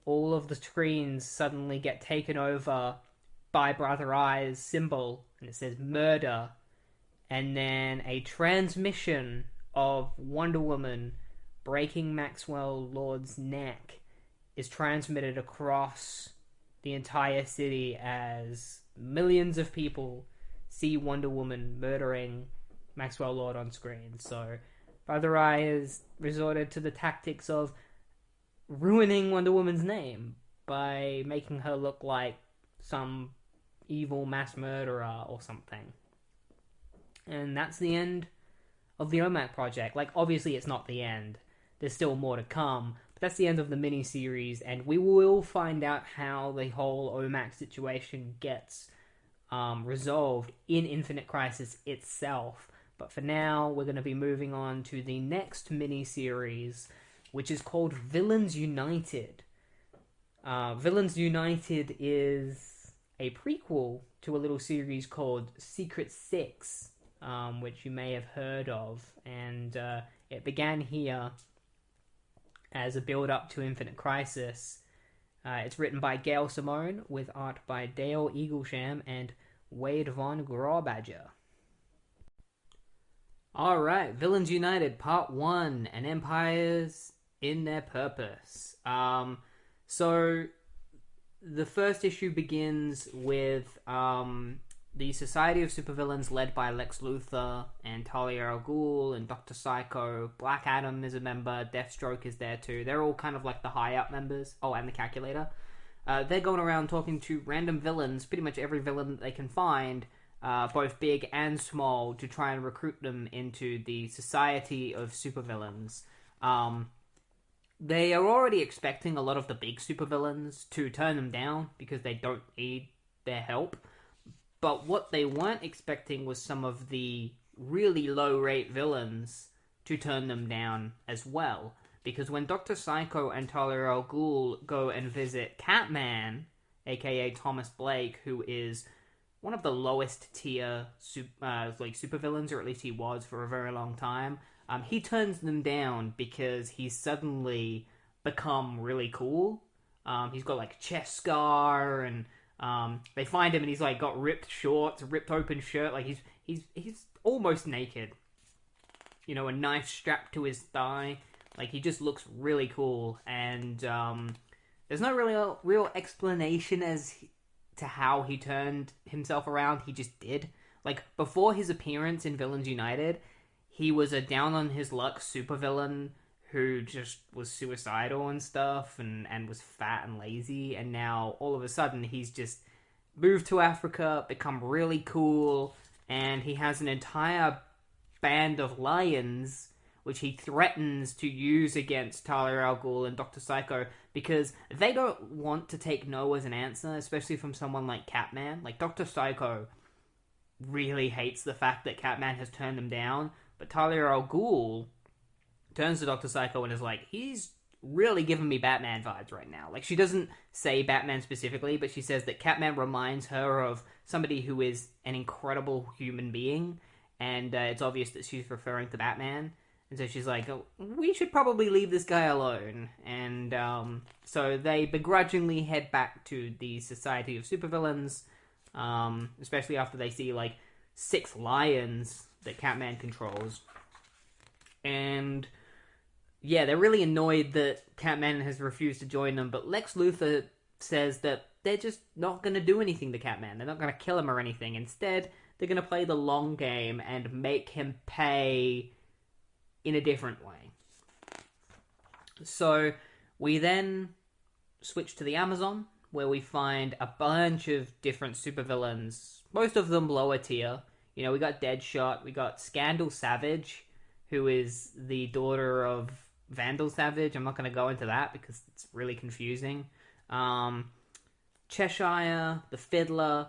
all of the screens suddenly get taken over by Brother Eye's symbol, and it says murder, and then a transmission of Wonder Woman breaking Maxwell Lord's neck is transmitted across the entire city as millions of people see Wonder Woman murdering Maxwell Lord on screen. So Brother Eye has resorted to the tactics of ruining Wonder Woman's name by making her look like some evil mass murderer or something. And that's the end of the Omac Project. Like, obviously it's not the end. There's still more to come. But that's the end of the mini-series, and we will find out how the whole Omac situation gets resolved in Infinite Crisis itself. But for now, we're going to be moving on to the next mini-series, which is called Villains United. Villains United is a prequel to a little series called Secret Six, which you may have heard of. And it began here as a build-up to Infinite Crisis. It's written by Gail Simone, with art by Dale Eaglesham and Wade Von Grawbadger. Alright, Villains United, Part 1, and Empires in Their Purpose. So, the first issue begins with the Society of Supervillains led by Lex Luthor and Talia al Ghul and Dr. Psycho. Black Adam is a member, Deathstroke is there too. They're all kind of like the high-up members. Oh, and the Calculator. They're going around talking to random villains, pretty much every villain that they can find, both big and small, to try and recruit them into the Society of Supervillains. They are already expecting a lot of the big supervillains to turn them down because they don't need their help. But what they weren't expecting was some of the really low-rate villains to turn them down as well. Because when Dr. Psycho and Talia al Ghul go and visit Catman, aka Thomas Blake, who is one of the lowest tier supervillains, or at least he was for a very long time, he turns them down because he's suddenly become really cool. He's got like a chest scar, and they find him and he's like got ripped shorts, ripped open shirt, like he's almost naked. You know, a knife strapped to his thigh. Like, he just looks really cool, and there's no really real explanation as to how he turned himself around. He just did. Like, before his appearance in Villains United, he was a down-on-his-luck supervillain who just was suicidal and stuff, and was fat and lazy, and now, all of a sudden, he's just move to Africa, become really cool, and he has an entire band of lions which he threatens to use against Talia al Ghul and Dr. Psycho because they don't want to take no as an answer, especially from someone like Catman. Like, Dr. Psycho really hates the fact that Catman has turned him down, but Talia al Ghul turns to Dr. Psycho and is like, he's really giving me Batman vibes right now. Like, she doesn't say Batman specifically, but she says that Catman reminds her of somebody who is an incredible human being, and it's obvious that she's referring to Batman. And so she's like, oh, we should probably leave this guy alone. And so they begrudgingly head back to the Society of Supervillains, especially after they see, like, 6 lions that Catman controls. And yeah, they're really annoyed that Catman has refused to join them, but Lex Luthor says that they're just not going to do anything to Catman. They're not going to kill him or anything. Instead, they're going to play the long game and make him pay in a different way. So we then switch to the Amazon, where we find a bunch of different supervillains, most of them lower tier. You know, we got Deadshot, we got Scandal Savage, who is the daughter of Vandal Savage. I'm not going to go into that because it's really confusing. Cheshire, the Fiddler,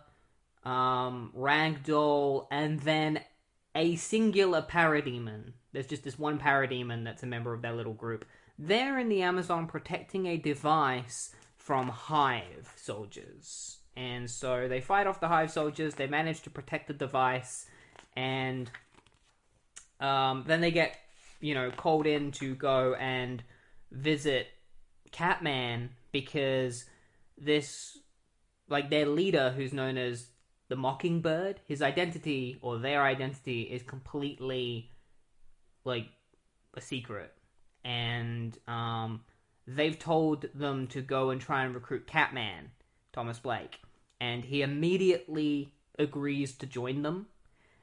Ragdoll, and then a singular Parademon. There's just this one Parademon that's a member of their little group. They're in the Amazon protecting a device from Hive soldiers. And so they fight off the Hive soldiers, they manage to protect the device, and then they get, called in to go and visit Catman because this, their leader, who's known as the Mockingbird, his identity, or their identity, is completely, a secret. And they've told them to go and try and recruit Catman, Thomas Blake. And he immediately agrees to join them.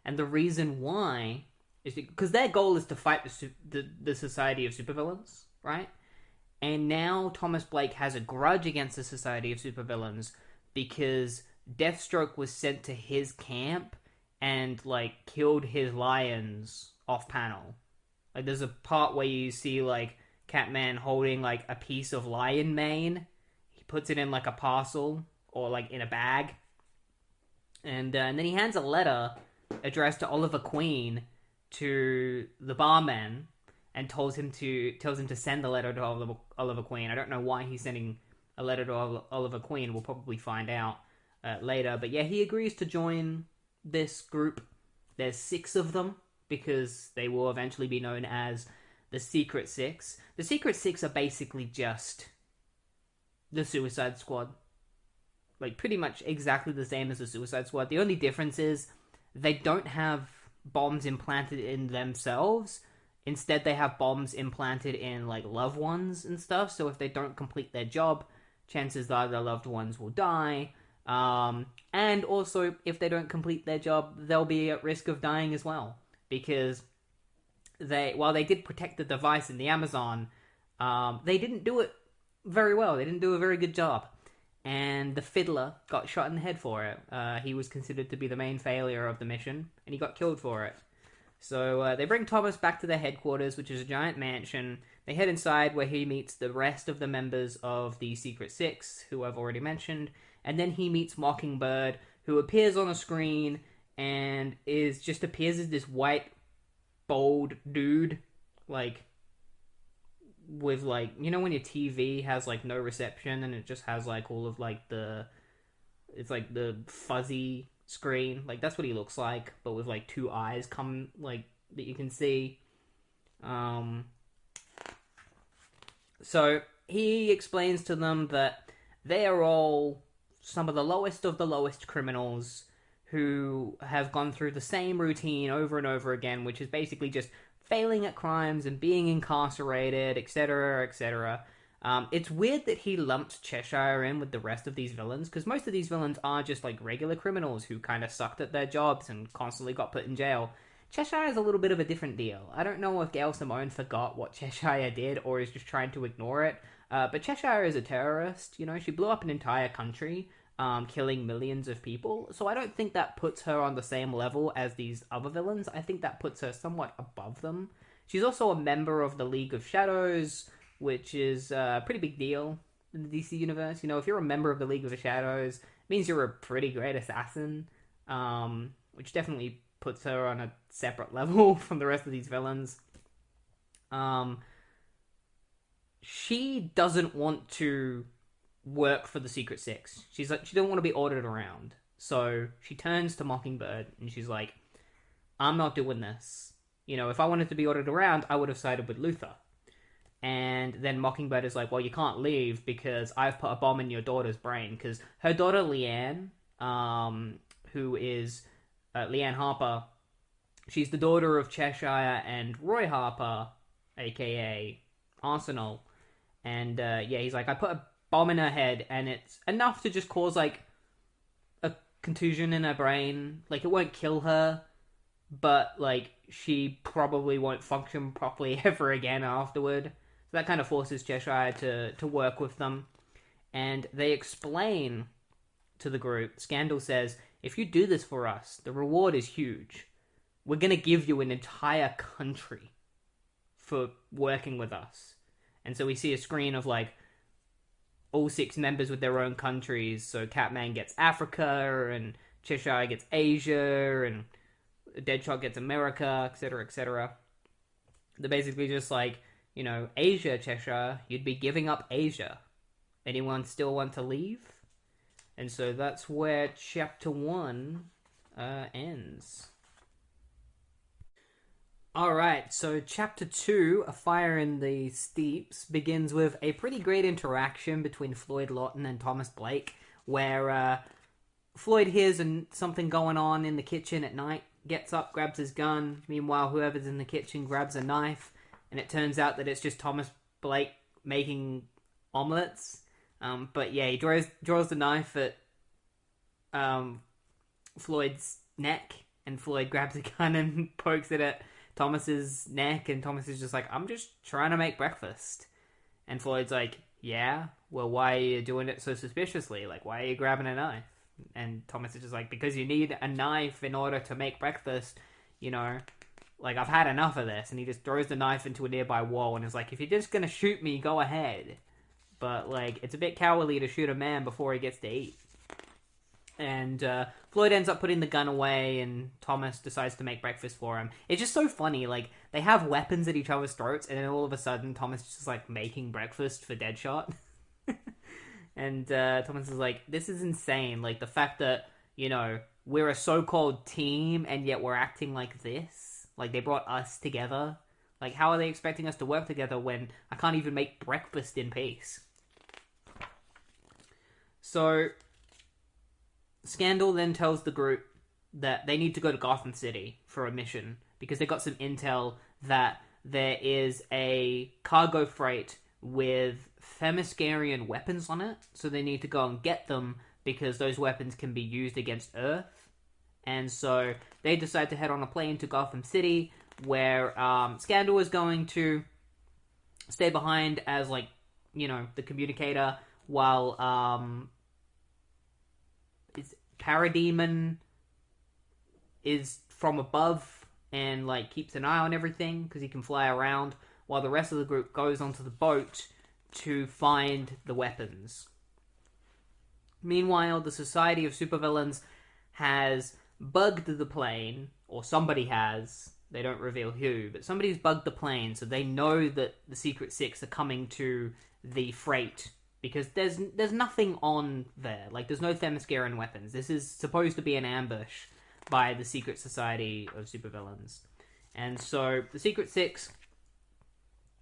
And the reason why is because their goal is to fight the Society of Supervillains, right? And now Thomas Blake has a grudge against the Society of Supervillains because Deathstroke was sent to his camp and, killed his lions off panel. There's a part where you see, Catman holding, a piece of lion mane. He puts it in, a parcel or, in a bag. And then he hands a letter addressed to Oliver Queen to the barman and tells him to send the letter to Oliver Queen. I don't know why he's sending a letter to Oliver Queen. We'll probably find out later. But yeah, he agrees to join this group. There's 6 of them because they will eventually be known as the Secret Six. The Secret Six are basically just the Suicide Squad. Pretty much exactly the same as the Suicide Squad. The only difference is they don't have bombs implanted in themselves. Instead, they have bombs implanted in, loved ones and stuff. So if they don't complete their job, chances are their loved ones will die. And also, if they don't complete their job, they'll be at risk of dying as well. Because while they did protect the device in the Amazon, they didn't do it very well. They didn't do a very good job. And the Fiddler got shot in the head for it. He was considered to be the main failure of the mission, and he got killed for it. So they bring Thomas back to their headquarters, which is a giant mansion. They head inside where he meets the rest of the members of the Secret Six, who I've already mentioned. And then he meets Mockingbird, who appears on a screen and appears as this white, bold dude, with when your TV has no reception and it just has all of it's the fuzzy screen, that's what he looks like, but with 2 eyes that you can see. So he explains to them that they are all some of the lowest criminals who have gone through the same routine over and over again, which is basically just failing at crimes and being incarcerated, etc., etc. It's weird that he lumped Cheshire in with the rest of these villains, because most of these villains are just regular criminals who kind of sucked at their jobs and constantly got put in jail. Cheshire is a little bit of a different deal. I don't know if Gail Simone forgot what Cheshire did or is just trying to ignore it, but Cheshire is a terrorist. She blew up an entire country killing millions of people. So I don't think that puts her on the same level as these other villains. I think that puts her somewhat above them. She's also a member of the League of Shadows, which is a pretty big deal in the DC universe. You know, if you're a member of the League of the Shadows, it means you're a pretty great assassin, which definitely puts her on a separate level from the rest of these villains. She doesn't want to work for the Secret Six. She's like, she don't want to be ordered around. So she turns to Mockingbird and she's like, I'm not doing this. You know, if I wanted to be ordered around, I would have sided with Luthor. And then Mockingbird is like, well, you can't leave because I've put a bomb in your daughter's brain. Because her daughter, Leanne, who is Leanne Harper, she's the daughter of Cheshire and Roy Harper, a.k.a. Arsenal. And, he's like, I put a bomb in her head, and it's enough to just cause, like, a contusion in her brain. Like, it won't kill her, but, like, she probably won't function properly ever again afterward. So that kind of forces Cheshire to work with them. And they explain to the group, Scandal says, if you do this for us, the reward is huge. We're going to give you an entire country for working with us. And so we see a screen of, like, all 6 members with their own countries. So Catman gets Africa, and Cheshire gets Asia, and Deadshot gets America, etc., etc. They're basically just like, you know, Asia, Cheshire, you'd be giving up Asia. Anyone still want to leave? And so that's where Chapter 1 ends. Alright, so Chapter 2, A Fire in the Steeps, begins with a pretty great interaction between Floyd Lawton and Thomas Blake, where Floyd hears something going on in the kitchen at night, gets up, grabs his gun. Meanwhile, whoever's in the kitchen grabs a knife, and it turns out that it's just Thomas Blake making omelets. But yeah, he draws the knife at Floyd's neck, and Floyd grabs a gun and pokes it at Thomas's neck, and Thomas is just like, I'm just trying to make breakfast. And Floyd's like, yeah? Well, why are you doing it so suspiciously? Like, why are you grabbing a knife? And Thomas is just like, because you need a knife in order to make breakfast, you know? Like, I've had enough of this. And he just throws the knife into a nearby wall and is like, if you're just gonna shoot me, go ahead. But, like, it's a bit cowardly to shoot a man before he gets to eat. And Floyd ends up putting the gun away, and Thomas decides to make breakfast for him. It's just so funny, like, they have weapons at each other's throats, and then all of a sudden, Thomas is just, like, making breakfast for Deadshot. And Thomas is like, this is insane. Like, the fact that, you know, we're a so-called team, and yet we're acting like this. Like, they brought us together. Like, how are they expecting us to work together when I can't even make breakfast in peace? So Scandal then tells the group that they need to go to Gotham City for a mission because they got some intel that there is a cargo freight with Themyscirian weapons on it, so they need to go and get them because those weapons can be used against Earth. And so they decide to head on a plane to Gotham City, where Scandal is going to stay behind as, like, you know, the communicator, while Parademon is from above and, like, keeps an eye on everything because he can fly around, while the rest of the group goes onto the boat to find the weapons. Meanwhile, the Society of Supervillains has bugged the plane, or somebody has. They don't reveal who, but somebody's bugged the plane, so they know that the Secret Six are coming to the freight. Because there's nothing on there. Like, there's no Themyscirian weapons. This is supposed to be an ambush by the Secret Society of Supervillains. And so the Secret Six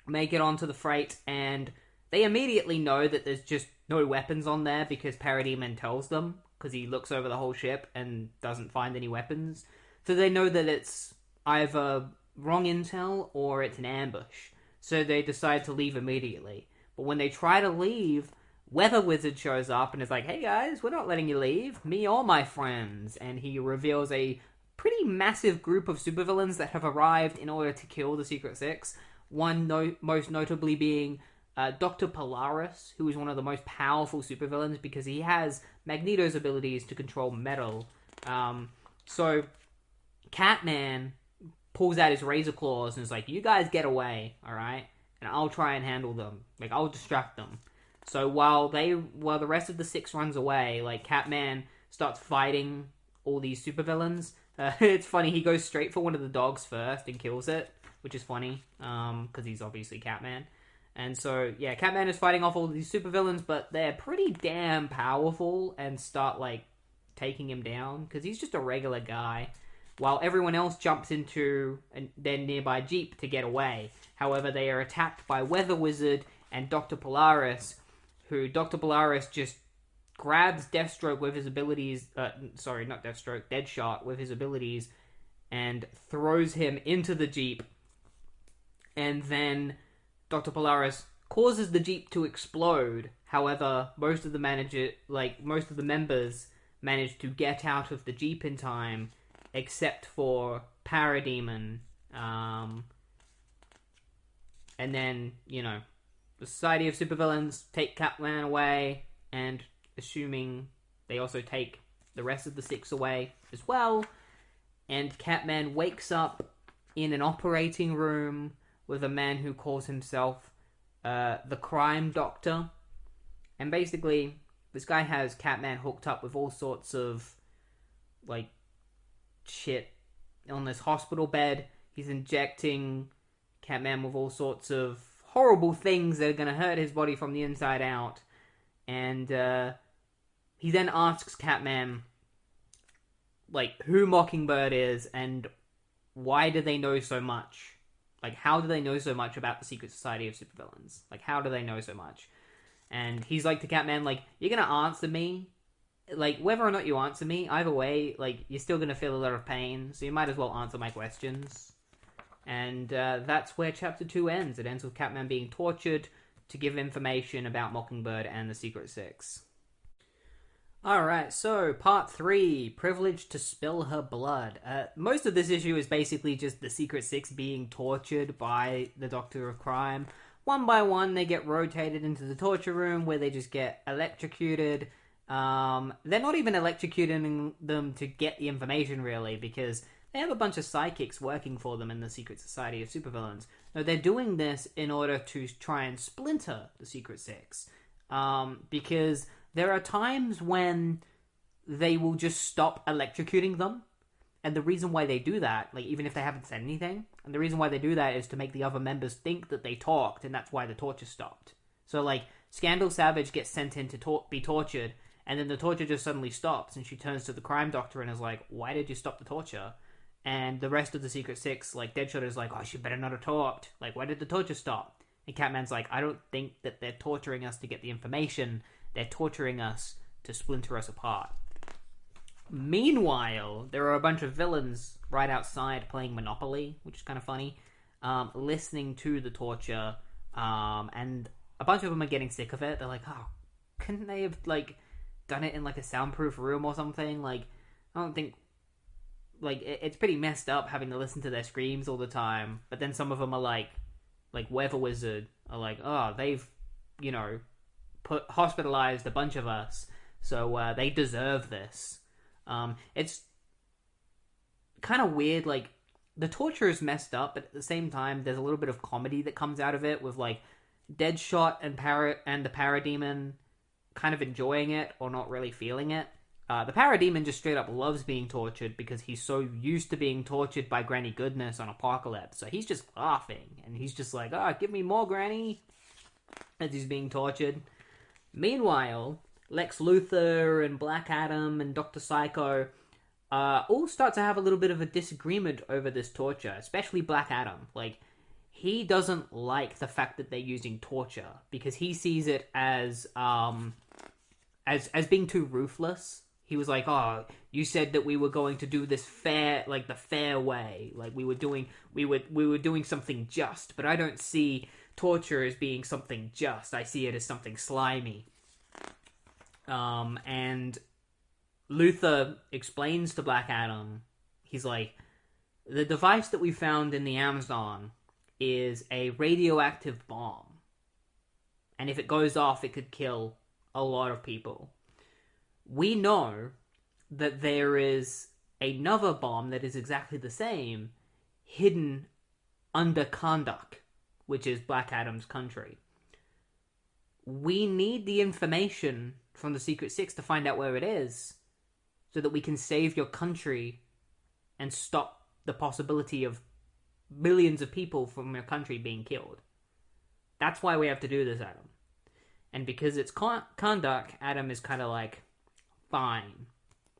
make it onto the freight, and they immediately know that there's just no weapons on there because Parademon tells them, because he looks over the whole ship and doesn't find any weapons. So they know that it's either wrong intel or it's an ambush. So they decide to leave immediately. But when they try to leave, Weather Wizard shows up and is like, hey guys, we're not letting you leave. Me or my friends. And he reveals a pretty massive group of supervillains that have arrived in order to kill the Secret Six. One most notably being Dr. Polaris, who is one of the most powerful supervillains because he has Magneto's abilities to control metal. So Catman pulls out his razor claws and is like, you guys get away, alright? And I'll try and handle them. Like, I'll distract them. So while the rest of the six runs away, like, Catman starts fighting all these supervillains. It's funny, he goes straight for one of the dogs first and kills it, which is funny, because he's obviously Catman. And so, yeah, Catman is fighting off all these supervillains, but they're pretty damn powerful and start, like, taking him down, because he's just a regular guy, while everyone else jumps into their nearby Jeep to get away. However, they are attacked by Weather Wizard and Dr. Polaris, who Dr. Polaris just grabs Deathstroke with his abilities, sorry, not Deathstroke, Deadshot with his abilities, and throws him into the Jeep. And then Dr. Polaris causes the Jeep to explode. However, most of the members manage to get out of the Jeep in time, except for Parademon. And then, the Society of Supervillains take Catman away, and assuming they also take the rest of the six away as well. And Catman wakes up in an operating room with a man who calls himself the Crime Doctor. And basically, this guy has Catman hooked up with all sorts of, like, shit on this hospital bed. He's injecting Catman with all sorts of horrible things that are going to hurt his body from the inside out. And he then asks Catman, like, who Mockingbird is and why do they know so much? Like, how do they know so much about the Secret Society of Supervillains? Like, how do they know so much? And he's like to Catman, like, you're going to answer me? Like, whether or not you answer me, either way, like, you're still going to feel a lot of pain, so you might as well answer my questions. And that's where Chapter 2 ends. It ends with Catman being tortured to give information about Mockingbird and the Secret Six. Alright, so Part 3, Privileged to Spill Her Blood. Most of this issue is basically just the Secret Six being tortured by the Doctor of Crime. One by one, they get rotated into the torture room where they just get electrocuted. They're not even electrocuting them to get the information, really, because they have a bunch of psychics working for them in the Secret Society of Supervillains. No, they're doing this in order to try and splinter the Secret Six. Because there are times when they will just stop electrocuting them. And the reason why they do that, like, even if they haven't said anything, and the reason why they do that is to make the other members think that they talked, and that's why the torture stopped. So, like, Scandal Savage gets sent in to be tortured, and then the torture just suddenly stops, and she turns to the Crime Doctor and is like, why did you stop the torture? And the rest of the Secret Six, like, Deadshot is like, oh, she better not have talked. Like, why did the torture stop? And Catman's like, I don't think that they're torturing us to get the information. They're torturing us to splinter us apart. Meanwhile, there are a bunch of villains right outside playing Monopoly, which is kind of funny, listening to the torture, and a bunch of them are getting sick of it. They're like, oh, couldn't they have, like, done it in, like, a soundproof room or something? Like, I don't think, like, it's pretty messed up having to listen to their screams all the time. But then some of them are like Weather Wizard are like, oh, they've, hospitalized a bunch of us, so they deserve this. It's kind of weird, like, the torture is messed up, but at the same time, there's a little bit of comedy that comes out of it, with, like, Deadshot and the Parademon kind of enjoying it, or not really feeling it. The Parademon just straight up loves being tortured, because he's so used to being tortured by Granny Goodness on Apocalypse, so he's just laughing, and he's just like, oh, give me more, Granny, as he's being tortured. Meanwhile, Lex Luthor and Black Adam and Dr. Psycho all start to have a little bit of a disagreement over this torture, especially Black Adam. Like, he doesn't like the fact that they're using torture, because he sees it as being too ruthless. He was like, oh, you said that we were going to do this fair, like, the fair way. Like, we were doing something just, but I don't see torture as being something just. I see it as something slimy. And Luthor explains to Black Adam, he's like, the device that we found in the Amazon is a radioactive bomb. and if it goes off, it could kill a lot of people. We know that there is another bomb that is exactly the same, hidden under Karnak, which is Black Adam's country. We need the information from the Secret Six to find out where it is, so that we can save your country and stop the possibility of millions of people from your country being killed. That's why we have to do this, Adam. And because it's Karnak, Adam is kind of like, fine.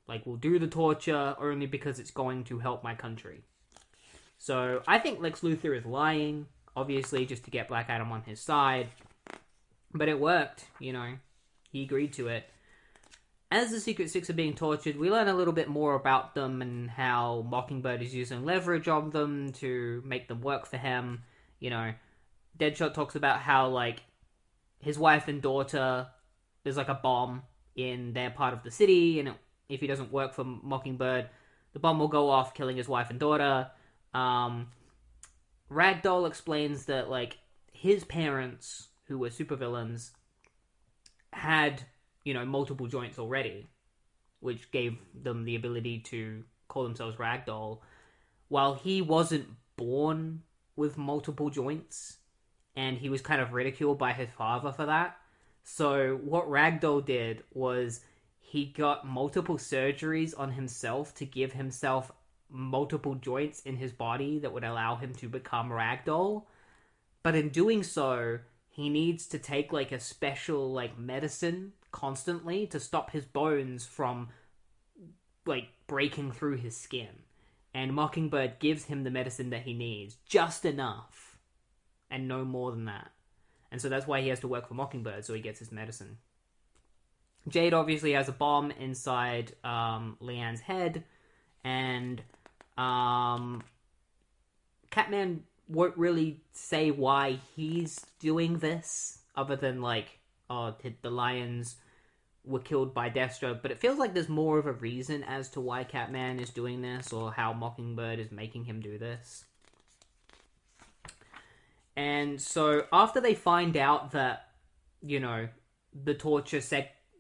Like, we'll do the torture only because it's going to help my country. So, I think Lex Luthor is lying, obviously, just to get Black Adam on his side. But it worked, you know. He agreed to it. As the Secret Six are being tortured, we learn a little bit more about them and how Mockingbird is using leverage on them to make them work for him. You know, Deadshot talks about how, like, his wife and daughter, there's like a bomb in their part of the city, and if he doesn't work for Mockingbird, the bomb will go off, killing his wife and daughter. Ragdoll explains that, like, his parents, who were supervillains, had, you know, multiple joints already, which gave them the ability to call themselves Ragdoll, while he wasn't born with multiple joints, and he was kind of ridiculed by his father for that. So what Ragdoll did was he got multiple surgeries on himself to give himself multiple joints in his body that would allow him to become Ragdoll. But in doing so, he needs to take, like, a special, like, medicine constantly to stop his bones from, like, breaking through his skin. And Mockingbird gives him the medicine that he needs, just enough, and no more than that. And so that's why he has to work for Mockingbird, so he gets his medicine. Jade obviously has a bomb inside Leanne's head, and Catman won't really say why he's doing this, other than, like, oh, the lions were killed by Deathstroke, but it feels like there's more of a reason as to why Catman is doing this, or how Mockingbird is making him do this. And so, after they find out that, you know, the torture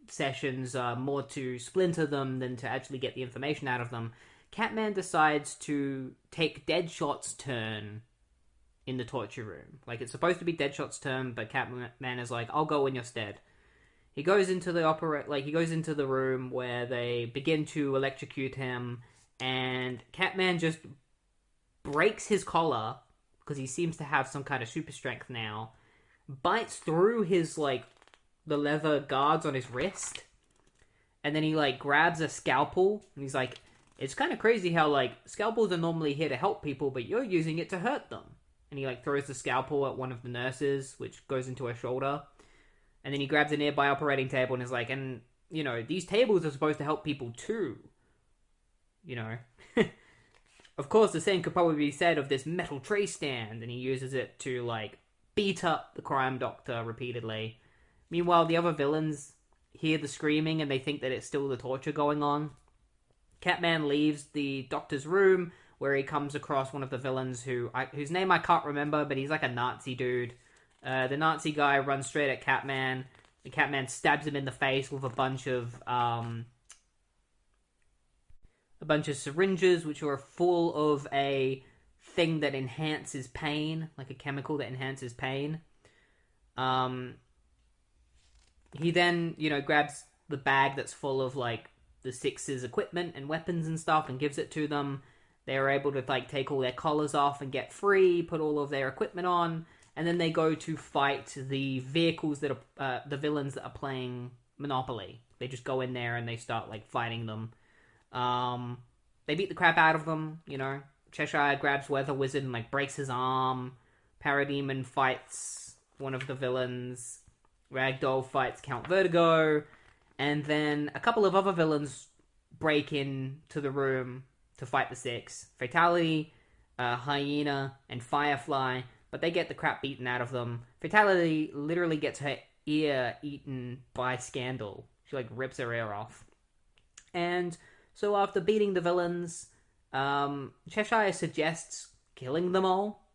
sessions are more to splinter them than to actually get the information out of them, Catman decides to take Deadshot's turn in the torture room. Like, it's supposed to be Deadshot's turn, but Catman is like, I'll go in your stead. He goes into the room where they begin to electrocute him, and Catman just breaks his collar, because he seems to have some kind of super strength now, bites through his, like, the leather guards on his wrist, and then he, like, grabs a scalpel, and he's like, it's kind of crazy how, like, scalpels are normally here to help people, but you're using it to hurt them. And he, like, throws the scalpel at one of the nurses, which goes into her shoulder. And then he grabs a nearby operating table and is like, and, you know, these tables are supposed to help people too. You know. Of course, the same could probably be said of this metal tray stand, and he uses it to, like, beat up the crime doctor repeatedly. Meanwhile, the other villains hear the screaming and they think that it's still the torture going on. Catman leaves the doctor's room, where he comes across one of the villains whose name I can't remember, but he's like a Nazi dude. The Nazi guy runs straight at Catman. The Catman stabs him in the face with a bunch of syringes, which are full of a thing that enhances pain, like a chemical that enhances pain. He then, you know, grabs the bag that's full of, like, the Six's equipment and weapons and stuff and gives it to them. They are able to, like, take all their collars off and get free, put all of their equipment on, and then they go to fight the vehicles that are, the villains that are playing Monopoly. They just go in there and they start, like, fighting them. They beat the crap out of them, you know. Cheshire grabs Weather Wizard and, like, breaks his arm. Parademon fights one of the villains. Ragdoll fights Count Vertigo. And then a couple of other villains break into the room to fight the Six. Fatality, Hyena, and Firefly. But they get the crap beaten out of them. Fatality literally gets her ear eaten by Scandal. She, like, rips her ear off. And so after beating the villains, Cheshire suggests killing them all.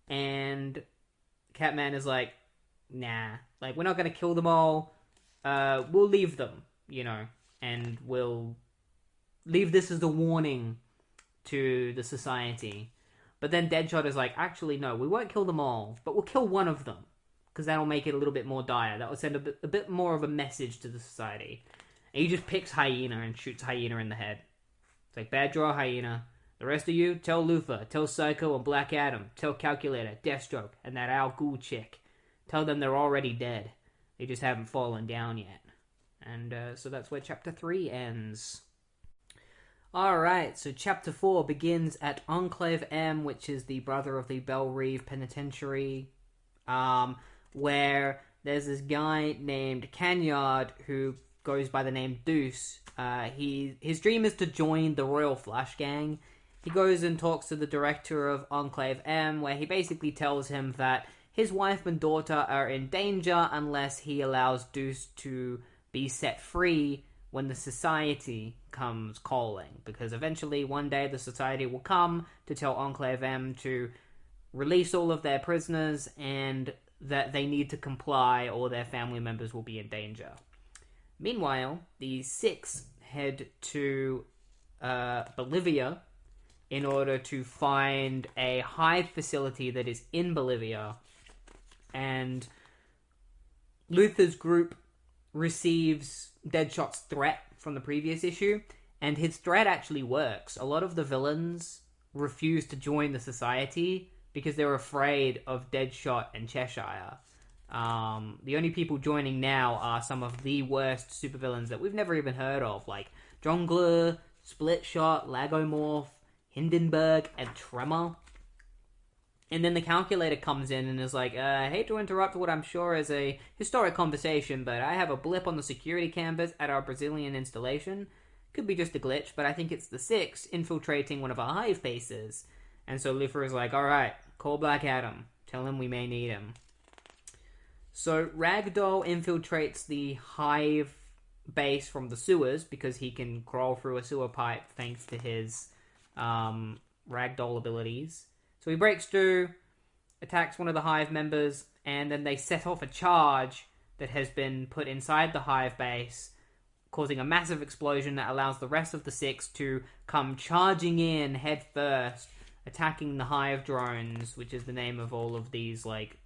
And Catman is like, nah, like, we're not going to kill them all. We'll leave them, and we'll leave this as a warning to the society. But then Deadshot is like, actually, no, we won't kill them all, but we'll kill one of them. Because that'll make it a little bit more dire. That will send a bit more of a message to the society. And he just picks Hyena and shoots Hyena in the head. It's like, bad draw, Hyena. The rest of you, tell Luther, tell Psycho and Black Adam, tell Calculator, Deathstroke, and that Al Ghul chick. Tell them they're already dead. They just haven't fallen down yet. And so that's where Chapter 3 ends. Alright, so Chapter 4 begins at Enclave M, which is the brother of the Belle Reve Penitentiary, where there's this guy named Canyard who goes by the name Deuce. His dream is to join the Royal Flush Gang. He goes and talks to the director of Enclave M, where he basically tells him that his wife and daughter are in danger unless he allows Deuce to be set free when the society comes calling. Because eventually, one day, the society will come to tell Enclave M to release all of their prisoners and that they need to comply or their family members will be in danger. Meanwhile, the Six head to Bolivia in order to find a hive facility that is in Bolivia. And Luther's group receives Deadshot's threat from the previous issue, and his threat actually works. A lot of the villains refuse to join the society because they're afraid of Deadshot and Cheshire. The only people joining now are some of the worst supervillains that we've never even heard of, like Jongler, Splitshot, Lagomorph, Hindenburg, and Tremor. And then the Calculator comes in and is like, I hate to interrupt what I'm sure is a historic conversation, but I have a blip on the security cameras at our Brazilian installation. Could be just a glitch, but I think it's the Six infiltrating one of our hive bases. And so Luthor is like, alright, call Black Adam. Tell him we may need him. So Ragdoll infiltrates the hive base from the sewers because he can crawl through a sewer pipe thanks to his Ragdoll abilities. So he breaks through, attacks one of the hive members, and then they set off a charge that has been put inside the hive base, causing a massive explosion that allows the rest of the Six to come charging in head first, attacking the hive drones, which is the name of all of these, like,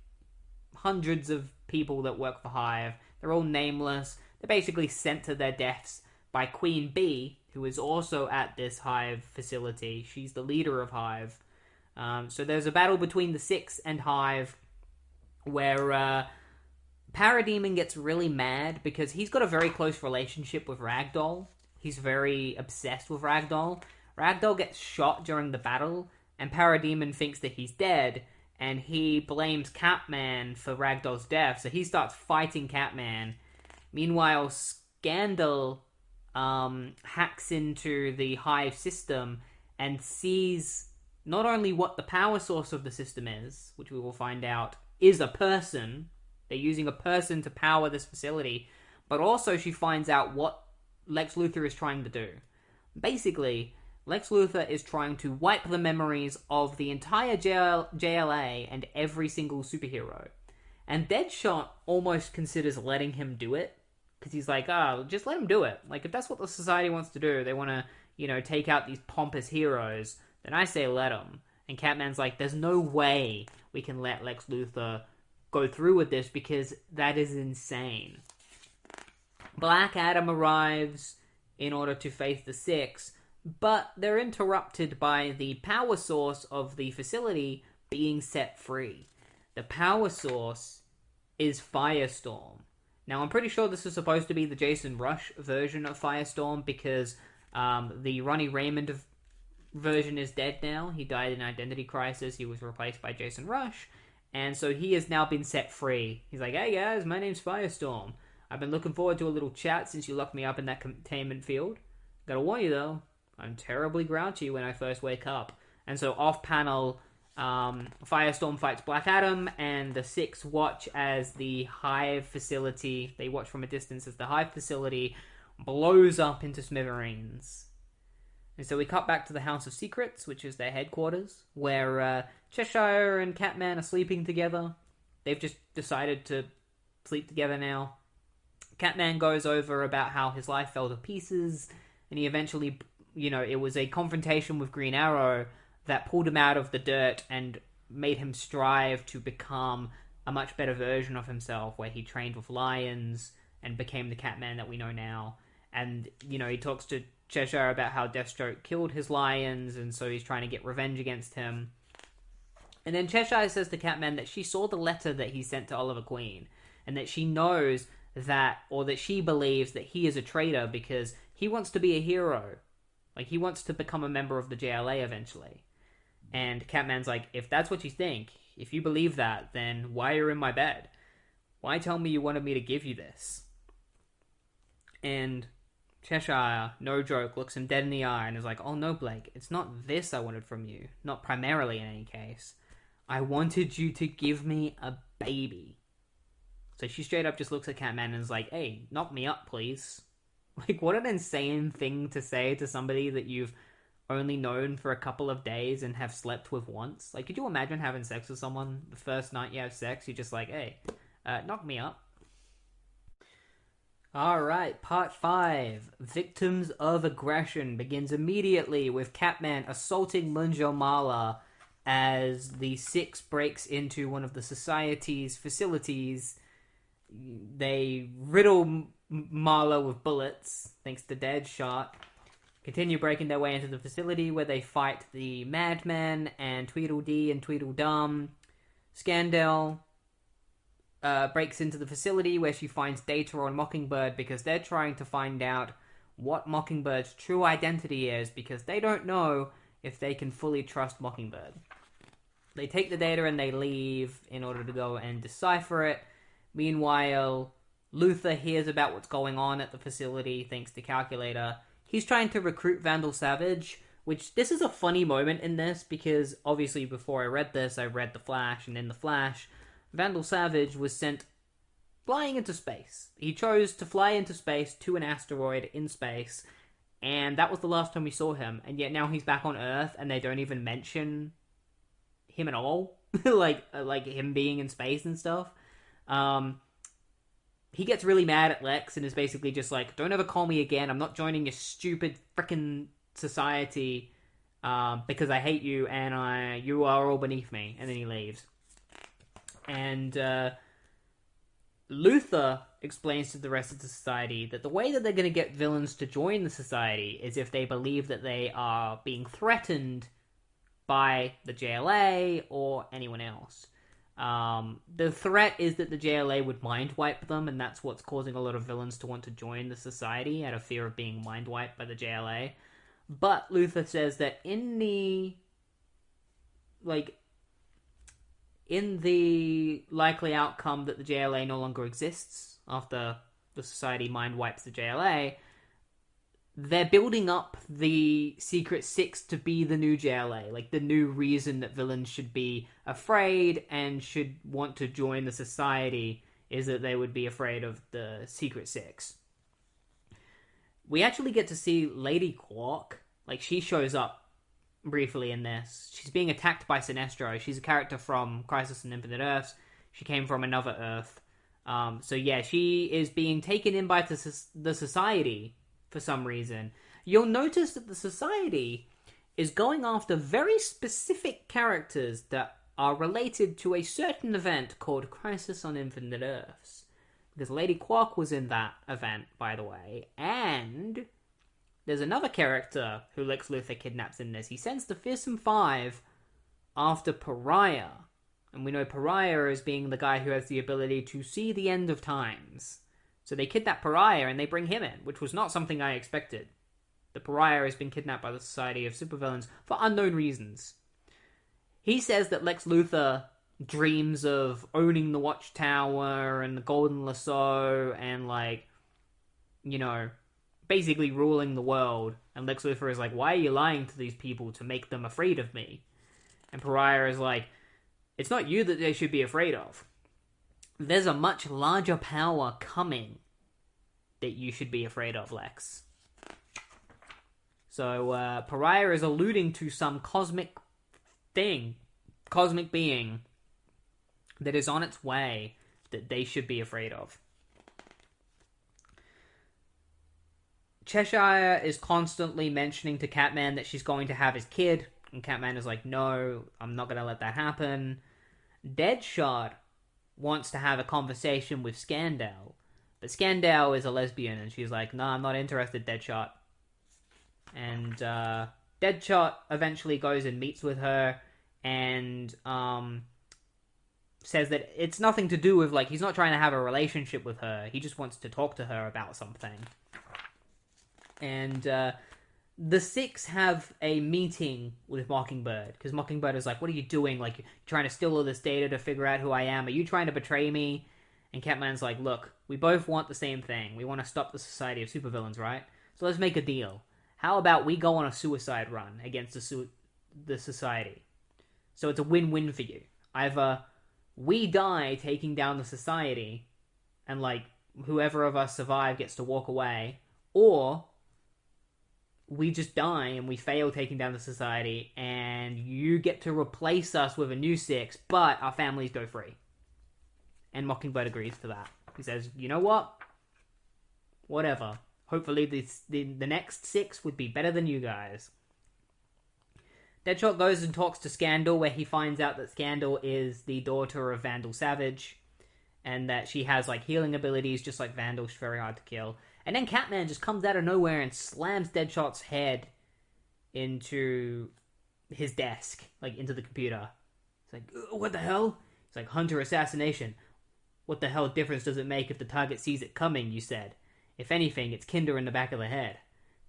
hundreds of people that work for Hive. They're all nameless. They're basically sent to their deaths by Queen Bee, who is also at this Hive facility. She's the leader of Hive. So there's a battle between the Six and Hive where Parademon gets really mad because he's got a very close relationship with Ragdoll. He's very obsessed with Ragdoll. Ragdoll gets shot during the battle, and Parademon thinks that he's dead, and he blames Catman for Ragdoll's death, so he starts fighting Catman. Meanwhile, Scandal hacks into the Hive system and sees not only what the power source of the system is, which we will find out is a person. They're using a person to power this facility, but also she finds out what Lex Luthor is trying to do. Basically, Lex Luthor is trying to wipe the memories of the entire JLA and every single superhero. And Deadshot almost considers letting him do it, because he's like, just let him do it. Like, if that's what the society wants to do, they want to, take out these pompous heroes, then I say let him. And Catman's like, there's no way we can let Lex Luthor go through with this, because that is insane. Black Adam arrives in order to face the Six, but they're interrupted by the power source of the facility being set free. The power source is Firestorm. Now, I'm pretty sure this is supposed to be the Jason Rush version of Firestorm, because the Ronnie Raymond version is dead now. He died in Identity Crisis. He was replaced by Jason Rush, and so he has now been set free. He's like, hey guys, my name's Firestorm. I've been looking forward to a little chat since you locked me up in that containment field. Gotta warn you though, I'm terribly grouchy when I first wake up. And so off-panel, Firestorm fights Black Adam, and the Six watch as the Hive facility, they watch from a distance as the Hive facility blows up into smithereens. And so we cut back to the House of Secrets, which is their headquarters, where Cheshire and Catman are sleeping together. they've just decided to sleep together now. Catman goes over about how his life fell to pieces, and he eventually, it was a confrontation with Green Arrow that pulled him out of the dirt and made him strive to become a much better version of himself, where he trained with lions and became the Catman that we know now. And, he talks to Cheshire about how Deathstroke killed his lions, and so he's trying to get revenge against him. And then Cheshire says to Catman that she saw the letter that he sent to Oliver Queen, and that she knows that she believes that he is a traitor because he wants to be a hero. Like, he wants to become a member of the JLA eventually. And Catman's like, if that's what you think, if you believe that, then why are you in my bed? Why tell me you wanted me to give you this? And Cheshire, no joke, looks him dead in the eye and is like, oh no, Blake, it's not this I wanted from you. Not primarily in any case. I wanted you to give me a baby. So she straight up just looks at Catman and is like, hey, knock me up, please. Like, what an insane thing to say to somebody that you've only known for a couple of days and have slept with once. Like, could you imagine having sex with someone the first night you have sex? You're just like, hey, knock me up. Alright, part 5. Victims of Aggression begins immediately with Catman assaulting Munjo Mala as the Six breaks into one of the Society's facilities. They riddle Marlowe with bullets, thanks to Deadshot. Continue breaking their way into the facility where they fight the Madman and Tweedledee and Tweedledum. Scandal breaks into the facility where she finds Data on Mockingbird because they're trying to find out what Mockingbird's true identity is because they don't know if they can fully trust Mockingbird. They take the data and they leave in order to go and decipher it. Meanwhile, Luther hears about what's going on at the facility thanks to Calculator. He's trying to recruit Vandal Savage, which this is a funny moment in this because obviously before I read this, I read The Flash, and in The Flash, Vandal Savage was sent flying into space. He chose to fly into space to an asteroid in space, and that was the last time we saw him, and yet now he's back on Earth and they don't even mention him at all. like him being in space and stuff. He gets really mad at Lex and is basically just like, don't ever call me again. I'm not joining your stupid frickin' society because I hate you and you are all beneath me. And then he leaves. And Luther explains to the rest of the society that the way that they're going to get villains to join the society is if they believe that they are being threatened by the JLA or anyone else. The threat is that the JLA would mind wipe them, and that's what's causing a lot of villains to want to join the society out of fear of being mind wiped by the JLA. But Luther says that in the likely outcome that the JLA no longer exists after the society mind wipes the JLA, they're building up the Secret Six to be the new JLA, like the new reason that villains should be afraid and should want to join the society is that they would be afraid of the Secret Six. We actually get to see Lady Quark, like she shows up briefly in this. She's being attacked by Sinestro. She's a character from Crisis on Infinite Earths. She came from another Earth. So yeah, she is being taken in by the society for some reason. You'll notice that the society is going after very specific characters that are related to a certain event called Crisis on Infinite Earths. Because Lady Quark was in that event, by the way, and there's another character who Lex Luthor kidnaps in this. He sends the Fearsome Five after Pariah, and we know Pariah as being the guy who has the ability to see the end of times. So they kidnap Pariah and they bring him in, which was not something I expected. The Pariah has been kidnapped by the Society of Supervillains for unknown reasons. He says that Lex Luthor dreams of owning the Watchtower and the Golden Lasso and, basically ruling the world. And Lex Luthor is like, why are you lying to these people to make them afraid of me? And Pariah is like, it's not you that they should be afraid of. There's a much larger power coming that you should be afraid of, Lex. So, Pariah is alluding to some cosmic being that is on its way that they should be afraid of. Cheshire is constantly mentioning to Catman that she's going to have his kid, and Catman is like, no, I'm not going to let that happen. Deadshot wants to have a conversation with Scandal, but Scandal is a lesbian, and she's like, no, I'm not interested, Deadshot. And Deadshot eventually goes and meets with her, and says that it's nothing to do with, like, he's not trying to have a relationship with her, he just wants to talk to her about something. And the Six have a meeting with Mockingbird, because Mockingbird is like, what are you doing? Like, you're trying to steal all this data to figure out who I am? Are you trying to betray me? And Catman's like, look, we both want the same thing. We want to stop the Society of Supervillains, right? So let's make a deal. How about we go on a suicide run against the Society? So it's a win-win for you. Either we die taking down the Society, and, like, whoever of us survive gets to walk away, or we just die and we fail taking down the Society, and you get to replace us with a new Six, but our families go free. And Mockingbird agrees to that. He says, you know what? Whatever. Hopefully the next Six would be better than you guys. Deadshot goes and talks to Scandal, where he finds out that Scandal is the daughter of Vandal Savage, and that she has, like, healing abilities just like Vandal. She's very hard to kill. And then Catman just comes out of nowhere and slams Deadshot's head into his desk, like, into the computer. It's like, what the hell? It's like, Hunter assassination. What the hell difference does it make if the target sees it coming, you said? If anything, it's Kinder in the back of the head.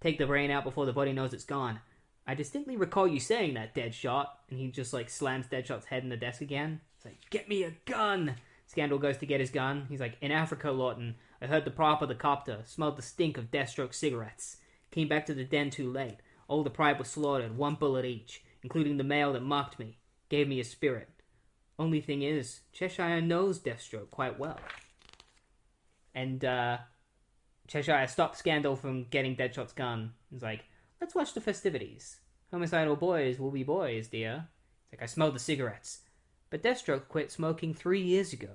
Take the brain out before the body knows it's gone. I distinctly recall you saying that, Deadshot. And he just, like, slams Deadshot's head in the desk again. It's like, get me a gun! Scandal goes to get his gun. He's like, in Africa, Lawton, I heard the prop of the copter, smelled the stink of Deathstroke cigarettes. Came back to the den too late. All the pride was slaughtered, 1 bullet each, including the male that mocked me. Gave me a spirit. Only thing is, Cheshire knows Deathstroke quite well. And, Cheshire stopped Scandal from getting Deadshot's gun. He's like, let's watch the festivities. Homicidal boys will be boys, dear. It's like, I smelled the cigarettes. But Deathstroke quit smoking 3 years ago.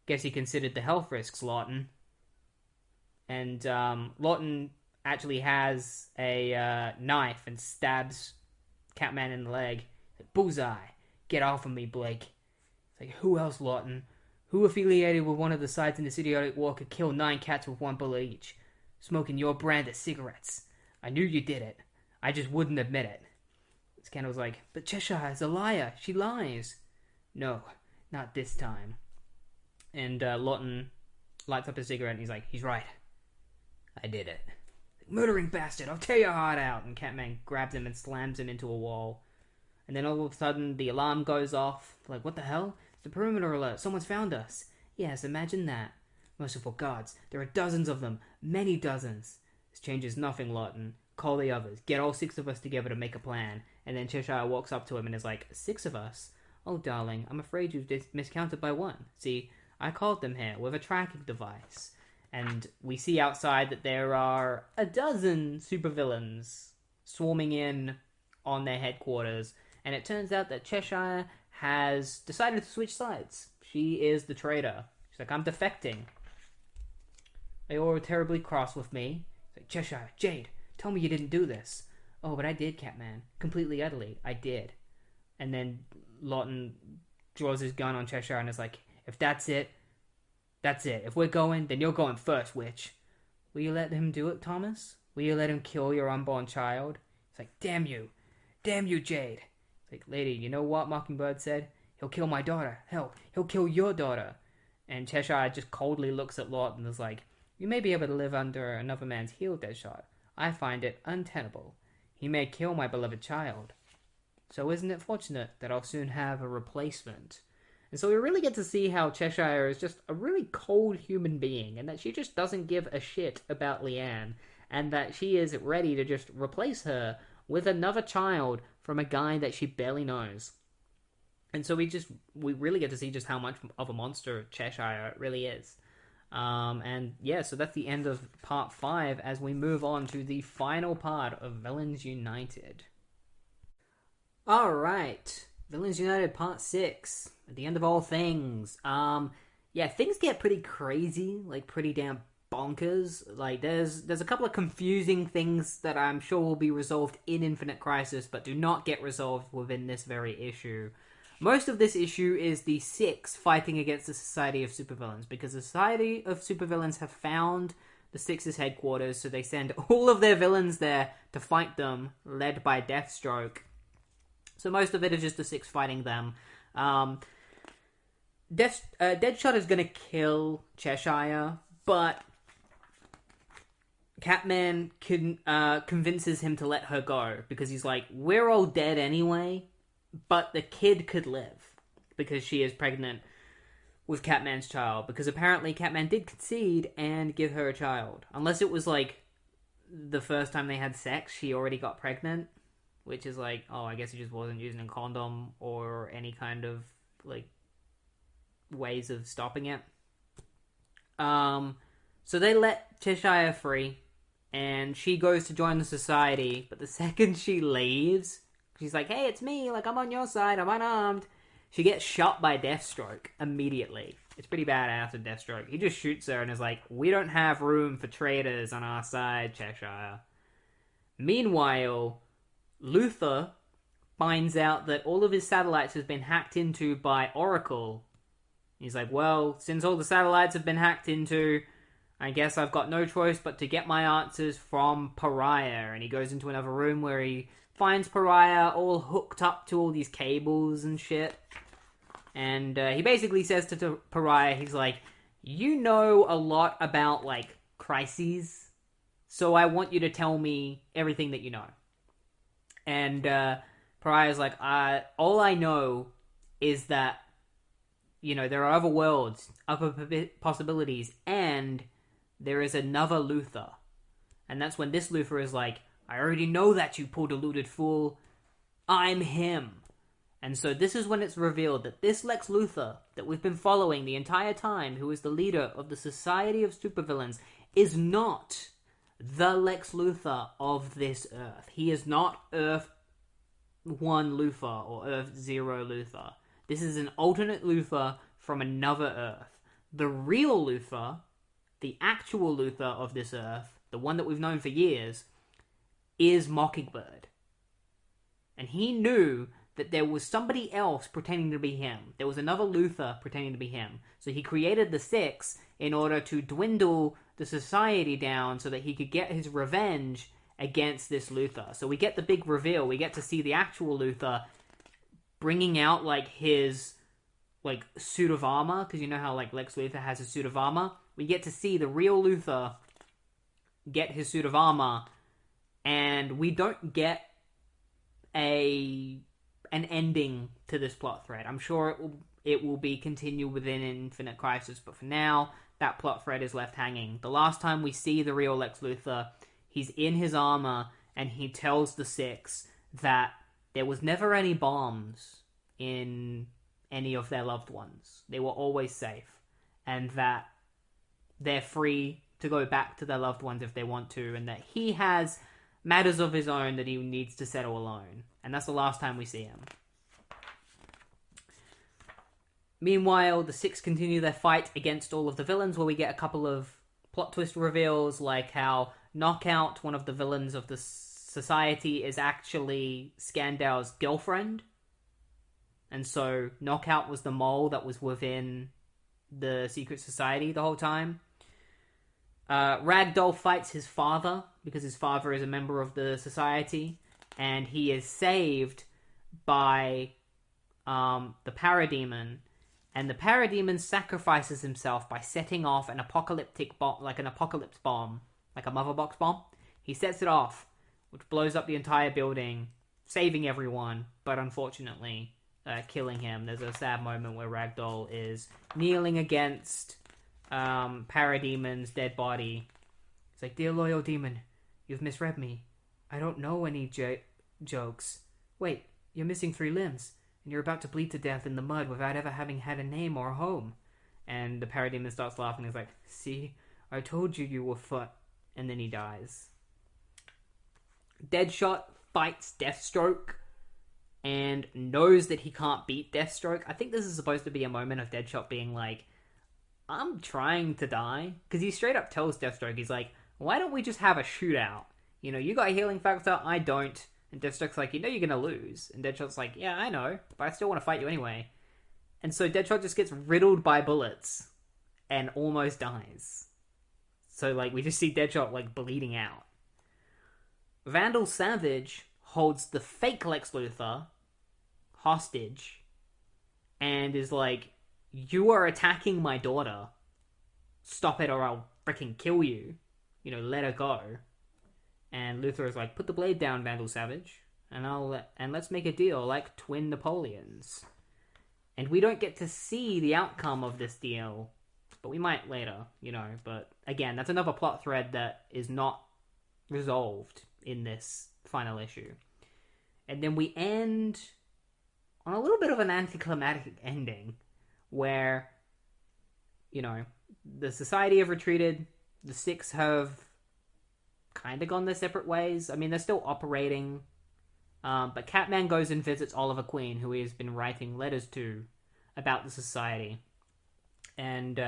Guess he considered the health risks, Lawton. And Lawton actually has a knife and stabs Catman in the leg. Like, bullseye. Get off of me, Blake. It's like, who else, Lawton? Who affiliated with one of the sides in this idiotic war could kill 9 cats with 1 bullet each? Smoking your brand of cigarettes. I knew you did it. I just wouldn't admit it. Scandal's like, but Cheshire is a liar. She lies. No, not this time. And Lawton lights up a cigarette and he's like, he's right. I did it. Murdering bastard, I'll tear your heart out. And Catman grabs him and slams him into a wall. And then all of a sudden the alarm goes off. Like, what the hell? It's the perimeter alert. Someone's found us. Yes, imagine that. Merciful gods. There are dozens of them. Many dozens. This changes nothing, Lawton. Call the others. Get all 6 of us together to make a plan. And then Cheshire walks up to him and is like, 6 of us? Oh, darling, I'm afraid you've miscounted by 1. See, I called them here with a tracking device. And we see outside that there are a dozen supervillains swarming in on their headquarters. And it turns out that Cheshire has decided to switch sides. She is the traitor. She's like, I'm defecting. They all were terribly cross with me. It's like, Cheshire, Jade, tell me you didn't do this. Oh, but I did, Catman. Completely, utterly, I did. And then Lawton draws his gun on Cheshire and is like, if that's it, that's it. If we're going, then you're going first, witch. Will you let him do it, Thomas? Will you let him kill your unborn child? It's like, damn you. Damn you, Jade. It's like, lady, you know what Mockingbird said? He'll kill my daughter. Hell, he'll kill your daughter. And Cheshire just coldly looks at Lawton and is like, you may be able to live under another man's heel, Deadshot. I find it untenable. He may kill my beloved child. So isn't it fortunate that I'll soon have a replacement? And so we really get to see how Cheshire is just a really cold human being, and that she just doesn't give a shit about Leanne, and that she is ready to just replace her with another child from a guy that she barely knows. And so we really get to see just how much of a monster Cheshire really is. And yeah, so that's the end of part 5 as we move on to the final part of Villains United. Alright, Villains United Part 6. At the end of all things. Yeah, things get pretty crazy, like pretty damn bonkers. Like there's a couple of confusing things that I'm sure will be resolved in Infinite Crisis, but do not get resolved within this very issue. Most of this issue is the Six fighting against the Society of Supervillains, because the Society of Supervillains have found the Six's headquarters, so they send all of their villains there to fight them, led by Deathstroke. So most of it is just the Six fighting them. Deadshot is gonna kill Cheshire, but Catman convinces him to let her go, because he's like, we're all dead anyway, but the kid could live, because she is pregnant with Catman's child, because apparently Catman did concede and give her a child. Unless it was like the first time they had sex, she already got pregnant, which is like, oh, I guess he just wasn't using a condom or any kind of like ways of stopping it. So they let Cheshire free, and she goes to join the society, but the second she leaves, she's like, hey, it's me, like, I'm on your side, I'm unarmed. She gets shot by Deathstroke immediately. It's pretty badass with Deathstroke. He just shoots her and is like, we don't have room for traitors on our side, Cheshire. Meanwhile, Luthor finds out that all of his satellites have been hacked into by Oracle. He's like, well, since all the satellites have been hacked into, I guess I've got no choice but to get my answers from Pariah. And he goes into another room where he finds Pariah all hooked up to all these cables and shit. And he basically says to Pariah, he's like, you know a lot about, like, crises, so I want you to tell me everything that you know. And Pariah's like, all I know is that, you know, there are other worlds, other possibilities, and there is another Luthor. And that's when this Luthor is like, I already know that, you poor deluded fool. I'm him. And so this is when it's revealed that this Lex Luthor that we've been following the entire time, who is the leader of the Society of Supervillains, is not the Lex Luthor of this Earth. He is not Earth 1 Luthor or Earth 0 Luthor. This is an alternate Luthor from another Earth. The real Luthor, the actual Luthor of this Earth, the one that we've known for years, is Mockingbird. And he knew that there was somebody else pretending to be him. There was another Luthor pretending to be him. So he created the Six in order to dwindle the society down so that he could get his revenge against this Luthor. So we get the big reveal. We get to see the actual Luthor bringing out, like, his, like, suit of armor. Because you know how, like, Lex Luthor has a suit of armor? We get to see the real Luthor get his suit of armor. And we don't get an ending to this plot thread. I'm sure it will be continued within Infinite Crisis, but for now, that plot thread is left hanging. The last time we see the real Lex Luthor, he's in his armor, and he tells the Six that there was never any bombs in any of their loved ones. They were always safe, and that they're free to go back to their loved ones if they want to, and that he has matters of his own that he needs to settle alone. And that's the last time we see him. Meanwhile, the Six continue their fight against all of the villains, where we get a couple of plot twist reveals, like how Knockout, one of the villains of the society, is actually Skandal's girlfriend. And so Knockout was the mole that was within the secret society the whole time. Ragdoll fights his father, because his father is a member of the society, and he is saved by the Parademon, and the Parademon sacrifices himself by setting off an apocalyptic bomb, like an apocalypse bomb, like a mother box bomb. He sets it off, which blows up the entire building, saving everyone, but unfortunately killing him. There's a sad moment where Ragdoll is kneeling against Parademon's dead body. It's like, dear loyal demon, you've misread me. I don't know any jokes. Wait, you're missing 3 limbs, and you're about to bleed to death in the mud without ever having had a name or a home. And the Parademon starts laughing. He's like, see, I told you you were foot. And then he dies. Deadshot fights Deathstroke, and knows that he can't beat Deathstroke. I think this is supposed to be a moment of Deadshot being like, I'm trying to die. Because he straight up tells Deathstroke, he's like, why don't we just have a shootout? You know, you got a healing factor, I don't. And Deathstroke's like, you know you're gonna lose. And Deadshot's like, yeah, I know, but I still want to fight you anyway. And so Deadshot just gets riddled by bullets and almost dies. So, like, we just see Deadshot, like, bleeding out. Vandal Savage holds the fake Lex Luthor hostage and is like, you are attacking my daughter. Stop it or I'll freaking kill you. You know, let her go. And Luthor is like, put the blade down, Vandal Savage, and let's make a deal like twin Napoleons. And we don't get to see the outcome of this deal, but we might later, you know. But again, that's another plot thread that is not resolved in this final issue. And then we end on a little bit of an anticlimactic ending where, you know, the Society have retreated, the Six have kind of gone their separate ways. I mean, they're still operating, but Catman goes and visits Oliver Queen, who he has been writing letters to about the Society. And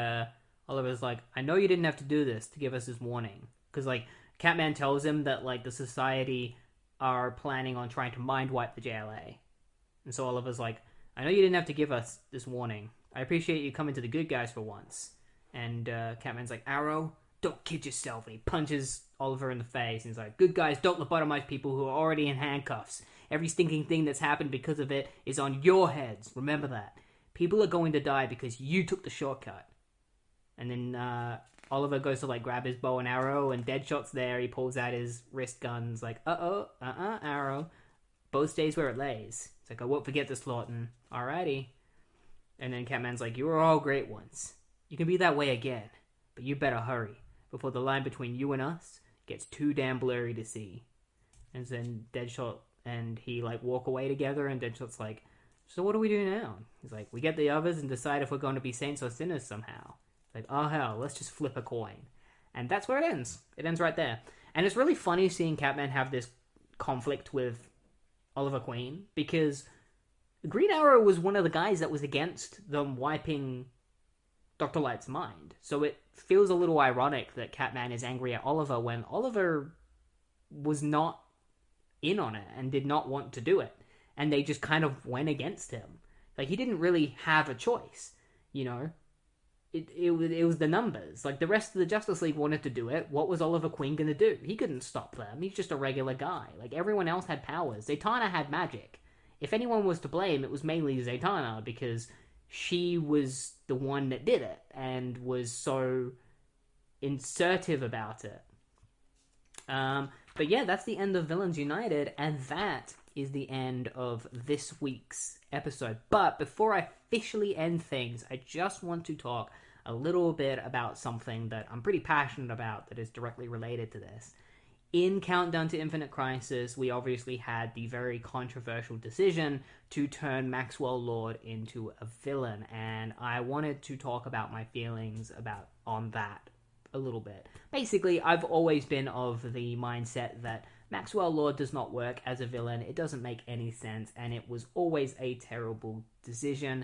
Oliver's like, I know you didn't have to do this to give us this warning. Because, like, Catman tells him that, like, the Society are planning on trying to mind wipe the JLA. And so Oliver's like, I know you didn't have to give us this warning. I appreciate you coming to the good guys for once. And Catman's like, Arrow, don't kid yourself. And he punches Oliver in the face. And he's like, good guys don't lobotomize people who are already in handcuffs. Every stinking thing that's happened because of it is on your heads. Remember that. People are going to die because you took the shortcut. And then Oliver goes to, like, grab his bow and arrow, and Deadshot's there. He pulls out his wrist guns, like, arrow. Bow stays where it lays. It's like, I won't forget this, Lawton. Alrighty. And then Catman's like, you were all great once. You can be that way again, but you better hurry before the line between you and us gets too damn blurry to see. And then Deadshot and he, like, walk away together, and Deadshot's like, so what do we do now? He's like, we get the others and decide if we're going to be saints or sinners somehow. It's like, oh hell, let's just flip a coin. And that's where it ends. It ends right there. And it's really funny seeing Catman have this conflict with Oliver Queen, because Green Arrow was one of the guys that was against them wiping Dr. Light's mind. So it feels a little ironic that Catman is angry at Oliver when Oliver was not in on it and did not want to do it. And they just kind of went against him. Like, he didn't really have a choice, you know? It was the numbers. Like, the rest of the Justice League wanted to do it. What was Oliver Queen going to do? He couldn't stop them. He's just a regular guy. Like, everyone else had powers. Zatanna had magic. If anyone was to blame, it was mainly Zatanna, because she was the one that did it and was so insertive about it. But yeah, that's the end of Villains United, and that is the end of this week's episode. But before I officially end things, I just want to talk a little bit about something that I'm pretty passionate about that is directly related to this. In Countdown to Infinite Crisis, we obviously had the very controversial decision to turn Maxwell Lord into a villain, and I wanted to talk about my feelings on that a little bit. Basically, I've always been of the mindset that Maxwell Lord does not work as a villain. It doesn't make any sense, and it was always a terrible decision,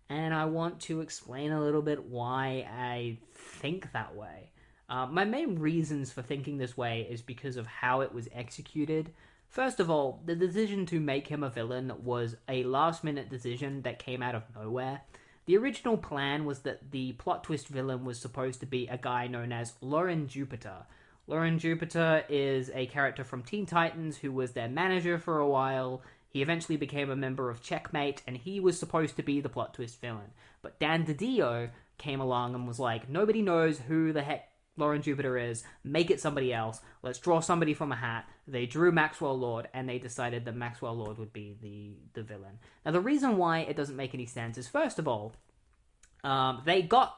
and I want to explain a little bit why I think that way. My main reasons for thinking this way is because of how it was executed. First of all, the decision to make him a villain was a last-minute decision that came out of nowhere. The original plan was that the plot twist villain was supposed to be a guy known as Lauren Jupiter. Lauren Jupiter is a character from Teen Titans who was their manager for a while. He eventually became a member of Checkmate, and he was supposed to be the plot twist villain. But Dan DiDio came along and was like, nobody knows who the heck Lauren Jupiter is, make it somebody else, let's draw somebody from a hat. They drew Maxwell Lord, and they decided that Maxwell Lord would be the villain. Now, the reason why it doesn't make any sense is, first of all, they got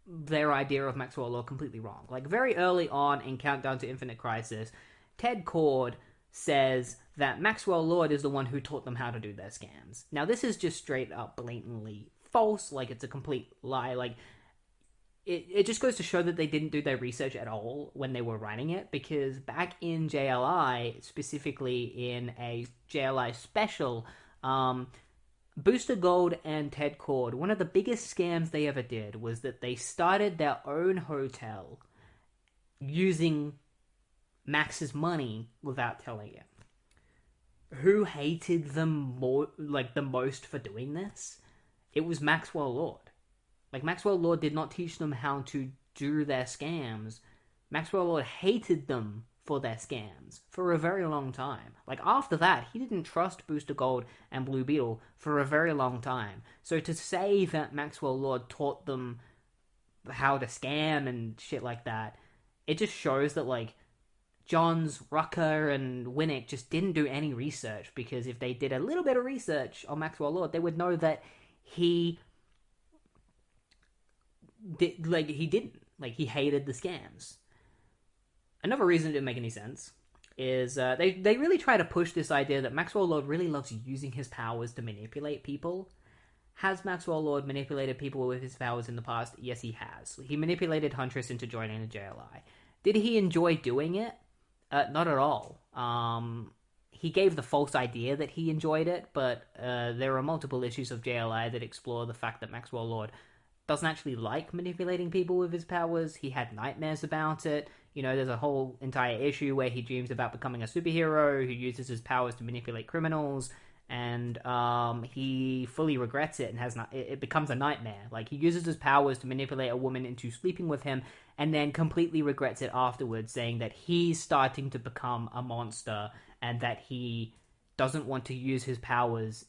their idea of Maxwell Lord completely wrong. Like, very early on in Countdown to Infinite Crisis, Ted Kord says that Maxwell Lord is the one who taught them how to do their scans. Now, this is just straight up blatantly false, like, it's a complete lie, like, It just goes to show that they didn't do their research at all when they were writing it, because back in JLI, specifically in a JLI special, Booster Gold and Ted Cord, one of the biggest scams they ever did was that they started their own hotel using Max's money without telling him. Who hated them the most for doing this? It was Maxwell Lord. Like, Maxwell Lord did not teach them how to do their scams. Maxwell Lord hated them for their scams for a very long time. Like, after that, he didn't trust Booster Gold and Blue Beetle for a very long time. So to say that Maxwell Lord taught them how to scam and shit like that, it just shows that, like, Johns, Rucker, and Winnick just didn't do any research, because if they did a little bit of research on Maxwell Lord, they would know that he hated the scams. Another reason it didn't make any sense is they really try to push this idea that Maxwell Lord really loves using his powers to manipulate people. Has Maxwell Lord manipulated people with his powers in the past? Yes, he has. He manipulated Huntress into joining the JLI. Did he enjoy doing it? Not at all. He gave the false idea that he enjoyed it, but there are multiple issues of JLI that explore the fact that Maxwell Lord doesn't actually like manipulating people with his powers. He had nightmares about it. You know, there's a whole entire issue where he dreams about becoming a superhero who uses his powers to manipulate criminals, and he fully regrets it and it becomes a nightmare. Like, he uses his powers to manipulate a woman into sleeping with him, and then completely regrets it afterwards, saying that he's starting to become a monster and that he doesn't want to use his powers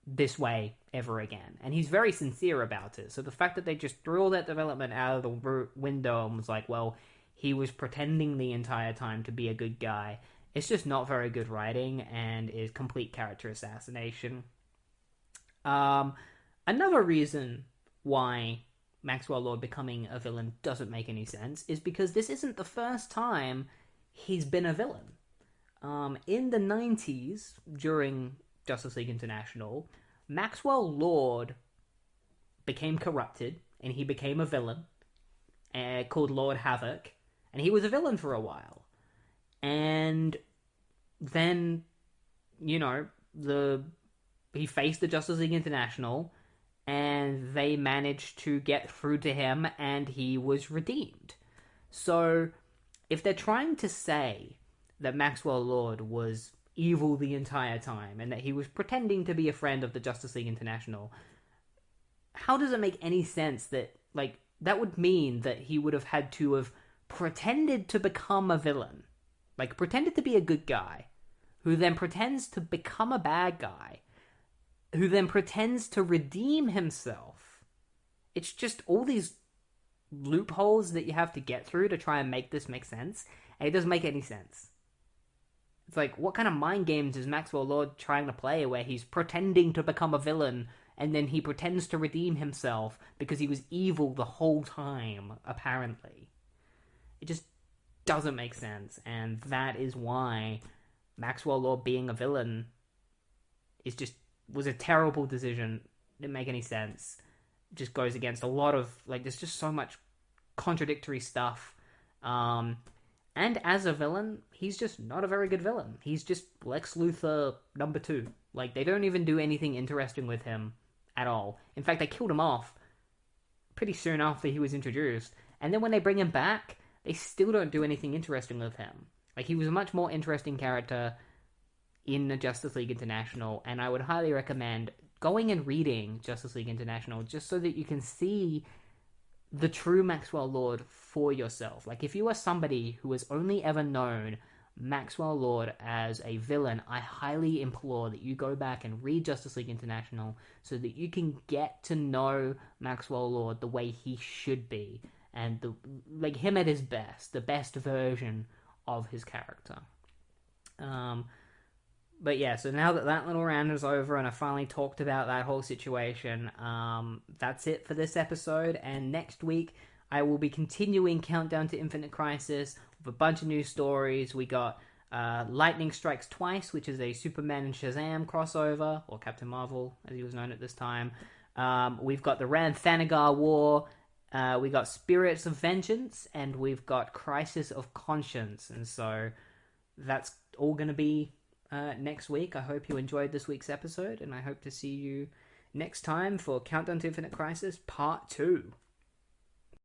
this way ever again. And he's very sincere about it. So the fact that they just threw all that development out of the window and was like, well, he was pretending the entire time to be a good guy, it's just not very good writing and is complete character assassination. Another reason why Maxwell Lord becoming a villain doesn't make any sense is because this isn't the first time he's been a villain. In the 90s, during Justice League International, Maxwell Lord became corrupted and he became a villain called Lord Havoc, and he was a villain for a while. And then, you know, he faced the Justice League International, and they managed to get through to him, and he was redeemed. So, if they're trying to say that Maxwell Lord was evil the entire time, and that he was pretending to be a friend of the Justice League International, how does it make any sense that, like, that would mean that he would have had to have pretended to become a villain? Like, pretended to be a good guy, who then pretends to become a bad guy, who then pretends to redeem himself. It's just all these loopholes that you have to get through to try and make this make sense, and it doesn't make any sense. It's like, what kind of mind games is Maxwell Lord trying to play where he's pretending to become a villain, and then he pretends to redeem himself because he was evil the whole time, apparently? It just doesn't make sense, and that is why Maxwell Lord being a villain was a terrible decision. Didn't make any sense. It just goes against a lot of, like, there's just so much contradictory stuff. And as a villain, he's just not a very good villain. He's just Lex Luthor number 2. Like, they don't even do anything interesting with him at all. In fact, they killed him off pretty soon after he was introduced. And then when they bring him back, they still don't do anything interesting with him. Like, he was a much more interesting character in the Justice League International, and I would highly recommend going and reading Justice League International just so that you can see the true Maxwell Lord for yourself. Like, if you are somebody who has only ever known Maxwell Lord as a villain, I highly implore that you go back and read Justice League International so that you can get to know Maxwell Lord the way he should be, and like him at his best, the best version of his character. But yeah, so now that little round is over and I finally talked about that whole situation, that's it for this episode. And next week, I will be continuing Countdown to Infinite Crisis with a bunch of new stories. We got Lightning Strikes Twice, which is a Superman and Shazam crossover, or Captain Marvel, as he was known at this time. We've got the Rann-Thanagar War. We got Spirits of Vengeance, and we've got Crisis of Conscience. And so that's all going to be next week. I hope you enjoyed this week's episode, and I hope to see you next time for Countdown to Infinite Crisis Part 2.